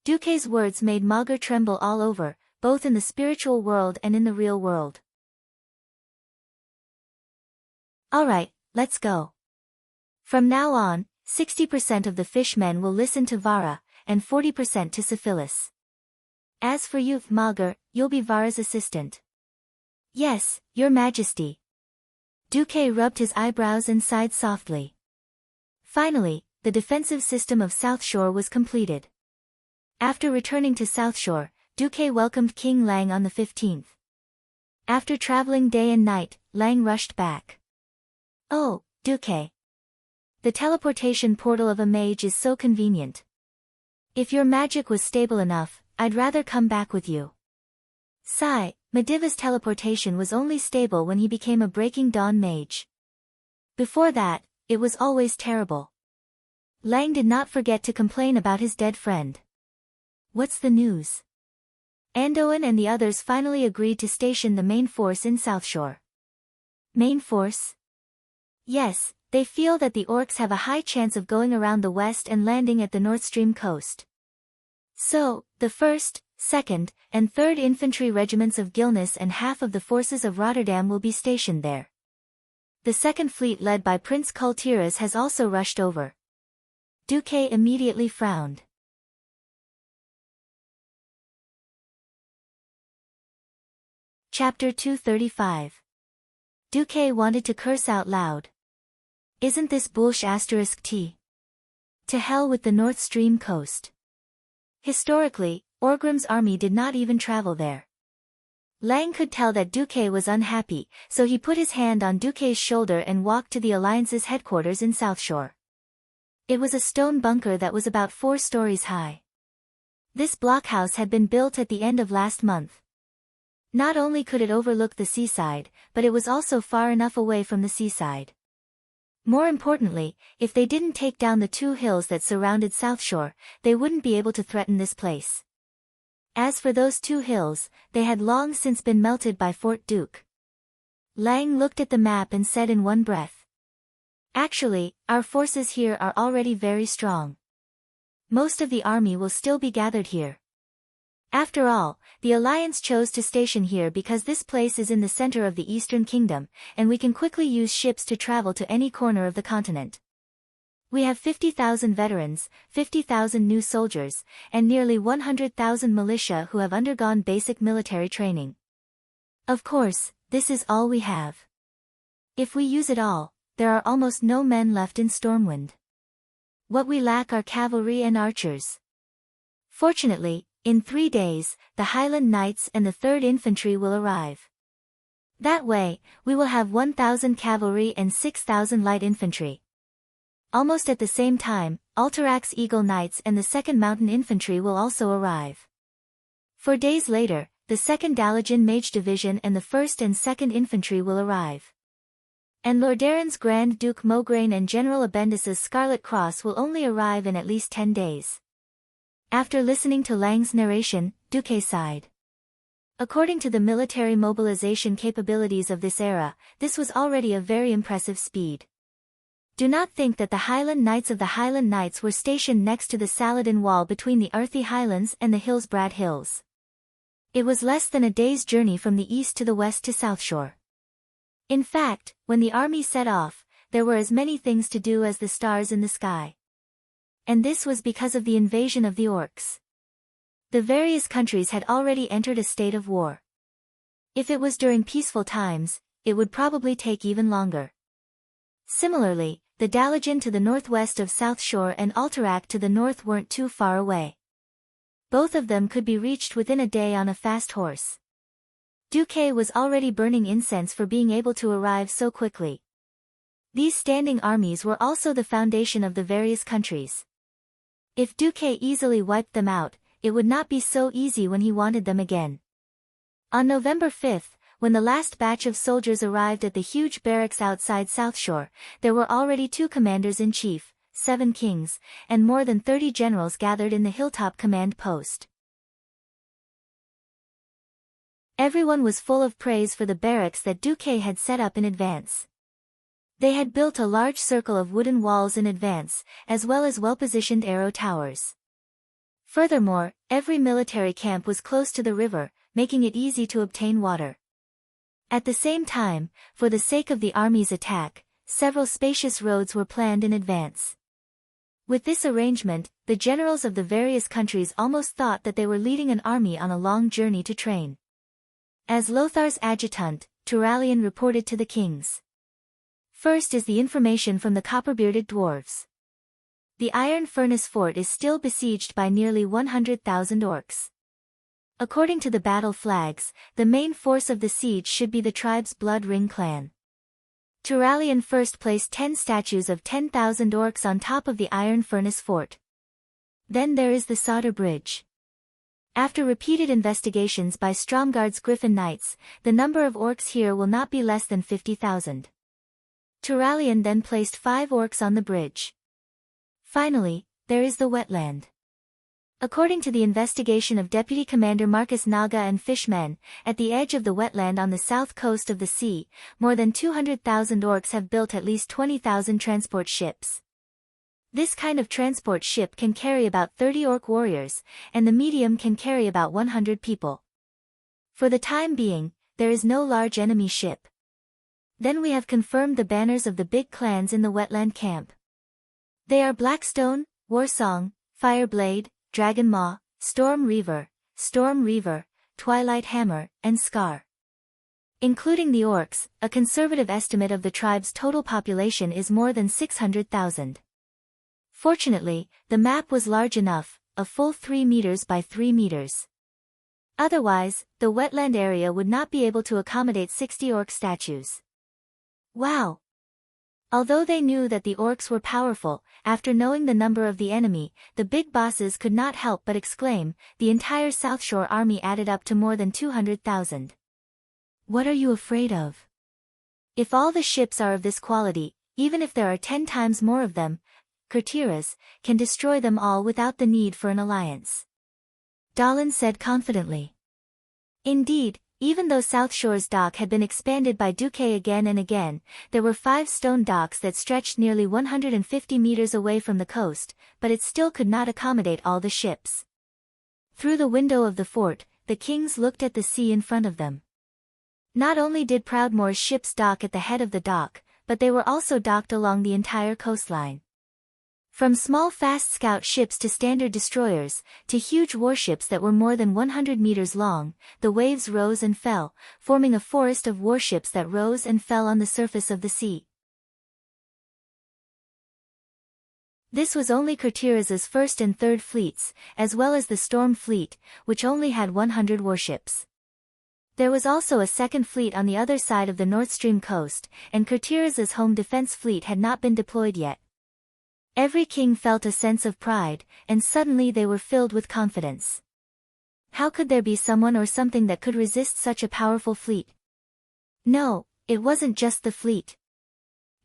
Speaker 1: Duque's words made Mauger tremble all over, both in the spiritual world and in the real world. Alright, let's go. From now on, 60% of the fishmen will listen to Vara, and 40% to Syphilis. As for you, Mauger, you'll be Vara's assistant. Yes, your Majesty. Duque rubbed his eyebrows and sighed softly. Finally, the defensive system of South Shore was completed. After returning to South Shore, Duque welcomed King Lang on the 15th. After traveling day and night, Lang rushed back. Oh, Duque. The teleportation portal of a mage is so convenient. If your magic was stable enough, I'd rather come back with you. Sigh, Mediva's teleportation was only stable when he became a Breaking Dawn mage. Before that, it was always terrible. Lang did not forget to complain about his dead friend. What's the news? Andoin and the others finally agreed to station the main force in South Shore. Main force? Yes, They feel that the orcs have a high chance of going around the west and landing at the North Stream coast. So, the 1st, 2nd, and 3rd Infantry Regiments of Gilness and half of the forces of Rotterdam will be stationed there. The 2nd Fleet led by Prince Kultiras has also rushed over. Duque immediately frowned. Chapter 235. Duque wanted to curse out loud. Isn't this bullsh*t? To hell with the North Stream coast. Historically, Orgrim's army did not even travel there. Lang could tell that Duque was unhappy, so he put his hand on Duque's shoulder and walked to the Alliance's headquarters in Southshore. It was a stone bunker that was about 4 stories high. This blockhouse had been built at the end of last month. Not only could it overlook the seaside, but it was also far enough away from the seaside. More importantly, if they didn't take down the 2 hills that surrounded Southshore, they wouldn't be able to threaten this place. As for those 2 hills, they had long since been melted by Fort Duke. Lang looked at the map and said in one breath. Actually, our forces here are already very strong. Most of the army will still be gathered here. After all, the Alliance chose to station here because this place is in the center of the Eastern Kingdom, and we can quickly use ships to travel to any corner of the continent. We have 50,000 veterans, 50,000 new soldiers, and nearly 100,000 militia who have undergone basic military training. Of course, this is all we have. If we use it all, there are almost no men left in Stormwind. What we lack are cavalry and archers. Fortunately, in 3 days, the Highland Knights and the 3rd Infantry will arrive. That way, we will have 1,000 cavalry and 6,000 light infantry. Almost at the same time, Alterax's Eagle Knights and the 2nd Mountain Infantry will also arrive. 4 days later, the 2nd Dalagan Mage Division and the 1st and 2nd Infantry will arrive. And Lordaeron's Grand Duke Mograine and General Abendis's Scarlet Cross will only arrive in at least 10 days. After listening to Lang's narration, Duque sighed. According to the military mobilization capabilities of this era, this was already a very impressive speed. Do not think that the Highland Knights of the Highland Knights were stationed next to the Saladin Wall between the Arthy Highlands and the Hillsbrad Hills. It was less than a day's journey from the east to the west to Southshore. In fact, when the army set off, there were as many things to do as the stars in the sky. And this was because of the invasion of the orcs. The various countries had already entered a state of war. If it was during peaceful times, it would probably take even longer. Similarly, the Dalagan to the northwest of Southshore and Alterac to the north weren't too far away. Both of them could be reached within a day on a fast horse. Duque was already burning incense for being able to arrive so quickly. These standing armies were also the foundation of the various countries. If Duque easily wiped them out, it would not be so easy when he wanted them again. On November 5th, when the last batch of soldiers arrived at the huge barracks outside Southshore, there were already 2 commanders-in-chief, 7 kings, and more than 30 generals gathered in the hilltop command post. Everyone was full of praise for the barracks that Duque had set up in advance. They had built a large circle of wooden walls in advance, as well as well-positioned arrow towers. Furthermore, every military camp was close to the river, making it easy to obtain water. At the same time, for the sake of the army's attack, several spacious roads were planned in advance. With this arrangement, the generals of the various countries almost thought that they were leading an army on a long journey to train. As Lothar's adjutant, Turalian reported to the kings. First is the information from the copper-bearded dwarves. The Iron Furnace Fort is still besieged by nearly 100,000 orcs. According to the battle flags, the main force of the siege should be the tribe's Blood Ring clan. Turalian first placed 10 statues of 10,000 orcs on top of the Iron Furnace Fort. Then there is the Sauter Bridge. After repeated investigations by Stromgard's Griffin Knights, the number of orcs here will not be less than 50,000. Turalian then placed 5 orcs on the bridge. Finally, there is the wetland. According to the investigation of Deputy Commander Marcus Naga and fishmen, at the edge of the wetland on the south coast of the sea, more than 200,000 orcs have built at least 20,000 transport ships. This kind of transport ship can carry about 30 orc warriors, and the medium can carry about 100 people. For the time being, there is no large enemy ship. Then we have confirmed the banners of the big clans in the wetland camp. They are Blackstone, Warsong, Fireblade, Dragon Maw, Storm Reaver, Twilight Hammer, and Scar. Including the orcs, a conservative estimate of the tribe's total population is more than 600,000. Fortunately, the map was large enough, a full 3 meters by 3 meters. Otherwise, the wetland area would not be able to accommodate 60 orc statues. Wow! Although they knew that the orcs were powerful, after knowing the number of the enemy, the big bosses could not help but exclaim, the entire South Shore army added up to more than 200,000. What are you afraid of? If all the ships are of this quality, even if there are 10 times more of them, Kurtiras can destroy them all without the need for an alliance. Dallin said confidently. Indeed, even though South Shore's dock had been expanded by Duque again and again, there were 5 stone docks that stretched nearly 150 meters away from the coast, but it still could not accommodate all the ships. Through the window of the fort, the kings looked at the sea in front of them. Not only did Proudmoore's ships dock at the head of the dock, but they were also docked along the entire coastline. From small fast scout ships to standard destroyers, to huge warships that were more than 100 meters long, the waves rose and fell, forming a forest of warships that rose and fell on the surface of the sea. This was only Kurtiras's first and third fleets, as well as the Storm Fleet, which only had 100 warships. There was also a second fleet on the other side of the North Stream coast, and Kurtiras's home defense fleet had not been deployed yet. Every king felt a sense of pride, and suddenly they were filled with confidence. How could there be someone or something that could resist such a powerful fleet? No, it wasn't just the fleet.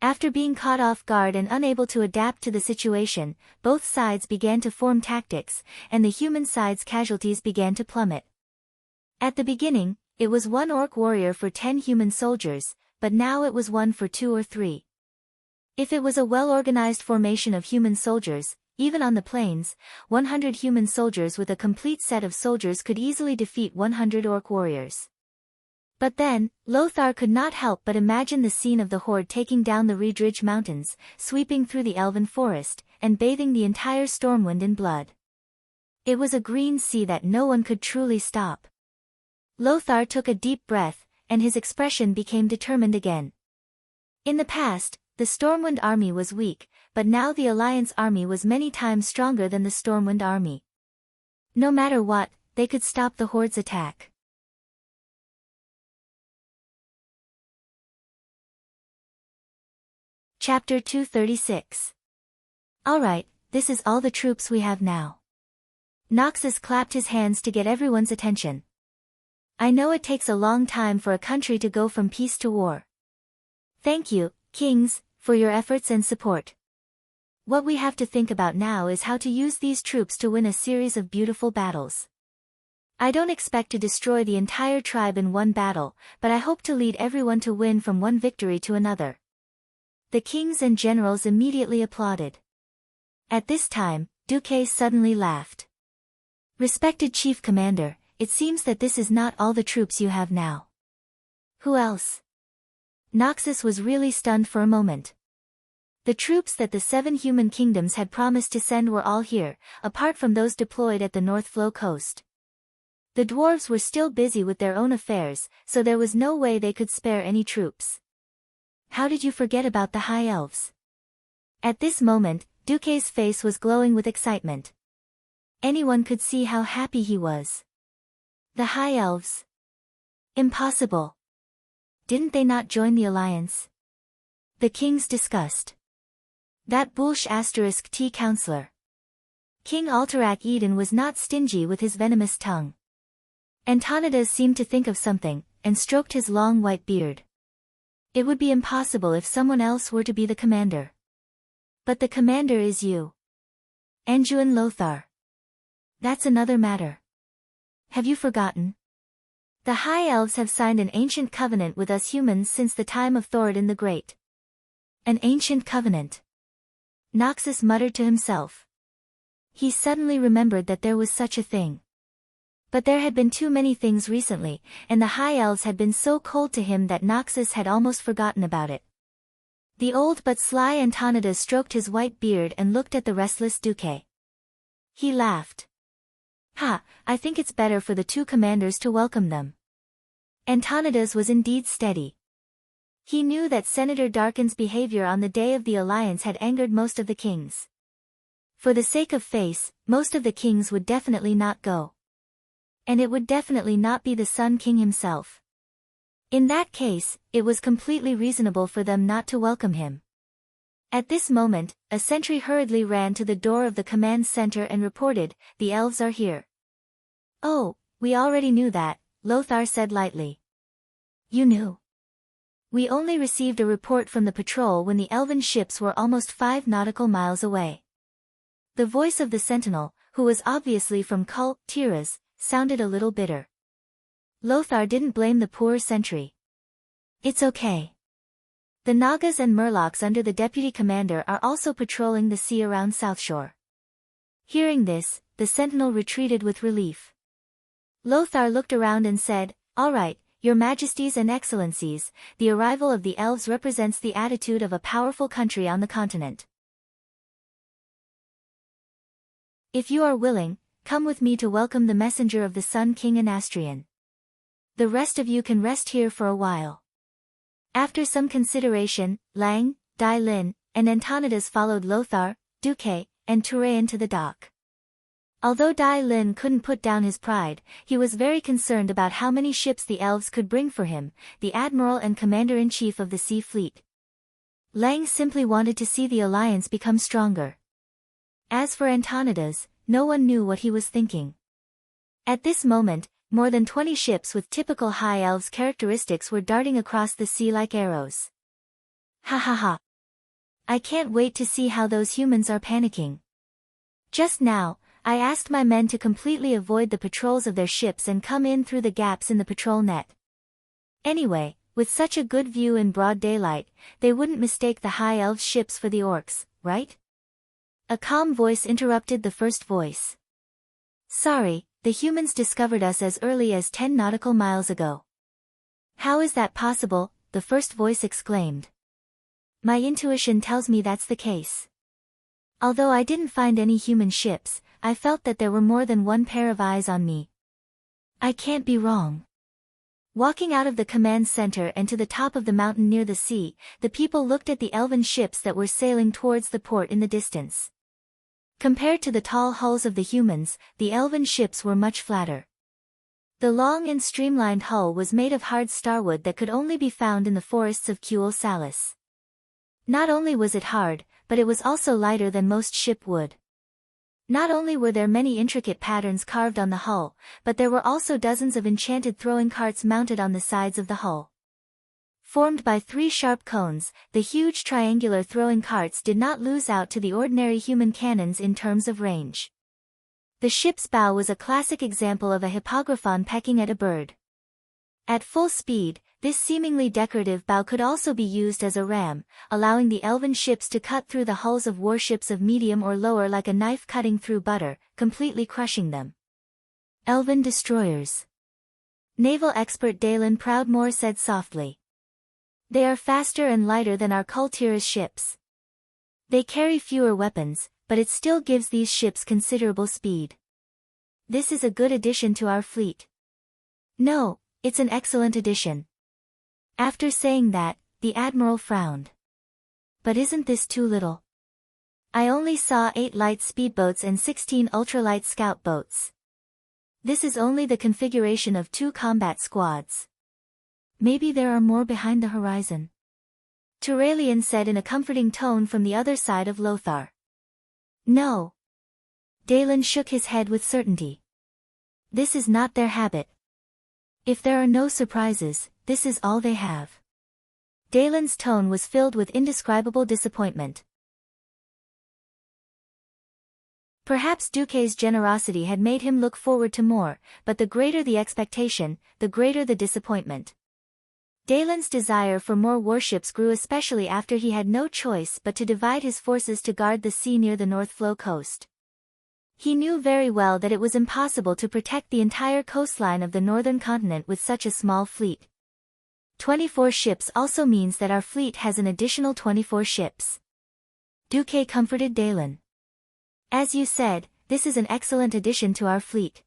Speaker 1: After being caught off guard and unable to adapt to the situation, both sides began to form tactics, and the human side's casualties began to plummet. At the beginning, it was 1 orc warrior for 10 human soldiers, but now it was 1 for 2 or 3. If it was a well-organized formation of human soldiers, even on the plains, 100 human soldiers with a complete set of soldiers could easily defeat 100 orc warriors. But then, Lothar could not help but imagine the scene of the horde taking down the Riedridge Mountains, sweeping through the elven forest, and bathing the entire Stormwind in blood. It was a green sea that no one could truly stop. Lothar took a deep breath, and his expression became determined again. In the past, the Stormwind army was weak, but now the Alliance army was many times stronger than the Stormwind army. No matter what, they could stop the horde's attack. Chapter 236. Alright, this is all the troops we have now. Noxus clapped his hands to get everyone's attention. I know it takes a long time for a country to go from peace to war. Thank you, kings, for your efforts and support. What we have to think about now is how to use these troops to win a series of beautiful battles. I don't expect to destroy the entire tribe in one battle, but I hope to lead everyone to win from one victory to another. The kings and generals immediately applauded. At this time, Duque suddenly laughed. Respected Chief Commander, it seems that this is not all the troops you have now. Who else? Noxus was really stunned for a moment. The troops that the 7 human kingdoms had promised to send were all here, apart from those deployed at the North Flow coast. The dwarves were still busy with their own affairs, so there was no way they could spare any troops. How did you forget about the High Elves? At this moment, Duque's face was glowing with excitement. Anyone could see how happy he was. The High Elves? Impossible. Didn't they not join the alliance? The kings discussed. That Bulsh *T counselor. King Alterac Eden was not stingy with his venomous tongue. Antonidas seemed to think of something, and stroked his long white beard. It would be impossible if someone else were to be the commander. But the commander is you. Anduin Lothar. That's another matter. Have you forgotten? The High Elves have signed an ancient covenant with us humans since the time of Thoradin the Great. An ancient covenant. Noxus muttered to himself. He suddenly remembered that there was such a thing. But there had been too many things recently, and the High Elves had been so cold to him that Noxus had almost forgotten about it. The old but sly Antonidas stroked his white beard and looked at the restless Duque. He laughed. Ha, I think it's better for the two commanders to welcome them. Antonidas was indeed steady. He knew that Senator Darkin's behavior on the day of the alliance had angered most of the kings. For the sake of face, most of the kings would definitely not go. And it would definitely not be the Sun King himself. In that case, it was completely reasonable for them not to welcome him. At this moment, a sentry hurriedly ran to the door of the command center and reported, "The elves are here." "Oh, we already knew that," Lothar said lightly. "You knew?" "We only received a report from the patrol when the elven ships were almost 5 nautical miles away." The voice of the sentinel, who was obviously from Kul Tiras, sounded a little bitter. Lothar didn't blame the poor sentry. "It's okay. The Nagas and Murlocs under the deputy commander are also patrolling the sea around Southshore." Hearing this, the sentinel retreated with relief. Lothar looked around and said, "All right, Your Majesties and Excellencies, the arrival of the elves represents the attitude of a powerful country on the continent. If you are willing, come with me to welcome the messenger of the Sun King Anastrian. The rest of you can rest here for a while." After some consideration, Lang, Dai Lin, and Antonidas followed Lothar, Duque, and Turayan to the dock. Although Dai Lin couldn't put down his pride, he was very concerned about how many ships the elves could bring for him, the admiral and commander-in-chief of the sea fleet. Lang simply wanted to see the alliance become stronger. As for Antonidas, no one knew what he was thinking. At this moment, more than 20 ships with typical High Elves characteristics were darting across the sea like arrows. Ha ha ha. I can't wait to see how those humans are panicking. Just now, I asked my men to completely avoid the patrols of their ships and come in through the gaps in the patrol net. Anyway, with such a good view in broad daylight, they wouldn't mistake the High Elves' ships for the orcs, right? A calm voice interrupted the first voice. "Sorry, the humans discovered us as early as 10 nautical miles ago." "How is that possible?" the first voice exclaimed. "My intuition tells me that's the case. Although I didn't find any human ships, I felt that there were more than one pair of eyes on me. I can't be wrong." Walking out of the command center and to the top of the mountain near the sea, the people looked at the elven ships that were sailing towards the port in the distance. Compared to the tall hulls of the humans, the elven ships were much flatter. The long and streamlined hull was made of hard starwood that could only be found in the forests of Kuel Salis. Not only was it hard, but it was also lighter than most ship wood. Not only were there many intricate patterns carved on the hull, but there were also dozens of enchanted throwing carts mounted on the sides of the hull. Formed by 3 sharp cones, the huge triangular throwing carts did not lose out to the ordinary human cannons in terms of range. The ship's bow was a classic example of a hippogriffon pecking at a bird. At full speed, this seemingly decorative bow could also be used as a ram, allowing the elven ships to cut through the hulls of warships of medium or lower like a knife cutting through butter, completely crushing them. "Elven destroyers," naval expert Dalen Proudmoore said softly. "They are faster and lighter than our Kultira's ships. They carry fewer weapons, but it still gives these ships considerable speed. This is a good addition to our fleet." "No, it's an excellent addition." After saying that, the admiral frowned. "But isn't this too little? I only saw 8 light speedboats and 16 ultralight scout boats. This is only the configuration of 2 combat squads. Maybe there are more behind the horizon." Turalian said in a comforting tone from the other side of Lothar. "No." Dalen shook his head with certainty. "This is not their habit. If there are no surprises, this is all they have." Dalen's tone was filled with indescribable disappointment. Perhaps Duque's generosity had made him look forward to more, but the greater the expectation, the greater the disappointment. Dalen's desire for more warships grew, especially after he had no choice but to divide his forces to guard the sea near the North Flow coast. He knew very well that it was impossible to protect the entire coastline of the northern continent with such a small fleet. 24 ships also means that our fleet has an additional 24 ships. Duque comforted Dalen. As you said, this is an excellent addition to our fleet.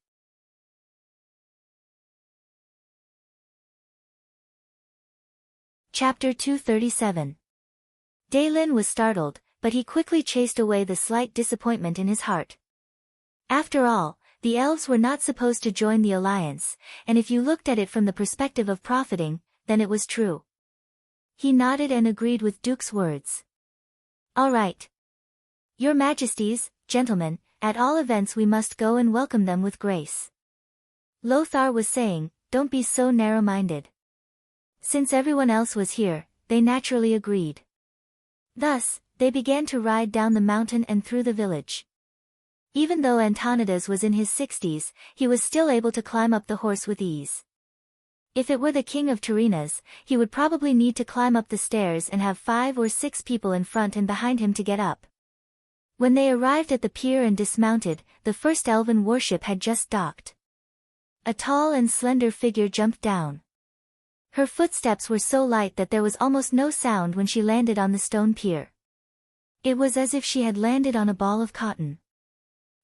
Speaker 1: Chapter 237. Dalen was startled, but he quickly chased away the slight disappointment in his heart. After all, the elves were not supposed to join the alliance, and if you looked at it from the perspective of profiting, then it was true. He nodded and agreed with Duke's words. All right. Your Majesties, gentlemen, at all events we must go and welcome them with grace. Lothar was saying, don't be so narrow-minded. Since everyone else was here, they naturally agreed. Thus, they began to ride down the mountain and through the village. Even though Antonidas was in his 60s, he was still able to climb up the horse with ease. If it were the king of Tyrrhena's, he would probably need to climb up the stairs and have 5 or 6 people in front and behind him to get up. When they arrived at the pier and dismounted, the first elven warship had just docked. A tall and slender figure jumped down. Her footsteps were so light that there was almost no sound when she landed on the stone pier. It was as if she had landed on a ball of cotton.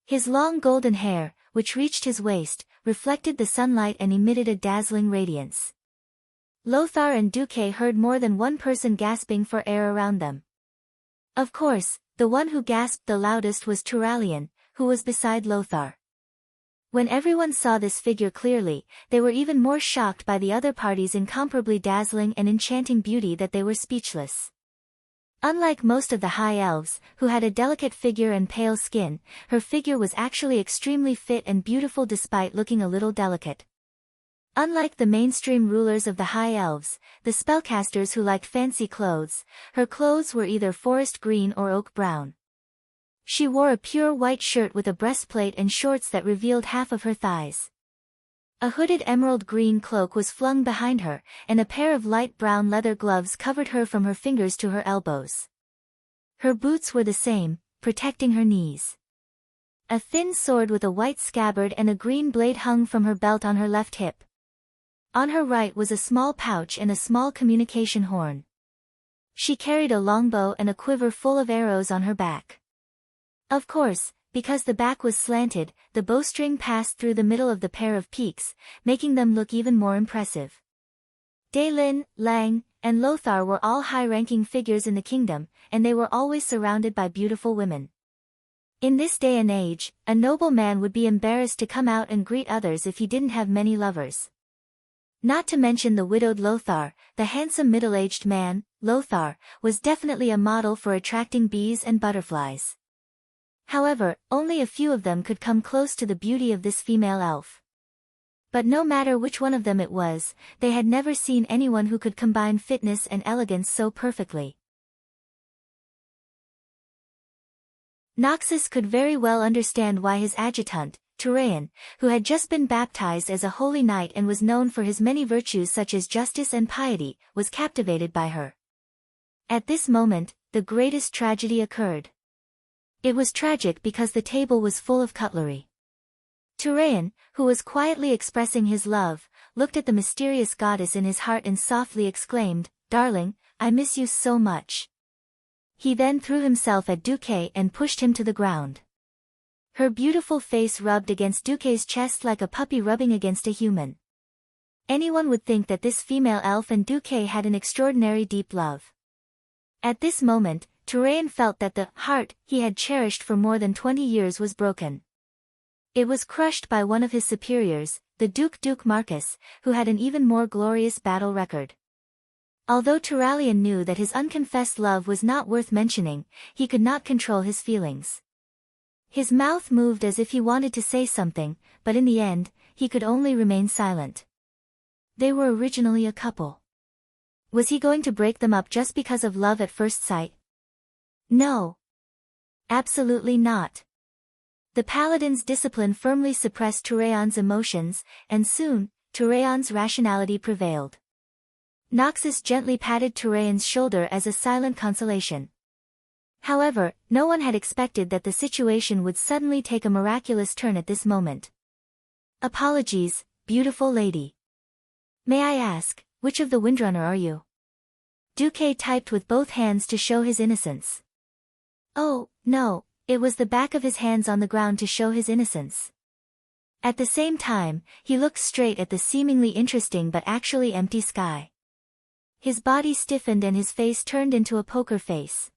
Speaker 1: His long golden hair, which reached his waist, reflected the sunlight and emitted a dazzling radiance. Lothar and Duque heard more than one person gasping for air around them. Of course, the one who gasped the loudest was Turallion, who was beside Lothar. When everyone saw this figure clearly, they were even more shocked by the other party's incomparably dazzling and enchanting beauty that they were speechless. Unlike most of the high elves, who had a delicate figure and pale skin, her figure was actually extremely fit and beautiful despite looking a little delicate. Unlike the mainstream rulers of the high elves, the spellcasters who liked fancy clothes, her clothes were either forest green or oak brown. She wore a pure white shirt with a breastplate and shorts that revealed half of her thighs. A hooded emerald green cloak was flung behind her, and a pair of light brown leather gloves covered her from her fingers to her elbows. Her boots were the same, protecting her knees. A thin sword with a white scabbard and a green blade hung from her belt on her left hip. On her right was a small pouch and a small communication horn. She carried a longbow and a quiver full of arrows on her back. Of course, because the back was slanted, the bowstring passed through the middle of the pair of peaks, making them look even more impressive. Dalen, Lang, and Lothar were all high-ranking figures in the kingdom, and they were always surrounded by beautiful women. In this day and age, a noble man would be embarrassed to come out and greet others if he didn't have many lovers. Not to mention the widowed Lothar, the handsome middle-aged man, Lothar, was definitely a model for attracting bees and butterflies. However, only a few of them could come close to the beauty of this female elf. But no matter which one of them it was, they had never seen anyone who could combine fitness and elegance so perfectly. Noxus could very well understand why his adjutant, Turallion, who had just been baptized as a holy knight and was known for his many virtues such as justice and piety, was captivated by her. At this moment, the greatest tragedy occurred. It was tragic because the table was full of cutlery. Turallion, who was quietly expressing his love, looked at the mysterious goddess in his heart and softly exclaimed, "Darling, I miss you so much." He then threw himself at Duque and pushed him to the ground. Her beautiful face rubbed against Duque's chest like a puppy rubbing against a human. Anyone would think that this female elf and Duque had an extraordinary deep love. At this moment, Turallion felt that the heart he had cherished for more than 20 years was broken. It was crushed by one of his superiors, the Duke Marcus, who had an even more glorious battle record. Although Turallion knew that his unconfessed love was not worth mentioning, he could not control his feelings. His mouth moved as if he wanted to say something, but in the end, he could only remain silent. They were originally a couple. Was he going to break them up just because of love at first sight? No. Absolutely not. The paladin's discipline firmly suppressed Turayan's emotions, and soon, Turayan's rationality prevailed. Noxus gently patted Turayan's shoulder as a silent consolation. However, no one had expected that the situation would suddenly take a miraculous turn at this moment. Apologies, beautiful lady. May I ask, which of the Windrunner are you? Duque typed with both hands to show his innocence. Oh, no, it was the back of his hands on the ground to show his innocence. At the same time, he looked straight at the seemingly interesting but actually empty sky. His body stiffened and his face turned into a poker face.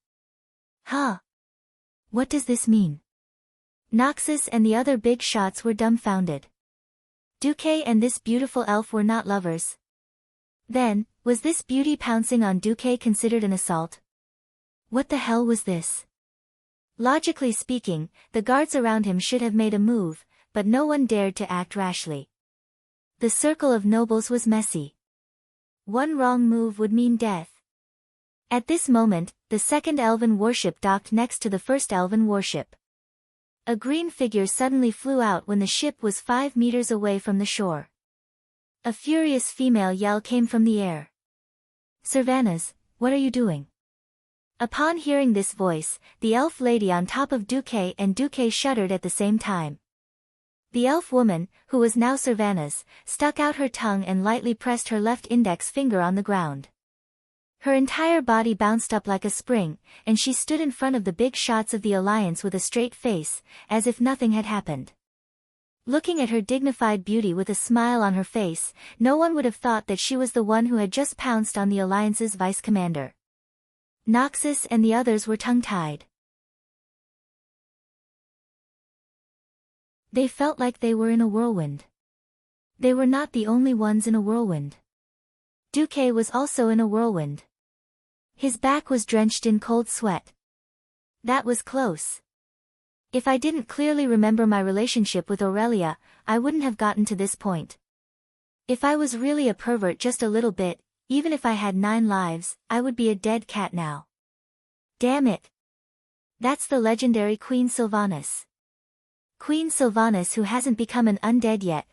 Speaker 1: Huh? What does this mean? Noxus and the other big shots were dumbfounded. Duque and this beautiful elf were not lovers. Then, was this beauty pouncing on Duque considered an assault? What the hell was this? Logically speaking, the guards around him should have made a move, but no one dared to act rashly. The circle of nobles was messy. One wrong move would mean death. At this moment, the second elven warship docked next to the first elven warship. A green figure suddenly flew out when the ship was 5 meters away from the shore. A furious female yell came from the air. Servanas, what are you doing? Upon hearing this voice, the elf lady on top of Duque and Duque shuddered at the same time. The elf woman, who was now Servanas, stuck out her tongue and lightly pressed her left index finger on the ground. Her entire body bounced up like a spring, and she stood in front of the big shots of the Alliance with a straight face, as if nothing had happened. Looking at her dignified beauty with a smile on her face, no one would have thought that she was the one who had just pounced on the Alliance's vice-commander. Noxus and the others were tongue-tied. They felt like they were in a whirlwind. They were not the only ones in a whirlwind. Duque was also in a whirlwind. His back was drenched in cold sweat. That was close. If I didn't clearly remember my relationship with Aurelia, I wouldn't have gotten to this point. If I was really a pervert just a little bit, even if I had 9 lives, I would be a dead cat now. Damn it. That's the legendary Queen Sylvanas. Queen Sylvanas who hasn't become an undead yet.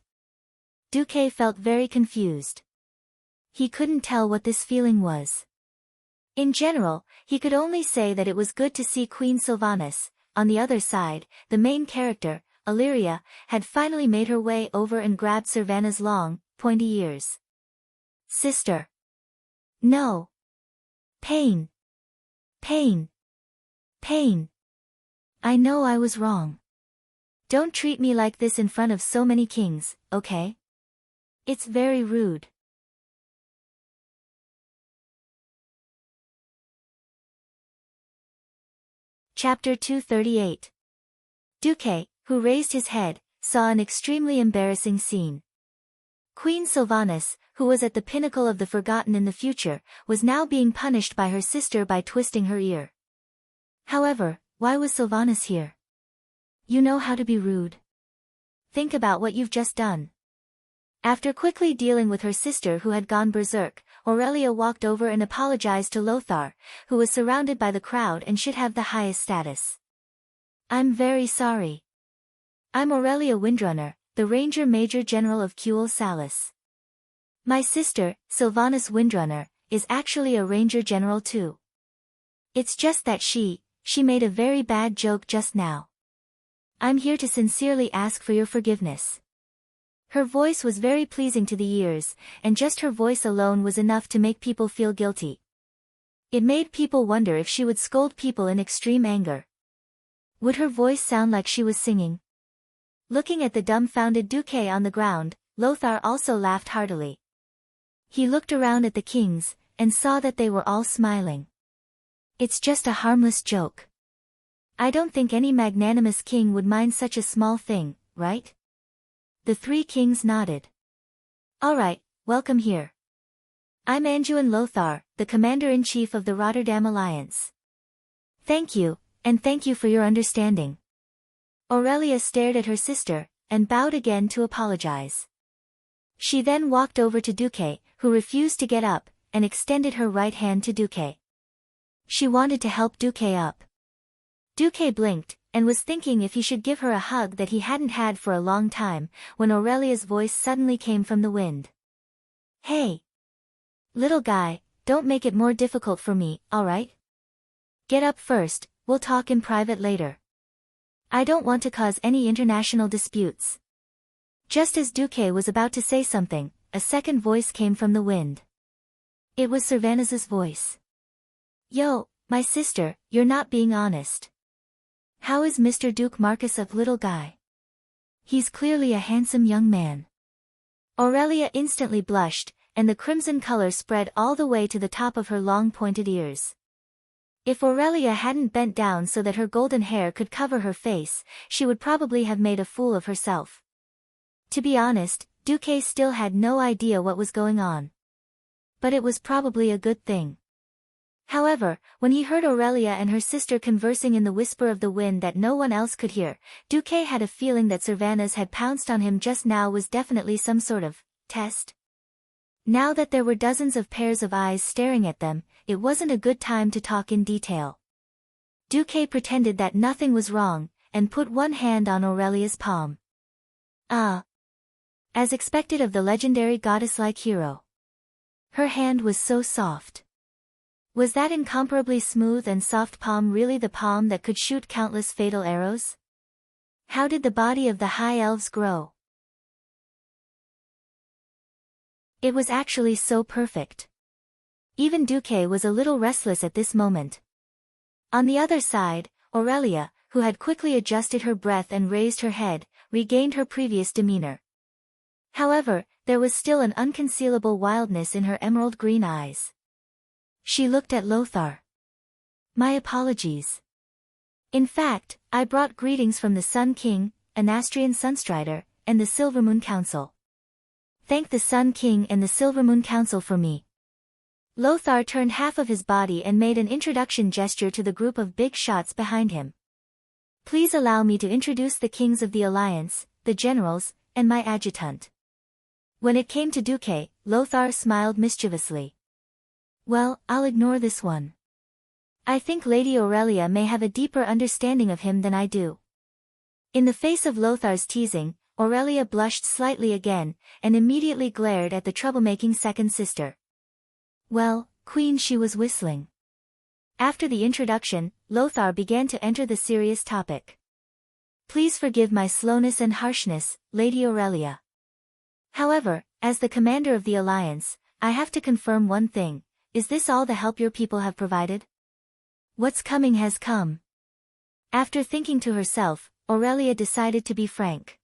Speaker 1: Duque felt very confused. He couldn't tell what this feeling was. In general, he could only say that it was good to see Queen Sylvanas. On the other side, the main character, Illyria, had finally made her way over and grabbed Servana's long, pointy ears. Sister. No. Pain. Pain. Pain. I know I was wrong. Don't treat me like this in front of so many kings, okay? It's very rude. Chapter 238. Duque, who raised his head, saw an extremely embarrassing scene. Queen Sylvanas, who was at the pinnacle of the forgotten in the future, was now being punished by her sister by twisting her ear. However, why was Sylvanas here? You know how to be rude. Think about what you've just done. After quickly dealing with her sister who had gone berserk, Aurelia walked over and apologized to Lothar, who was surrounded by the crowd and should have the highest status. I'm very sorry. I'm Aurelia Windrunner, the Ranger Major General of Kuel Salis. My sister, Sylvanas Windrunner, is actually a Ranger General too. It's just that she made a very bad joke just now. I'm here to sincerely ask for your forgiveness. Her voice was very pleasing to the ears, and just her voice alone was enough to make people feel guilty. It made people wonder if she would scold people in extreme anger. Would her voice sound like she was singing? Looking at the dumbfounded Duque on the ground, Lothar also laughed heartily. He looked around at the kings, and saw that they were all smiling. It's just a harmless joke. I don't think any magnanimous king would mind such a small thing, right? The 3 kings nodded. Alright, welcome here. I'm Anduin Lothar, the Commander-in-Chief of the Rotterdam Alliance. Thank you, and thank you for your understanding. Aurelia stared at her sister, and bowed again to apologize. She then walked over to Duque, who refused to get up, and extended her right hand to Duque. She wanted to help Duque up. Duque blinked, and was thinking if he should give her a hug that he hadn't had for a long time, when Aurelia's voice suddenly came from the wind. "Hey! Little guy, don't make it more difficult for me, alright? Get up first, we'll talk in private later. I don't want to cause any international disputes." Just as Duque was about to say something, a second voice came from the wind. It was Cervanez's voice. "Yo, my sister, you're not being honest. How is Mr. Duke Marcus a little guy? He's clearly a handsome young man." Aurelia instantly blushed, and the crimson color spread all the way to the top of her long pointed ears. If Aurelia hadn't bent down so that her golden hair could cover her face, she would probably have made a fool of herself. To be honest, Duque still had no idea what was going on. But it was probably a good thing. However, when he heard Aurelia and her sister conversing in the whisper of the wind that no one else could hear, Duque had a feeling that Cervanez had pounced on him just now was definitely some sort of test. Now that there were dozens of pairs of eyes staring at them, it wasn't a good time to talk in detail. Duque pretended that nothing was wrong, and put one hand on Aurelia's palm. "Ah." As expected of the legendary goddess-like hero. Her hand was so soft. Was that incomparably smooth and soft palm really the palm that could shoot countless fatal arrows? How did the body of the high elves grow? It was actually so perfect. Even Duque was a little restless at this moment. On the other side, Aurelia, who had quickly adjusted her breath and raised her head, regained her previous demeanor. However, there was still an unconcealable wildness in her emerald green eyes. She looked at Lothar. "My apologies. In fact, I brought greetings from the Sun King, Anastrian Sunstrider, and the Silvermoon Council. Thank the Sun King and the Silvermoon Council for me." Lothar turned half of his body and made an introduction gesture to the group of big shots behind him. "Please allow me to introduce the kings of the Alliance, the generals, and my adjutant." When it came to Duque, Lothar smiled mischievously. "Well, I'll ignore this one. I think Lady Aurelia may have a deeper understanding of him than I do." In the face of Lothar's teasing, Aurelia blushed slightly again, and immediately glared at the troublemaking second sister. "Well, Queen," she was whistling. After the introduction, Lothar began to enter the serious topic. "Please forgive my slowness and harshness, Lady Aurelia. However, as the commander of the Alliance, I have to confirm one thing. Is this all the help your people have provided? What's coming has come." After thinking to herself, Aurelia decided to be frank.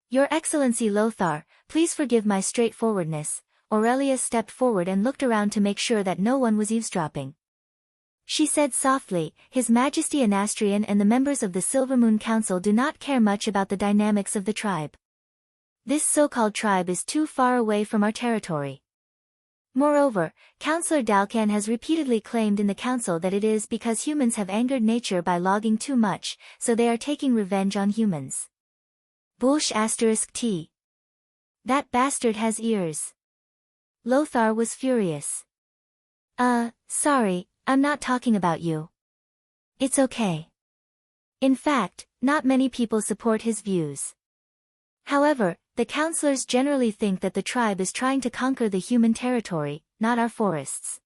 Speaker 1: "Your Excellency Lothar, please forgive my straightforwardness." Aurelia stepped forward and looked around to make sure that no one was eavesdropping. She said softly, "His Majesty Anastrian and the members of the Silvermoon Council do not care much about the dynamics of the tribe. This so-called tribe is too far away from our territory. Moreover, Councillor Dalcan has repeatedly claimed in the council that it is because humans have angered nature by logging too much, so they are taking revenge on humans. Bullsh*T. That bastard has ears." Lothar was furious. Sorry, I'm not talking about you. It's okay. In fact, not many people support his views. However, the councillors generally think that the tribe is trying to conquer the human territory, not our forests.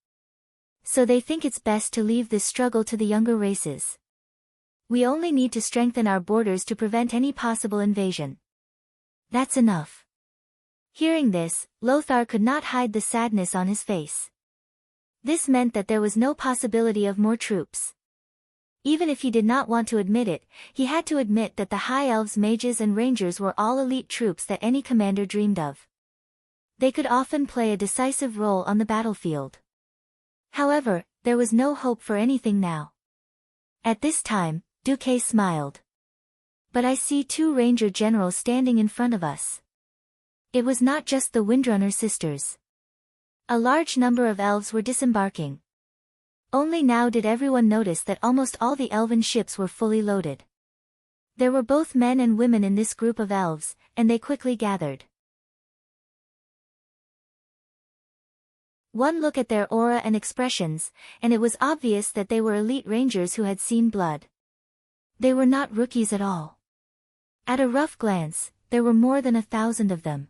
Speaker 1: So they think it's best to leave this struggle to the younger races. We only need to strengthen our borders to prevent any possible invasion. That's enough." Hearing this, Lothar could not hide the sadness on his face. This meant that there was no possibility of more troops. Even if he did not want to admit it, he had to admit that the High Elves, mages and rangers were all elite troops that any commander dreamed of. They could often play a decisive role on the battlefield. However, there was no hope for anything now. At this time, Duque smiled. "But I see 2 ranger generals standing in front of us." It was not just the Windrunner sisters. A large number of elves were disembarking. Only now did everyone notice that almost all the elven ships were fully loaded. There were both men and women in this group of elves, and they quickly gathered. One look at their aura and expressions, and it was obvious that they were elite rangers who had seen blood. They were not rookies at all. At a rough glance, there were more than 1,000 of them.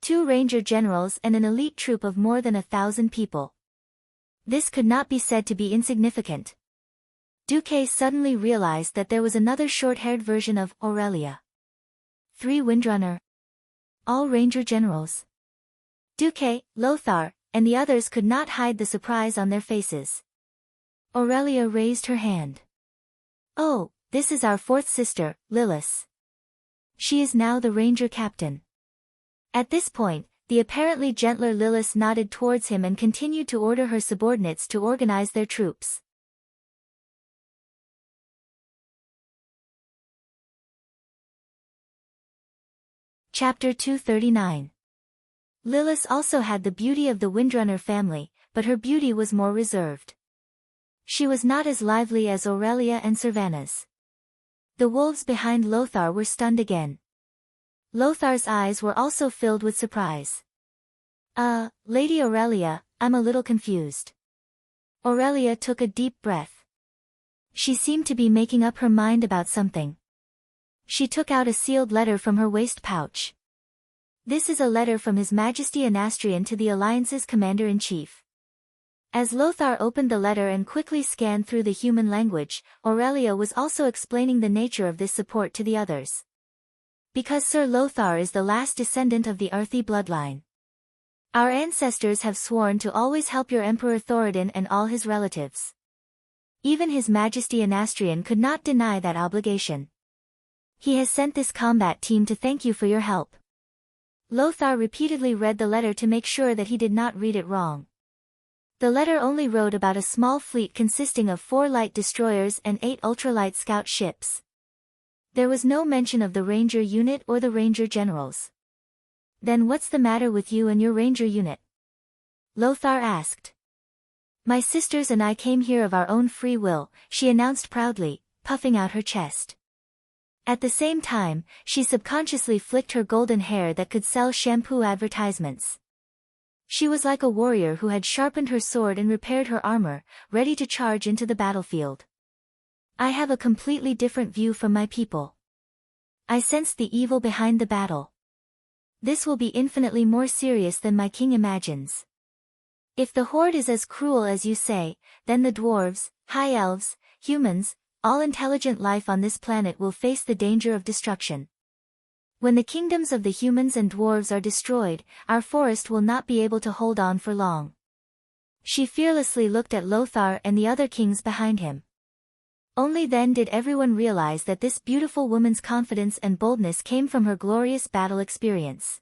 Speaker 1: 2 ranger generals and an elite troop of more than 1,000 people. This could not be said to be insignificant. Duque suddenly realized that there was another short-haired version of Aurelia. 3 Windrunner. All ranger generals. Duque, Lothar, and the others could not hide the surprise on their faces. Aurelia raised her hand. Oh, this is our 4th sister, Lilith. She is now the ranger captain. At this point, the apparently gentler Lilith nodded towards him and continued to order her subordinates to organize their troops. Chapter 239. Lilith also had the beauty of the Windrunner family, but her beauty was more reserved. She was not as lively as Aurelia and Servanas. The wolves behind Lothar were stunned again. Lothar's eyes were also filled with surprise. Lady Aurelia, I'm a little confused. Aurelia took a deep breath. She seemed to be making up her mind about something. She took out a sealed letter from her waist pouch. This is a letter from His Majesty Anastrian to the Alliance's Commander-in-Chief. As Lothar opened the letter and quickly scanned through the human language, Aurelia was also explaining the nature of this support to the others. Because Sir Lothar is the last descendant of the Arthi bloodline. Our ancestors have sworn to always help your Emperor Thoradin and all his relatives. Even His Majesty Anastrian could not deny that obligation. He has sent this combat team to thank you for your help. Lothar repeatedly read the letter to make sure that he did not read it wrong. The letter only wrote about a small fleet consisting of 4 light destroyers and 8 ultralight scout ships. There was no mention of the ranger unit or the ranger generals. Then what's the matter with you and your ranger unit? Lothar asked. My sisters and I came here of our own free will, she announced proudly, puffing out her chest. At the same time, she subconsciously flicked her golden hair that could sell shampoo advertisements. She was like a warrior who had sharpened her sword and repaired her armor, ready to charge into the battlefield. I have a completely different view from my people. I sense the evil behind the battle. This will be infinitely more serious than my king imagines. If the horde is as cruel as you say, then the dwarves, high elves, humans, all intelligent life on this planet will face the danger of destruction. When the kingdoms of the humans and dwarves are destroyed, our forest will not be able to hold on for long. She fearlessly looked at Lothar and the other kings behind him. Only then did everyone realize that this beautiful woman's confidence and boldness came from her glorious battle experience.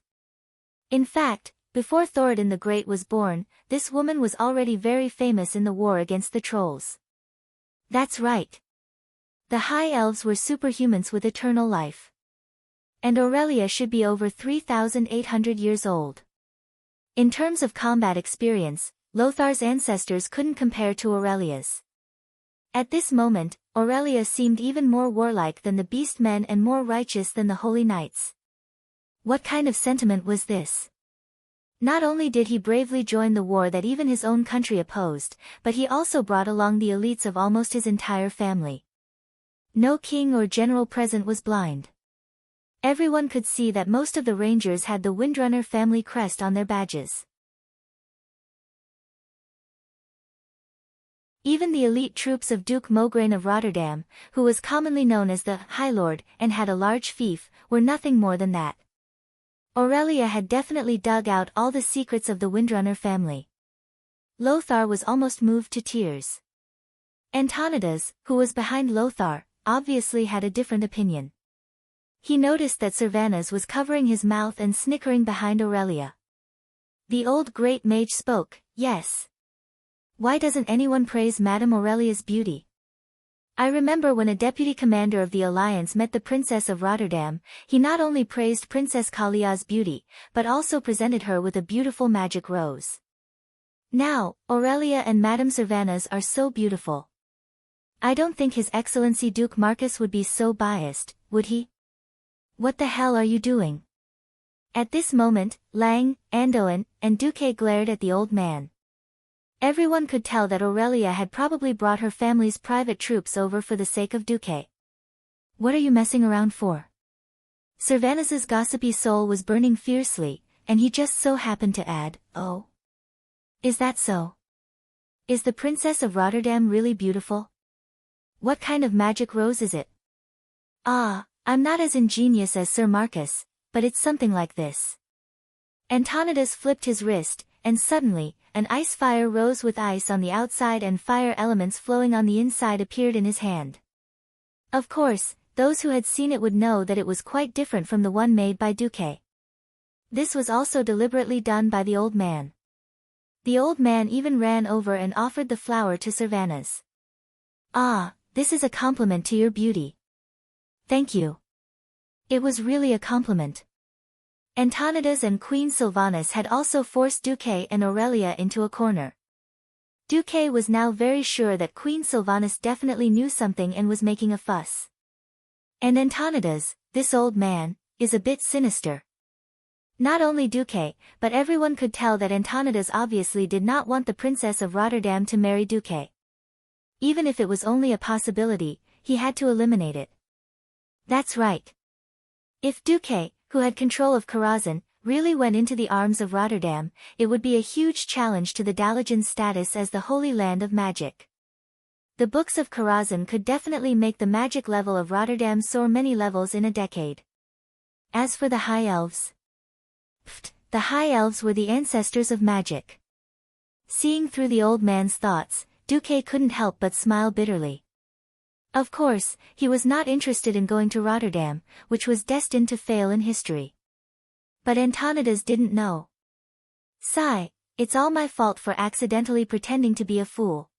Speaker 1: In fact, before Thoradin the Great was born, this woman was already very famous in the war against the trolls. That's right. The High Elves were superhumans with eternal life. And Aurelia should be over 3,800 years old. In terms of combat experience, Lothar's ancestors couldn't compare to Aurelia's. At this moment, Aurelia seemed even more warlike than the beast men and more righteous than the holy knights. What kind of sentiment was this? Not only did he bravely join the war that even his own country opposed, but he also brought along the elites of almost his entire family. No king or general present was blind. Everyone could see that most of the rangers had the Windrunner family crest on their badges. Even the elite troops of Duke Mograine of Rotterdam, who was commonly known as the High Lord and had a large fief, were nothing more than that. Aurelia had definitely dug out all the secrets of the Windrunner family. Lothar was almost moved to tears. Antonidas, who was behind Lothar, obviously had a different opinion. He noticed that Servanas was covering his mouth and snickering behind Aurelia. The old great mage spoke, yes. Why doesn't anyone praise Madame Aurelia's beauty? I remember when a deputy commander of the Alliance met the Princess of Rotterdam, he not only praised Princess Kalia's beauty, but also presented her with a beautiful magic rose. Now, Aurelia and Madame Servanas are so beautiful. I don't think His Excellency Duke Marcus would be so biased, would he? What the hell are you doing? At this moment, Lang, Andoin, and Duque glared at the old man. Everyone could tell that Aurelia had probably brought her family's private troops over for the sake of Duque. What are you messing around for? Servanus's gossipy soul was burning fiercely, and he just so happened to add, "Oh. Is that so? Is the Princess of Rotterdam really beautiful? What kind of magic rose is it?" "Ah, I'm not as ingenious as Sir Marcus, but it's something like this." Antonidas flipped his wrist, and suddenly, an ice fire rose with ice on the outside and fire elements flowing on the inside appeared in his hand. Of course, those who had seen it would know that it was quite different from the one made by Duque. This was also deliberately done by the old man. The old man even ran over and offered the flower to Servanus. "Ah, this is a compliment to your beauty." "Thank you." It was really a compliment. Antonidas and Queen Sylvanus had also forced Duque and Aurelia into a corner. Duque was now very sure that Queen Sylvanus definitely knew something and was making a fuss. And Antonidas, this old man, is a bit sinister. Not only Duque, but everyone could tell that Antonidas obviously did not want the Princess of Rotterdam to marry Duque. Even if it was only a possibility, he had to eliminate it. That's right. If Duque, who had control of Karazhan, really went into the arms of Rotterdam, it would be a huge challenge to the Daligen's status as the Holy Land of Magic. The books of Karazhan could definitely make the magic level of Rotterdam soar many levels in a decade. As for the High Elves, the High Elves were the ancestors of magic. Seeing through the old man's thoughts, Duque couldn't help but smile bitterly. Of course, he was not interested in going to Rotterdam, which was destined to fail in history. But Antonidas didn't know. "Sigh, it's all my fault for accidentally pretending to be a fool."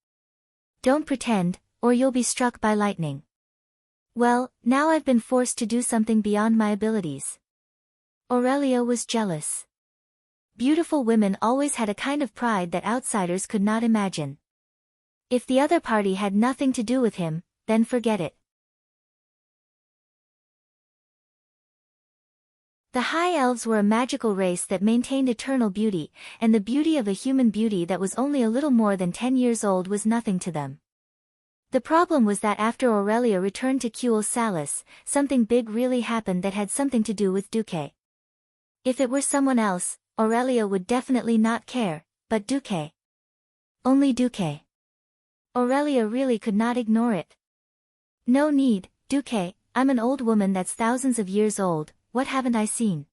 Speaker 1: "Don't pretend, or you'll be struck by lightning." "Well, now I've been forced to do something beyond my abilities." Aurelia was jealous. Beautiful women always had a kind of pride that outsiders could not imagine. If the other party had nothing to do with him, then forget it. The High Elves were a magical race that maintained eternal beauty, and the beauty of a human beauty that was only a little more than 10 years old was nothing to them. The problem was that after Aurelia returned to Cuel Salis, something big really happened that had something to do with Duque. If it were someone else, Aurelia would definitely not care, but Duque. Only Duque. Aurelia really could not ignore it. "No need, Duque, I'm an old woman that's thousands of years old, what haven't I seen?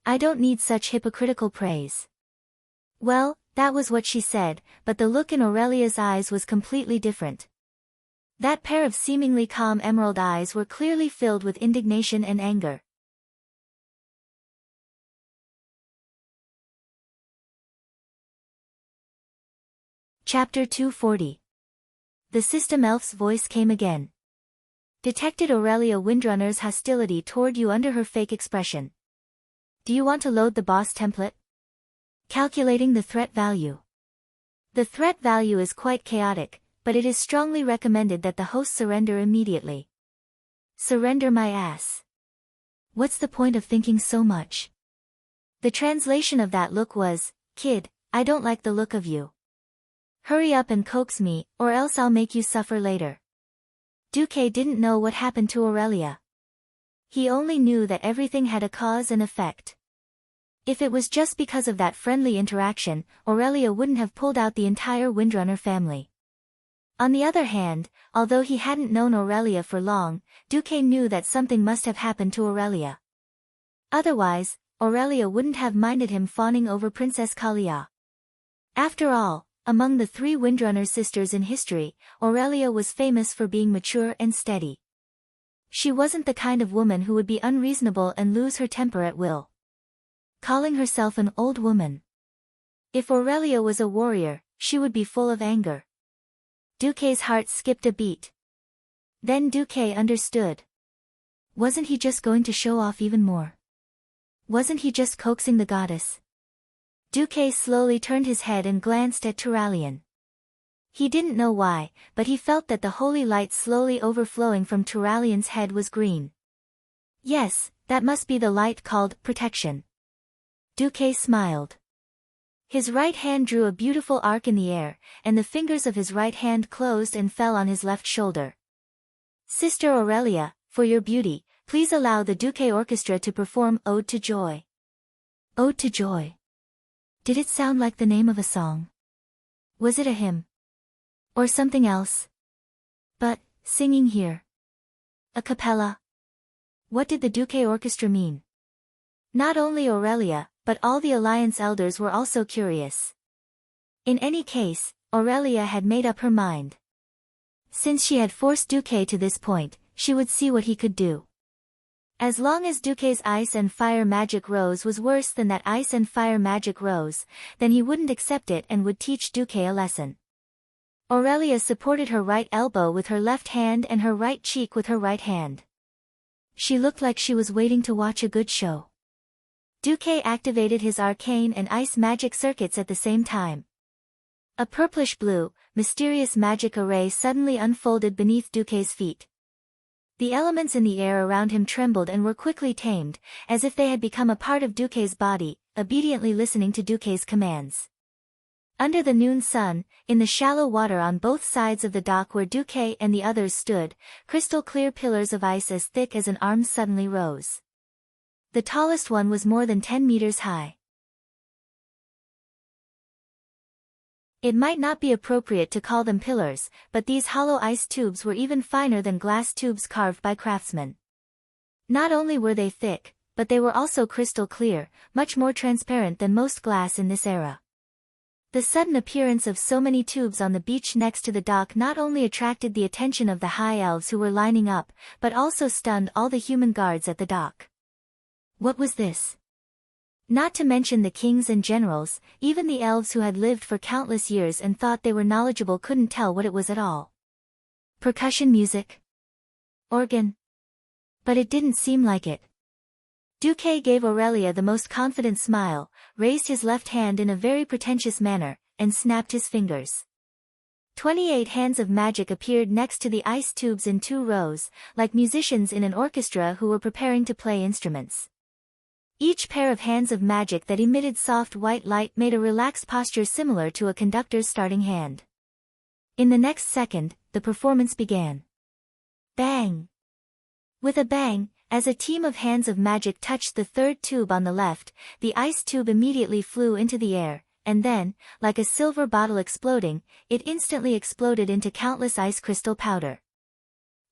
Speaker 1: I don't need such hypocritical praise." Well, that was what she said, but the look in Aurelia's eyes was completely different. That pair of seemingly calm emerald eyes were clearly filled with indignation and anger. Chapter 240. The System Elf's voice came again. Detected Aurelia Windrunner's hostility toward you under her fake expression. "Do you want to load the boss template?" Calculating the threat value. The threat value is quite chaotic, but it is strongly recommended that the host surrender immediately. Surrender my ass. What's the point of thinking so much? The translation of that look was, "Kid, I don't like the look of you. Hurry up and coax me, or else I'll make you suffer later." Duque didn't know what happened to Aurelia. He only knew that everything had a cause and effect. If it was just because of that friendly interaction, Aurelia wouldn't have pulled out the entire Windrunner family. On the other hand, although he hadn't known Aurelia for long, Duque knew that something must have happened to Aurelia. Otherwise, Aurelia wouldn't have minded him fawning over Princess Kalia. After all, among the 3 Windrunner sisters in history, Aurelia was famous for being mature and steady. She wasn't the kind of woman who would be unreasonable and lose her temper at will. Calling herself an old woman. If Aurelia was a warrior, she would be full of anger. Duque's heart skipped a beat. Then Duque understood. Wasn't he just going to show off even more? Wasn't he just coaxing the goddess? Duque slowly turned his head and glanced at Turalyon. He didn't know why, but he felt that the holy light slowly overflowing from Turalyon's head was green. Yes, that must be the light called protection. Duque smiled. His right hand drew a beautiful arc in the air, and the fingers of his right hand closed and fell on his left shoulder. "Sister Aurelia, for your beauty, please allow the Duque Orchestra to perform Ode to Joy. Ode to Joy. Did it sound like the name of a song? Was it a hymn? Or something else? But, singing here. A cappella? What did the Duque Orchestra mean? Not only Aurelia, but all the Alliance elders were also curious. In any case, Aurelia had made up her mind. Since she had forced Duque to this point, she would see what he could do. As long as Duque's ice and fire magic rose was worse than that ice and fire magic rose, then he wouldn't accept it and would teach Duque a lesson. Aurelia supported her right elbow with her left hand and her right cheek with her right hand. She looked like she was waiting to watch a good show. Duque activated his arcane and ice magic circuits at the same time. A purplish-blue, mysterious magic array suddenly unfolded beneath Duque's feet. The elements in the air around him trembled and were quickly tamed, as if they had become a part of Duque's body, obediently listening to Duque's commands. Under the noon sun, in the shallow water on both sides of the dock where Duque and the others stood, crystal-clear pillars of ice as thick as an arm suddenly rose. The tallest one was more than 10 meters high. It might not be appropriate to call them pillars, but these hollow ice tubes were even finer than glass tubes carved by craftsmen. Not only were they thick, but they were also crystal clear, much more transparent than most glass in this era. The sudden appearance of so many tubes on the beach next to the dock not only attracted the attention of the high elves who were lining up, but also stunned all the human guards at the dock. What was this? Not to mention the kings and generals, even the elves who had lived for countless years and thought they were knowledgeable couldn't tell what it was at all. Percussion music? Organ? But it didn't seem like it. Duque gave Aurelia the most confident smile, raised his left hand in a very pretentious manner, and snapped his fingers. 28 hands of magic appeared next to the ice tubes in 2 rows, like musicians in an orchestra who were preparing to play instruments. Each pair of hands of magic that emitted soft white light made a relaxed posture similar to a conductor's starting hand. In the next second, the performance began. Bang! With a bang, as a team of hands of magic touched the 3rd tube on the left, the ice tube immediately flew into the air, and then, like a silver bottle exploding, it instantly exploded into countless ice crystal powder.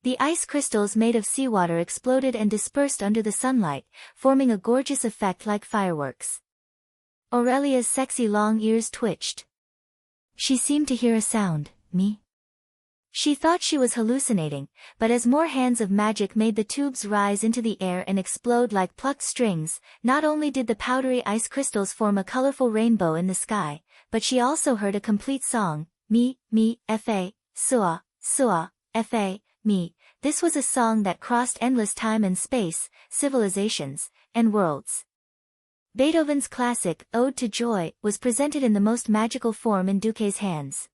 Speaker 1: The ice crystals made of seawater exploded and dispersed under the sunlight, forming a gorgeous effect like fireworks. Aurelia's sexy long ears twitched. She seemed to hear a sound, me. She thought she was hallucinating, but as more hands of magic made the tubes rise into the air and explode like plucked strings, not only did the powdery ice crystals form a colorful rainbow in the sky, but she also heard a complete song, me, fa, sua, fa, me. This was a song that crossed endless time and space, civilizations, and worlds. Beethoven's classic, Ode to Joy, was presented in the most magical form in Duque's hands.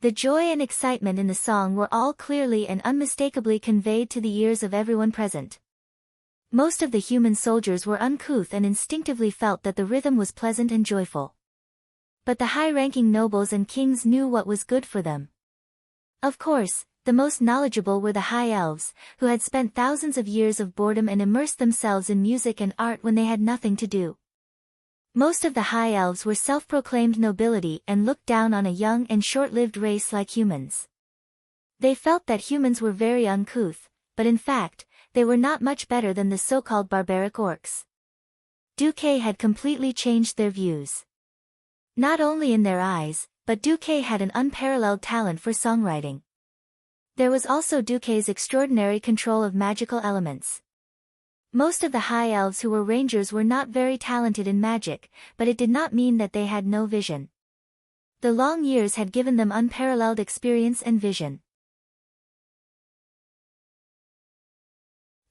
Speaker 1: The joy and excitement in the song were all clearly and unmistakably conveyed to the ears of everyone present. Most of the human soldiers were uncouth and instinctively felt that the rhythm was pleasant and joyful. But the high-ranking nobles and kings knew what was good for them. Of course, the most knowledgeable were the high elves, who had spent thousands of years of boredom and immersed themselves in music and art when they had nothing to do. Most of the high elves were self-proclaimed nobility and looked down on a young and short-lived race like humans. They felt that humans were very uncouth, but in fact, they were not much better than the so-called barbaric orcs. Duque had completely changed their views. Not only in their eyes, but Duque had an unparalleled talent for songwriting. There was also Duque's extraordinary control of magical elements. Most of the high elves who were rangers were not very talented in magic, but it did not mean that they had no vision. The long years had given them unparalleled experience and vision.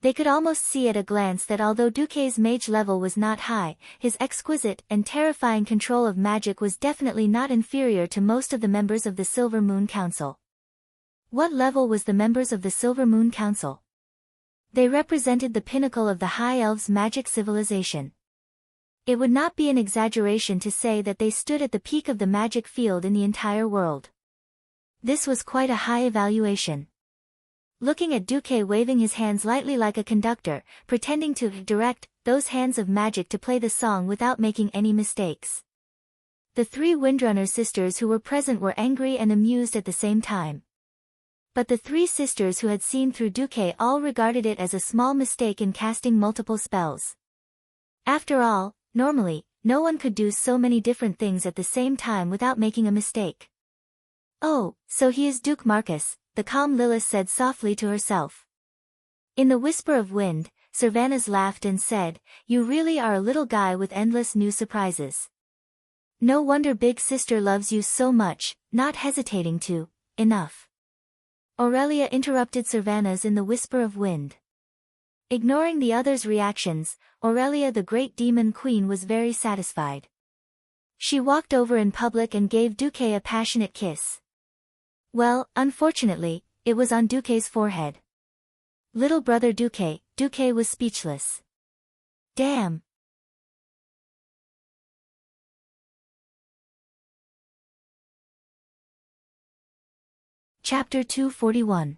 Speaker 1: They could almost see at a glance that although Duque's mage level was not high, his exquisite and terrifying control of magic was definitely not inferior to most of the members of the Silver Moon Council. What level was the members of the Silver Moon Council? They represented the pinnacle of the High Elves' magic civilization. It would not be an exaggeration to say that they stood at the peak of the magic field in the entire world. This was quite a high evaluation. looking at Duque waving his hands lightly like a conductor, pretending to direct those hands of magic to play the song without making any mistakes. The three Windrunner sisters who were present were angry and amused at the same time. But the three sisters who had seen through Duque all regarded it as a small mistake in casting multiple spells. After all, normally, no one could do so many different things at the same time without making a mistake. "Oh, so he is Duke Marcus," the calm Lilith said softly to herself. In the whisper of wind, Servanas laughed and said, "You really are a little guy with endless new surprises. No wonder Big Sister loves you so much," not hesitating to. "Enough." Aurelia interrupted Servanas in the whisper of wind. Ignoring the others' reactions, Aurelia the Great Demon Queen was very satisfied. She walked over in public and gave Duque a passionate kiss. Well, unfortunately, it was on Duque's forehead. Little brother Duque was speechless. Damn. Chapter 241.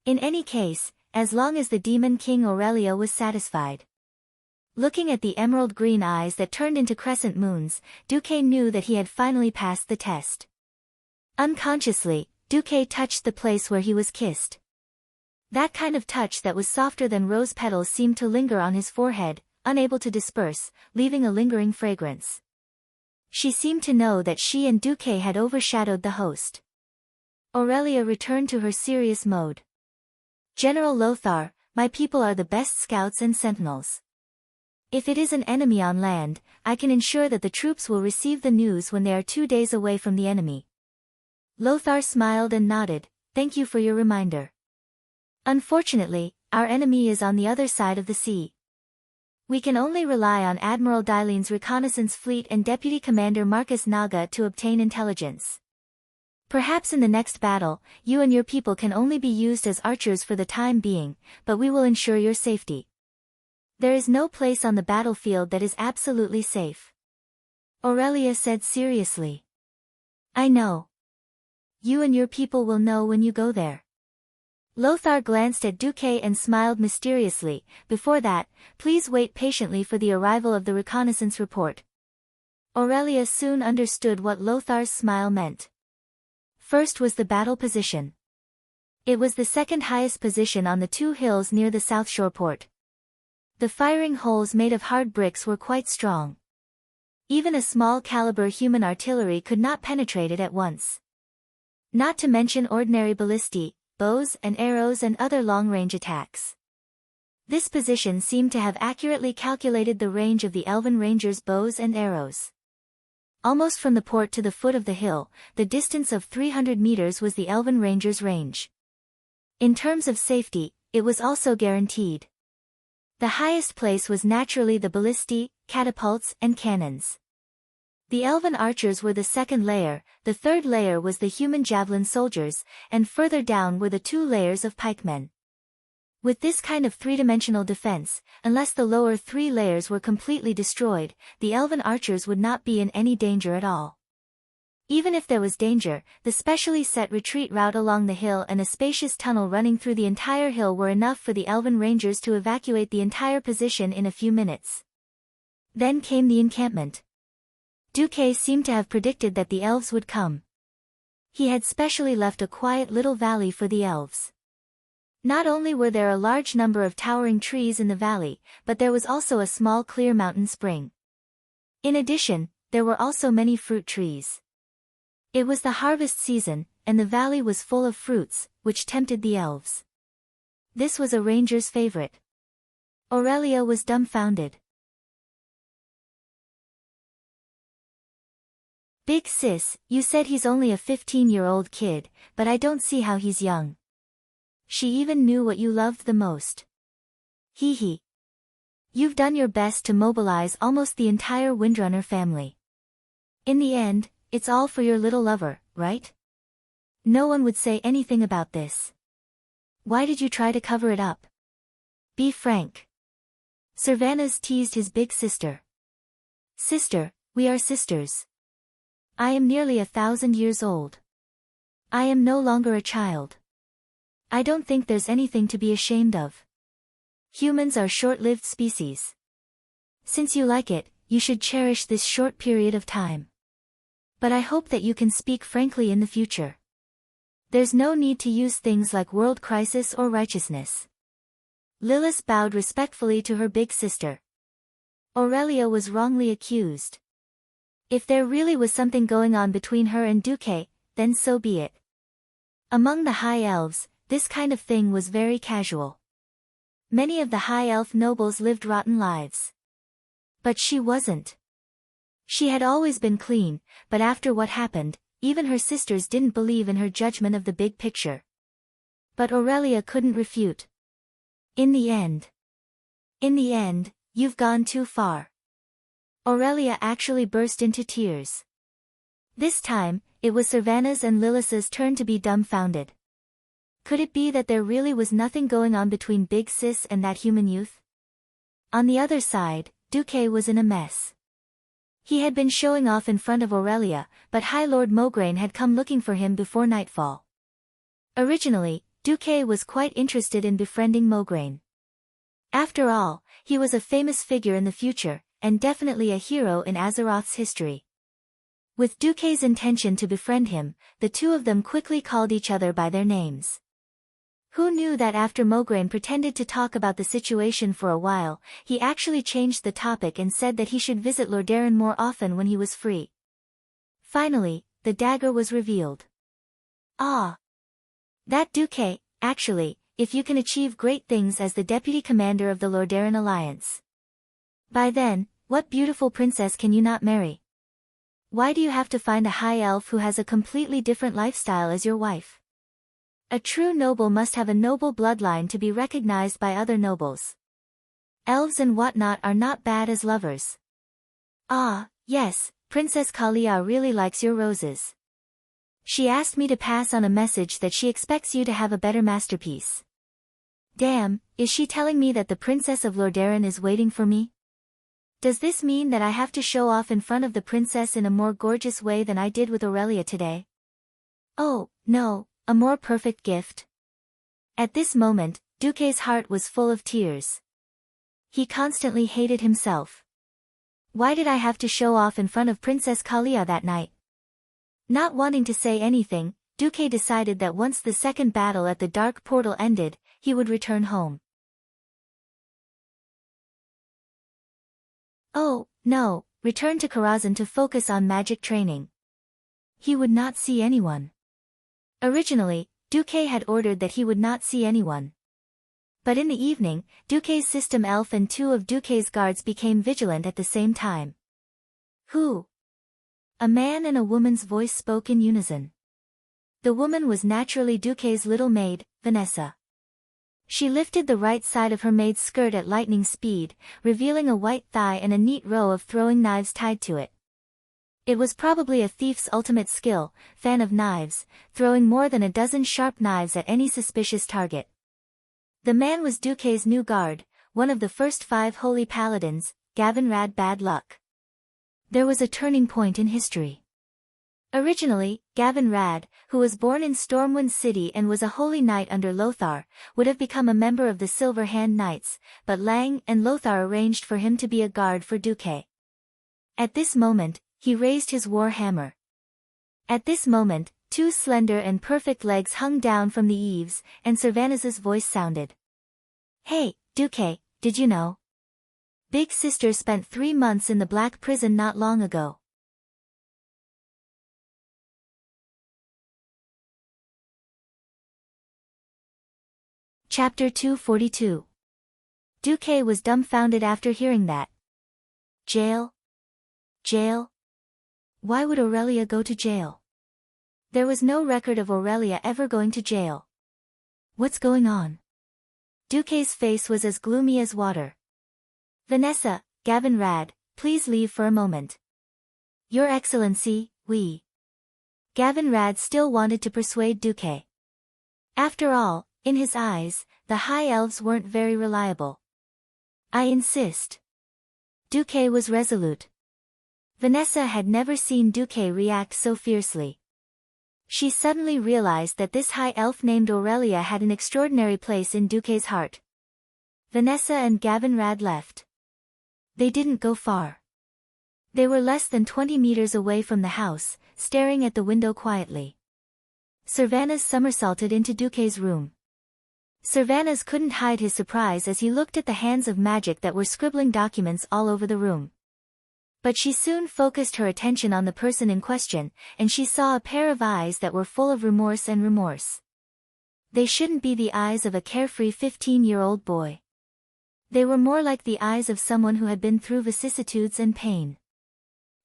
Speaker 1: In any case, as long as the Demon King Aurelia was satisfied. Looking at the emerald green eyes that turned into crescent moons, Duque knew that he had finally passed the test. Unconsciously, Duque touched the place where he was kissed. That kind of touch that was softer than rose petals seemed to linger on his forehead, unable to disperse, leaving a lingering fragrance. She seemed to know that she and Duque had overshadowed the host. Aurelia returned to her serious mode. "General Lothar, my people are the best scouts and sentinels. If it is an enemy on land, I can ensure that the troops will receive the news when they are 2 days away from the enemy." Lothar smiled and nodded, "Thank you for your reminder. Unfortunately, our enemy is on the other side of the sea. We can only rely on Admiral Dylene's reconnaissance fleet and Deputy Commander Marcus Naga to obtain intelligence. Perhaps in the next battle, you and your people can only be used as archers for the time being, but we will ensure your safety. There is no place on the battlefield that is absolutely safe," Aurelia said seriously. "I know. You and your people will know when you go there." Lothar glanced at Duque and smiled mysteriously. "Before that, please wait patiently for the arrival of the reconnaissance report." Aurelia soon understood what Lothar's smile meant. First was the battle position. It was the second highest position on the 2 hills near the South Shore port. The firing holes made of hard bricks were quite strong. Even a small caliber human artillery could not penetrate it at once. Not to mention ordinary ballistae, bows and arrows and other long-range attacks. This position seemed to have accurately calculated the range of the Elven Rangers' bows and arrows. Almost from the port to the foot of the hill, the distance of 300 meters was the Elven Rangers' range. In terms of safety, it was also guaranteed. The highest place was naturally the ballistae, catapults, and cannons. The Elven archers were the second layer, the third layer was the human javelin soldiers, and further down were the 2 layers of pikemen. With this kind of three-dimensional defense, unless the lower 3 layers were completely destroyed, the Elven archers would not be in any danger at all. Even if there was danger, the specially set retreat route along the hill and a spacious tunnel running through the entire hill were enough for the Elven Rangers to evacuate the entire position in a few minutes. Then came the encampment. Duque seemed to have predicted that the elves would come. He had specially left a quiet little valley for the elves. Not only were there a large number of towering trees in the valley, but there was also a small clear mountain spring. In addition, there were also many fruit trees. It was the harvest season, and the valley was full of fruits, which tempted the elves. This was a ranger's favorite. Aurelia was dumbfounded. "Big sis, you said he's only a 15-year-old kid, but I don't see how he's young. She even knew what you loved the most. Hee hee. You've done your best to mobilize almost the entire Windrunner family. In the end, it's all for your little lover, right? No one would say anything about this. Why did you try to cover it up? Be frank." Servanas teased his big sister. "Sister, we are sisters. I am nearly 1,000 years old. I am no longer a child. I don't think there's anything to be ashamed of. Humans are short-lived species. Since you like it, you should cherish this short period of time. But I hope that you can speak frankly in the future. There's no need to use things like world crisis or righteousness. Lilith bowed respectfully to her big sister. Aurelia was wrongly accused. If there really was something going on between her and Duque, then so be it. Among the High Elves, this kind of thing was very casual. Many of the High Elf nobles lived rotten lives. But she wasn't. She had always been clean, but after what happened, even her sisters didn't believe in her judgment of the big picture. But Aurelia couldn't refute. In the end, you've gone too far. Aurelia actually burst into tears. This time, it was Savannah's and Lilith's turn to be dumbfounded. Could it be that there really was nothing going on between Big Sis and that human youth? On the other side, Duque was in a mess. He had been showing off in front of Aurelia, but High Lord Mograine had come looking for him before nightfall. Originally, Duque was quite interested in befriending Mograine. After all, he was a famous figure in the future, and definitely a hero in Azeroth's history. With Duque's intention to befriend him, the two of them quickly called each other by their names. Who knew that after Mograine pretended to talk about the situation for a while, he actually changed the topic and said that he should visit Lordaeron more often when he was free. Finally, the dagger was revealed. Ah! That Duque, actually, if you can achieve great things as the deputy commander of the Lordaeron Alliance. By then, what beautiful princess can you not marry? Why do you have to find a high elf who has a completely different lifestyle as your wife? A true noble must have a noble bloodline to be recognized by other nobles. Elves and whatnot are not bad as lovers. Ah, yes, Princess Kalia really likes your roses. She asked me to pass on a message that she expects you to have a better masterpiece. Damn, is she telling me that the Princess of Lordaeron is waiting for me? Does this mean that I have to show off in front of the princess in a more gorgeous way than I did with Aurelia today? Oh, no, a more perfect gift. At this moment, Duque's heart was full of tears. He constantly hated himself. Why did I have to show off in front of Princess Kalia that night? Not wanting to say anything, Duque decided that once the second battle at the Dark Portal ended, he would return home. Oh, no, return to Karazhan to focus on magic training. He would not see anyone. Originally, Duque had ordered that he would not see anyone. But in the evening, Duque's system elf and two of Duque's guards became vigilant at the same time. Who? A man and a woman's voice spoke in unison. The woman was naturally Duque's little maid, Vanessa. She lifted the right side of her maid's skirt at lightning speed, revealing a white thigh and a neat row of throwing knives tied to it. It was probably a thief's ultimate skill, fan of knives, throwing more than a dozen sharp knives at any suspicious target. The man was Duque's new guard, one of the first 5 holy paladins, Gavin Rad Bad Luck. There was a turning point in history. Originally, Gavin Rad, who was born in Stormwind City and was a holy knight under Lothar, would have become a member of the Silver Hand Knights, but Lang and Lothar arranged for him to be a guard for Duque. At this moment, he raised his war hammer. At this moment, 2 slender and perfect legs hung down from the eaves, and Savannah's voice sounded. Hey, Duque, did you know? Big Sister spent 3 months in the Black Prison not long ago. Chapter 242. Duque was dumbfounded after hearing that. Jail? Jail? Why would Aurelia go to jail? There was no record of Aurelia ever going to jail. What's going on? Duque's face was as gloomy as water. Vanessa, Gavin Rad, please leave for a moment. Your Excellency, we. Gavin Rad still wanted to persuade Duque. After all, in his eyes, the High Elves weren't very reliable. I insist. Duque was resolute. Vanessa had never seen Duque react so fiercely. She suddenly realized that this high elf named Aurelia had an extraordinary place in Duque's heart. Vanessa and Gavin Rad left. They didn't go far. They were less than 20 meters away from the house, staring at the window quietly. Servanas somersaulted into Duque's room. Servanas couldn't hide his surprise as he looked at the hands of magic that were scribbling documents all over the room. But she soon focused her attention on the person in question, and she saw a pair of eyes that were full of remorse and remorse. They shouldn't be the eyes of a carefree 15-year-old boy. They were more like the eyes of someone who had been through vicissitudes and pain.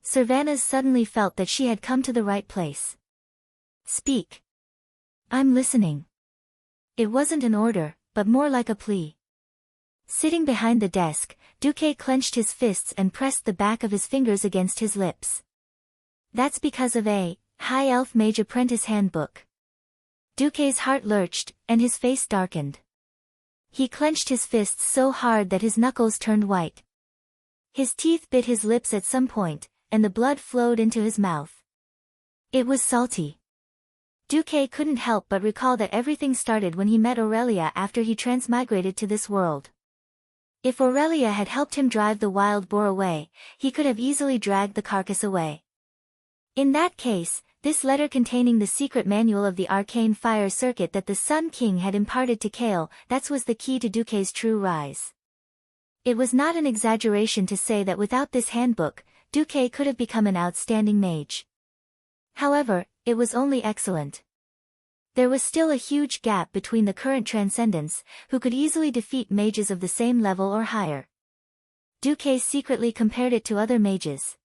Speaker 1: Servanas suddenly felt that she had come to the right place. "Speak. I'm listening." It wasn't an order, but more like a plea. Sitting behind the desk, Duque clenched his fists and pressed the back of his fingers against his lips. "That's because of a High Elf Mage Apprentice Handbook." Duque's heart lurched, and his face darkened. He clenched his fists so hard that his knuckles turned white. His teeth bit his lips at some point, and the blood flowed into his mouth. It was salty. Duque couldn't help but recall that everything started when he met Aurelia after he transmigrated to this world. If Aurelia had helped him drive the wild boar away, he could have easily dragged the carcass away. In that case, this letter containing the secret manual of the arcane fire circuit that the Sun King had imparted to Kale, that was the key to Duque's true rise. It was not an exaggeration to say that without this handbook, Duque could have become an outstanding mage. However, it was only excellent. There was still a huge gap between the current transcendents, who could easily defeat mages of the same level or higher. Duque secretly compared it to other mages.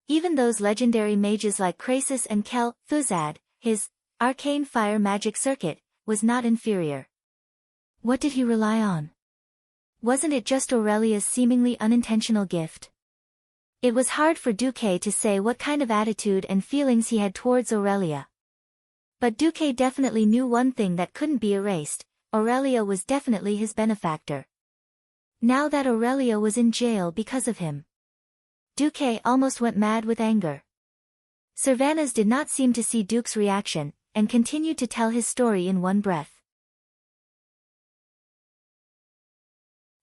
Speaker 1: Even those legendary mages like Krasus and Kel Thuzad, his arcane fire magic circuit was not inferior. What did he rely on? Wasn't it just Aurelia's seemingly unintentional gift? It was hard for Duque to say what kind of attitude and feelings he had towards Aurelia. But Duque definitely knew one thing that couldn't be erased: Aurelia was definitely his benefactor. Now that Aurelia was in jail because of him, Duque almost went mad with anger. Servanas did not seem to see Duque's reaction, and continued to tell his story in one breath.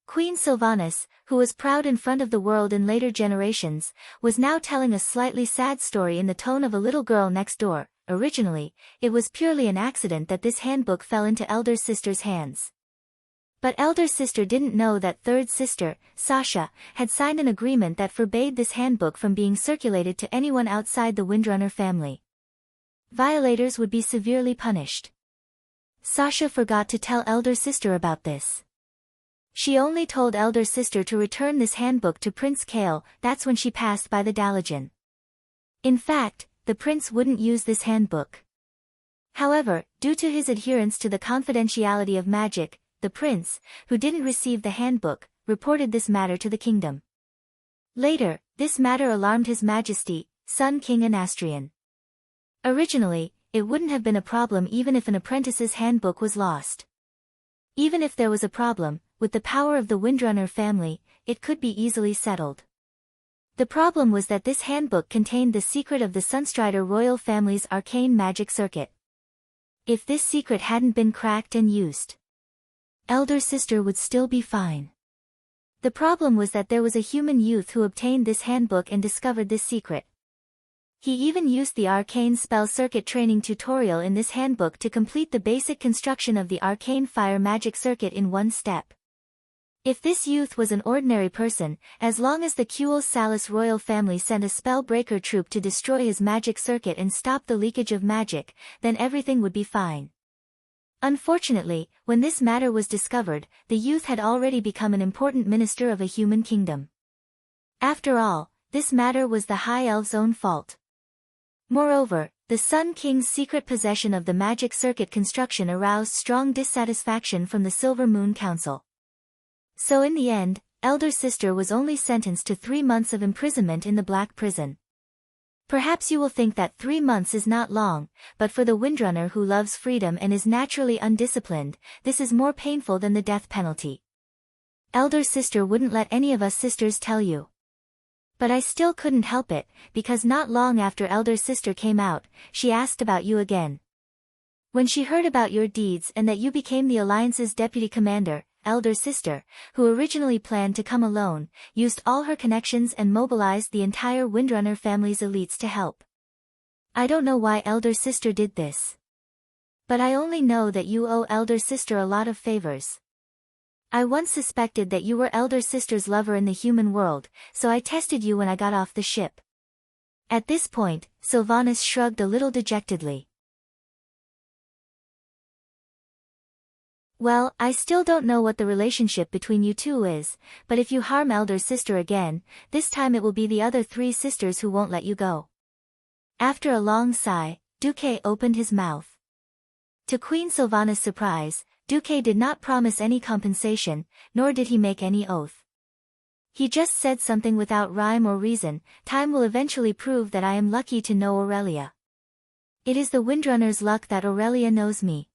Speaker 1: Queen Sylvanas, who was proud in front of the world in later generations, was now telling a slightly sad story in the tone of a little girl next door. Originally, it was purely an accident that this handbook fell into elder sister's hands. But elder sister didn't know that third sister, Sasha, had signed an agreement that forbade this handbook from being circulated to anyone outside the Windrunner family. Violators would be severely punished. Sasha forgot to tell elder sister about this. She only told elder sister to return this handbook to Prince Kale. That's when she passed by the Dalajan. In fact, the prince wouldn't use this handbook. However, due to his adherence to the confidentiality of magic, the prince, who didn't receive the handbook, reported this matter to the kingdom. Later, this matter alarmed His Majesty, Sun King Anastrian. Originally, it wouldn't have been a problem even if an apprentice's handbook was lost. Even if there was a problem, with the power of the Windrunner family, it could be easily settled. The problem was that this handbook contained the secret of the Sunstrider royal family's arcane magic circuit. If this secret hadn't been cracked and used, elder sister would still be fine. The problem was that there was a human youth who obtained this handbook and discovered this secret. He even used the arcane spell circuit training tutorial in this handbook to complete the basic construction of the arcane fire magic circuit in one step. If this youth was an ordinary person, as long as the Kuel Salis royal family sent a spellbreaker troop to destroy his magic circuit and stop the leakage of magic, then everything would be fine. Unfortunately, when this matter was discovered, the youth had already become an important minister of a human kingdom. After all, this matter was the High Elf's own fault. Moreover, the Sun King's secret possession of the magic circuit construction aroused strong dissatisfaction from the Silver Moon Council. So in the end, elder sister was only sentenced to 3 months of imprisonment in the Black Prison. Perhaps you will think that 3 months is not long, but for the Windrunner who loves freedom and is naturally undisciplined, this is more painful than the death penalty. Elder sister wouldn't let any of us sisters tell you. But I still couldn't help it, because not long after elder sister came out, she asked about you again. When she heard about your deeds and that you became the Alliance's deputy commander, elder sister, who originally planned to come alone, used all her connections and mobilized the entire Windrunner family's elites to help. I don't know why elder sister did this. But I only know that you owe elder sister a lot of favors. I once suspected that you were elder sister's lover in the human world, so I tested you when I got off the ship. At this point, Sylvanas shrugged a little dejectedly. Well, I still don't know what the relationship between you two is, but if you harm elder sister again, this time it will be the other 3 sisters who won't let you go. After a long sigh, Duque opened his mouth. To Queen Sylvanas' surprise, Duque did not promise any compensation, nor did he make any oath. He just said something without rhyme or reason. Time will eventually prove that I am lucky to know Aurelia. It is the Windrunner's luck that Aurelia knows me.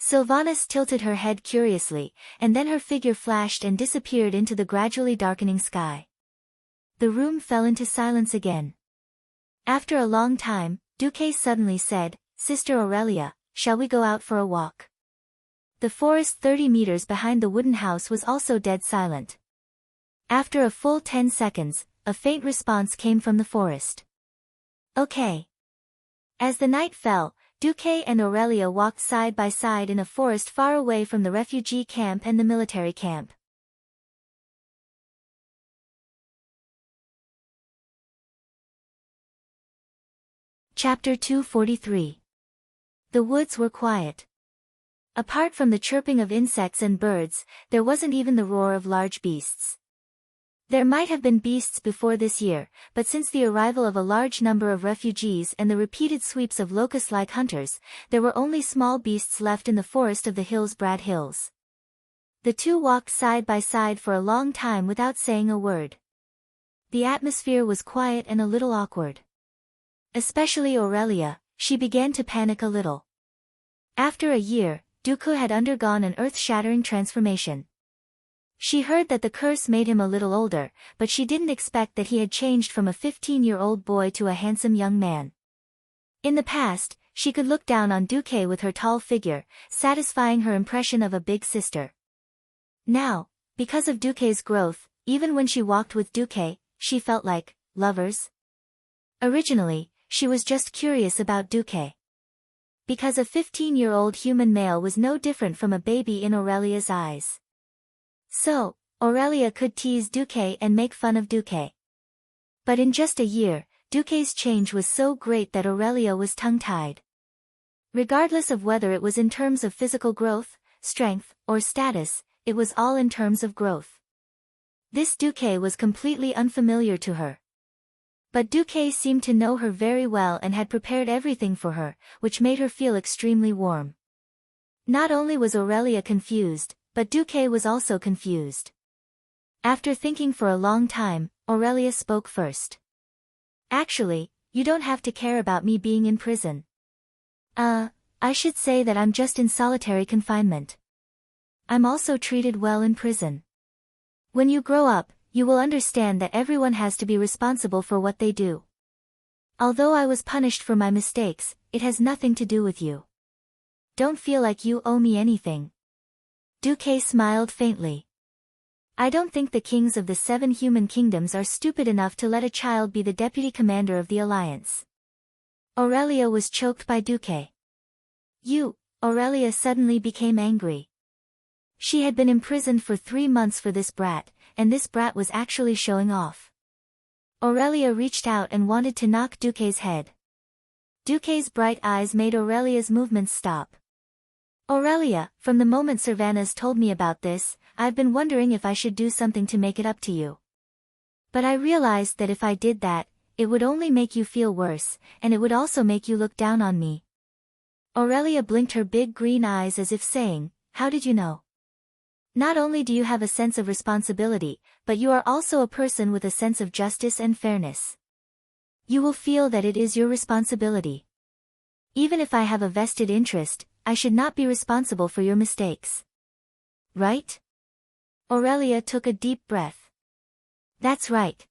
Speaker 1: Sylvanas tilted her head curiously, and then her figure flashed and disappeared into the gradually darkening sky. The room fell into silence again. After a long time, Duque suddenly said, "Sister Aurelia, shall we go out for a walk?" The forest 30 meters behind the wooden house was also dead silent. After a full 10 seconds, a faint response came from the forest. Okay. As the night fell, Duque and Aurelia walked side by side in a forest far away from the refugee camp and the military camp. Chapter 243. The woods were quiet. Apart from the chirping of insects and birds, there wasn't even the roar of large beasts. There might have been beasts before this year, but since the arrival of a large number of refugees and the repeated sweeps of locust-like hunters, there were only small beasts left in the forest of the Hillsbrad Hills. The two walked side by side for a long time without saying a word. The atmosphere was quiet and a little awkward. Especially Aurelia, she began to panic a little. After a year, Duque had undergone an earth-shattering transformation. She heard that the curse made him a little older, but she didn't expect that he had changed from a 15-year-old boy to a handsome young man. In the past, she could look down on Duque with her tall figure, satisfying her impression of a big sister. Now, because of Duque's growth, even when she walked with Duque, she felt like lovers. Originally, she was just curious about Duque. Because a 15-year-old human male was no different from a baby in Aurelia's eyes. So, Aurelia could tease Duque and make fun of Duque. But in just a year, Duque's change was so great that Aurelia was tongue-tied. Regardless of whether it was in terms of physical growth, strength, or status, it was all in terms of growth. This Duque was completely unfamiliar to her. But Duque seemed to know her very well and had prepared everything for her, which made her feel extremely warm. Not only was Aurelia confused, but Duque was also confused. After thinking for a long time, Aurelia spoke first. Actually, you don't have to care about me being in prison. I should say that I'm just in solitary confinement. I'm also treated well in prison. When you grow up, you will understand that everyone has to be responsible for what they do. Although I was punished for my mistakes, it has nothing to do with you. Don't feel like you owe me anything. Duque smiled faintly. I don't think the kings of the 7 human kingdoms are stupid enough to let a child be the deputy commander of the Alliance. Aurelia was choked by Duque. Aurelia suddenly became angry. She had been imprisoned for 3 months for this brat, and this brat was actually showing off. Aurelia reached out and wanted to knock Duque's head. Duque's bright eyes made Aurelia's movements stop. Aurelia, from the moment Sylvanas told me about this, I've been wondering if I should do something to make it up to you. But I realized that if I did that, it would only make you feel worse, and it would also make you look down on me. Aurelia blinked her big green eyes as if saying, "How did you know? Not only do you have a sense of responsibility, but you are also a person with a sense of justice and fairness. You will feel that it is your responsibility. Even if I have a vested interest, I should not be responsible for your mistakes. Right?" Aurelia took a deep breath. That's right.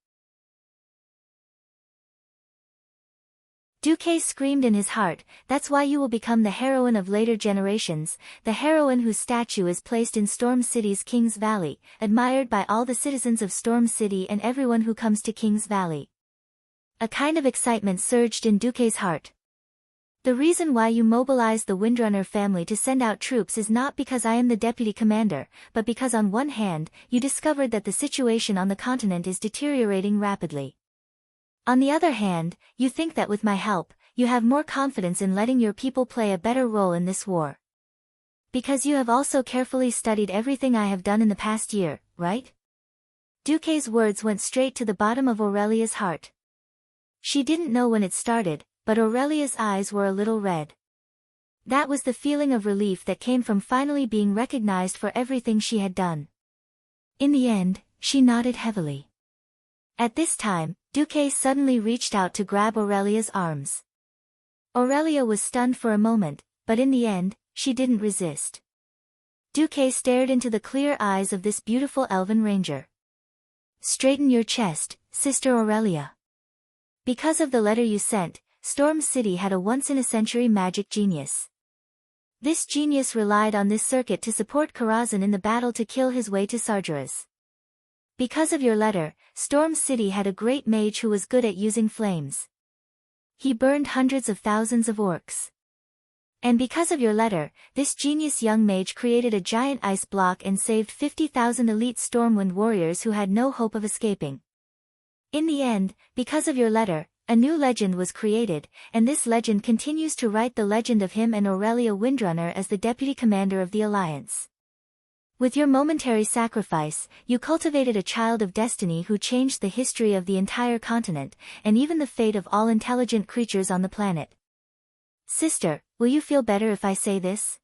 Speaker 1: Duque screamed in his heart, "That's why you will become the heroine of later generations, the heroine whose statue is placed in Storm City's King's Valley, admired by all the citizens of Storm City and everyone who comes to King's Valley." A kind of excitement surged in Duque's heart. "The reason why you mobilized the Windrunner family to send out troops is not because I am the deputy commander, but because on one hand, you discovered that the situation on the continent is deteriorating rapidly. On the other hand, you think that with my help, you have more confidence in letting your people play a better role in this war. Because you have also carefully studied everything I have done in the past year, right?" Duque's words went straight to the bottom of Aurelia's heart. She didn't know when it started, but Aurelia's eyes were a little red. That was the feeling of relief that came from finally being recognized for everything she had done. In the end, she nodded heavily. At this time, Duque suddenly reached out to grab Aurelia's arms. Aurelia was stunned for a moment, but in the end, she didn't resist. Duque stared into the clear eyes of this beautiful elven ranger. "Straighten your chest, Sister Aurelia. Because of the letter you sent, Storm City had a once-in-a-century magic genius. This genius relied on this circuit to support Karazhan in the battle to kill his way to Sargeras. Because of your letter, Storm City had a great mage who was good at using flames. He burned hundreds of thousands of orcs. And because of your letter, this genius young mage created a giant ice block and saved 50,000 elite Stormwind warriors who had no hope of escaping. In the end, because of your letter, a new legend was created, and this legend continues to write the legend of him and Aurelia Windrunner as the deputy commander of the Alliance. With your momentary sacrifice, you cultivated a child of destiny who changed the history of the entire continent, and even the fate of all intelligent creatures on the planet. Sister, will you feel better if I say this?"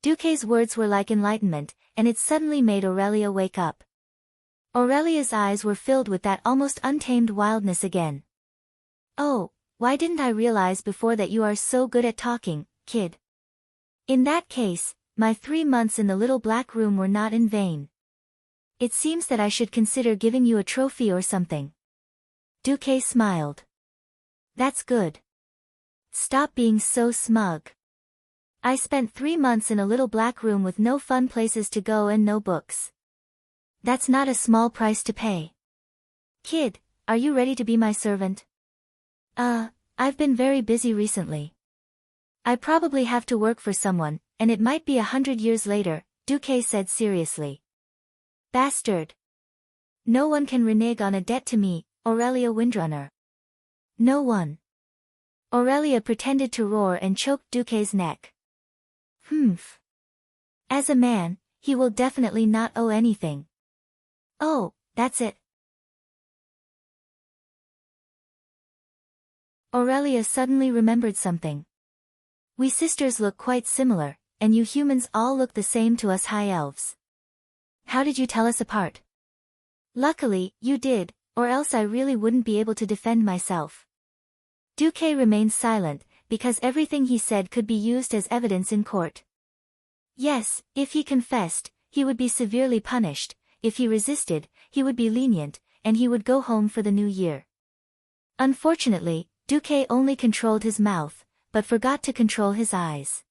Speaker 1: Duque's words were like enlightenment, and it suddenly made Aurelia wake up. Aurelia's eyes were filled with that almost untamed wildness again. "Oh, why didn't I realize before that you are so good at talking, kid? In that case, my 3 months in the little black room were not in vain. It seems that I should consider giving you a trophy or something." Duque smiled. "That's good. Stop being so smug. I spent 3 months in a little black room with no fun places to go and no books. That's not a small price to pay. Kid, are you ready to be my servant?" I've been very busy recently. I probably have to work for someone, and it might be 100 years later," Duque said seriously. "Bastard. No one can renege on a debt to me, Aurelia Windrunner. No one." Aurelia pretended to roar and choked Duque's neck. "Humph. As a man, he will definitely not owe anything. Oh, that's it." Aurelia suddenly remembered something. "We sisters look quite similar, and you humans all look the same to us high elves. How did you tell us apart?" "Luckily, you did, or else I really wouldn't be able to defend myself." Duque remained silent, because everything he said could be used as evidence in court. Yes, if he confessed, he would be severely punished; if he resisted, he would be lenient, and he would go home for the new year. Unfortunately, Duque only controlled his mouth, but forgot to control his eyes.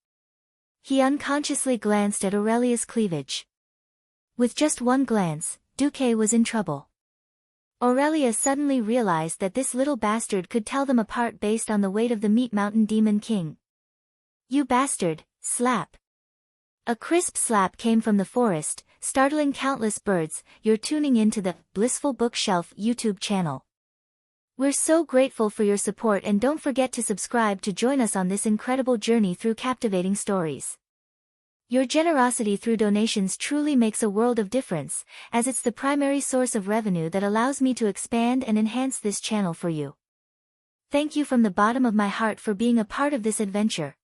Speaker 1: He unconsciously glanced at Aurelia's cleavage. With just one glance, Duque was in trouble. Aurelia suddenly realized that this little bastard could tell them apart based on the weight of the Meat Mountain Demon King. "You bastard, slap." A crisp slap came from the forest, startling countless birds. "You're tuning into the Blissful Bookshelf YouTube channel. We're so grateful for your support, and don't forget to subscribe to join us on this incredible journey through captivating stories. Your generosity through donations truly makes a world of difference, as it's the primary source of revenue that allows me to expand and enhance this channel for you. Thank you from the bottom of my heart for being a part of this adventure.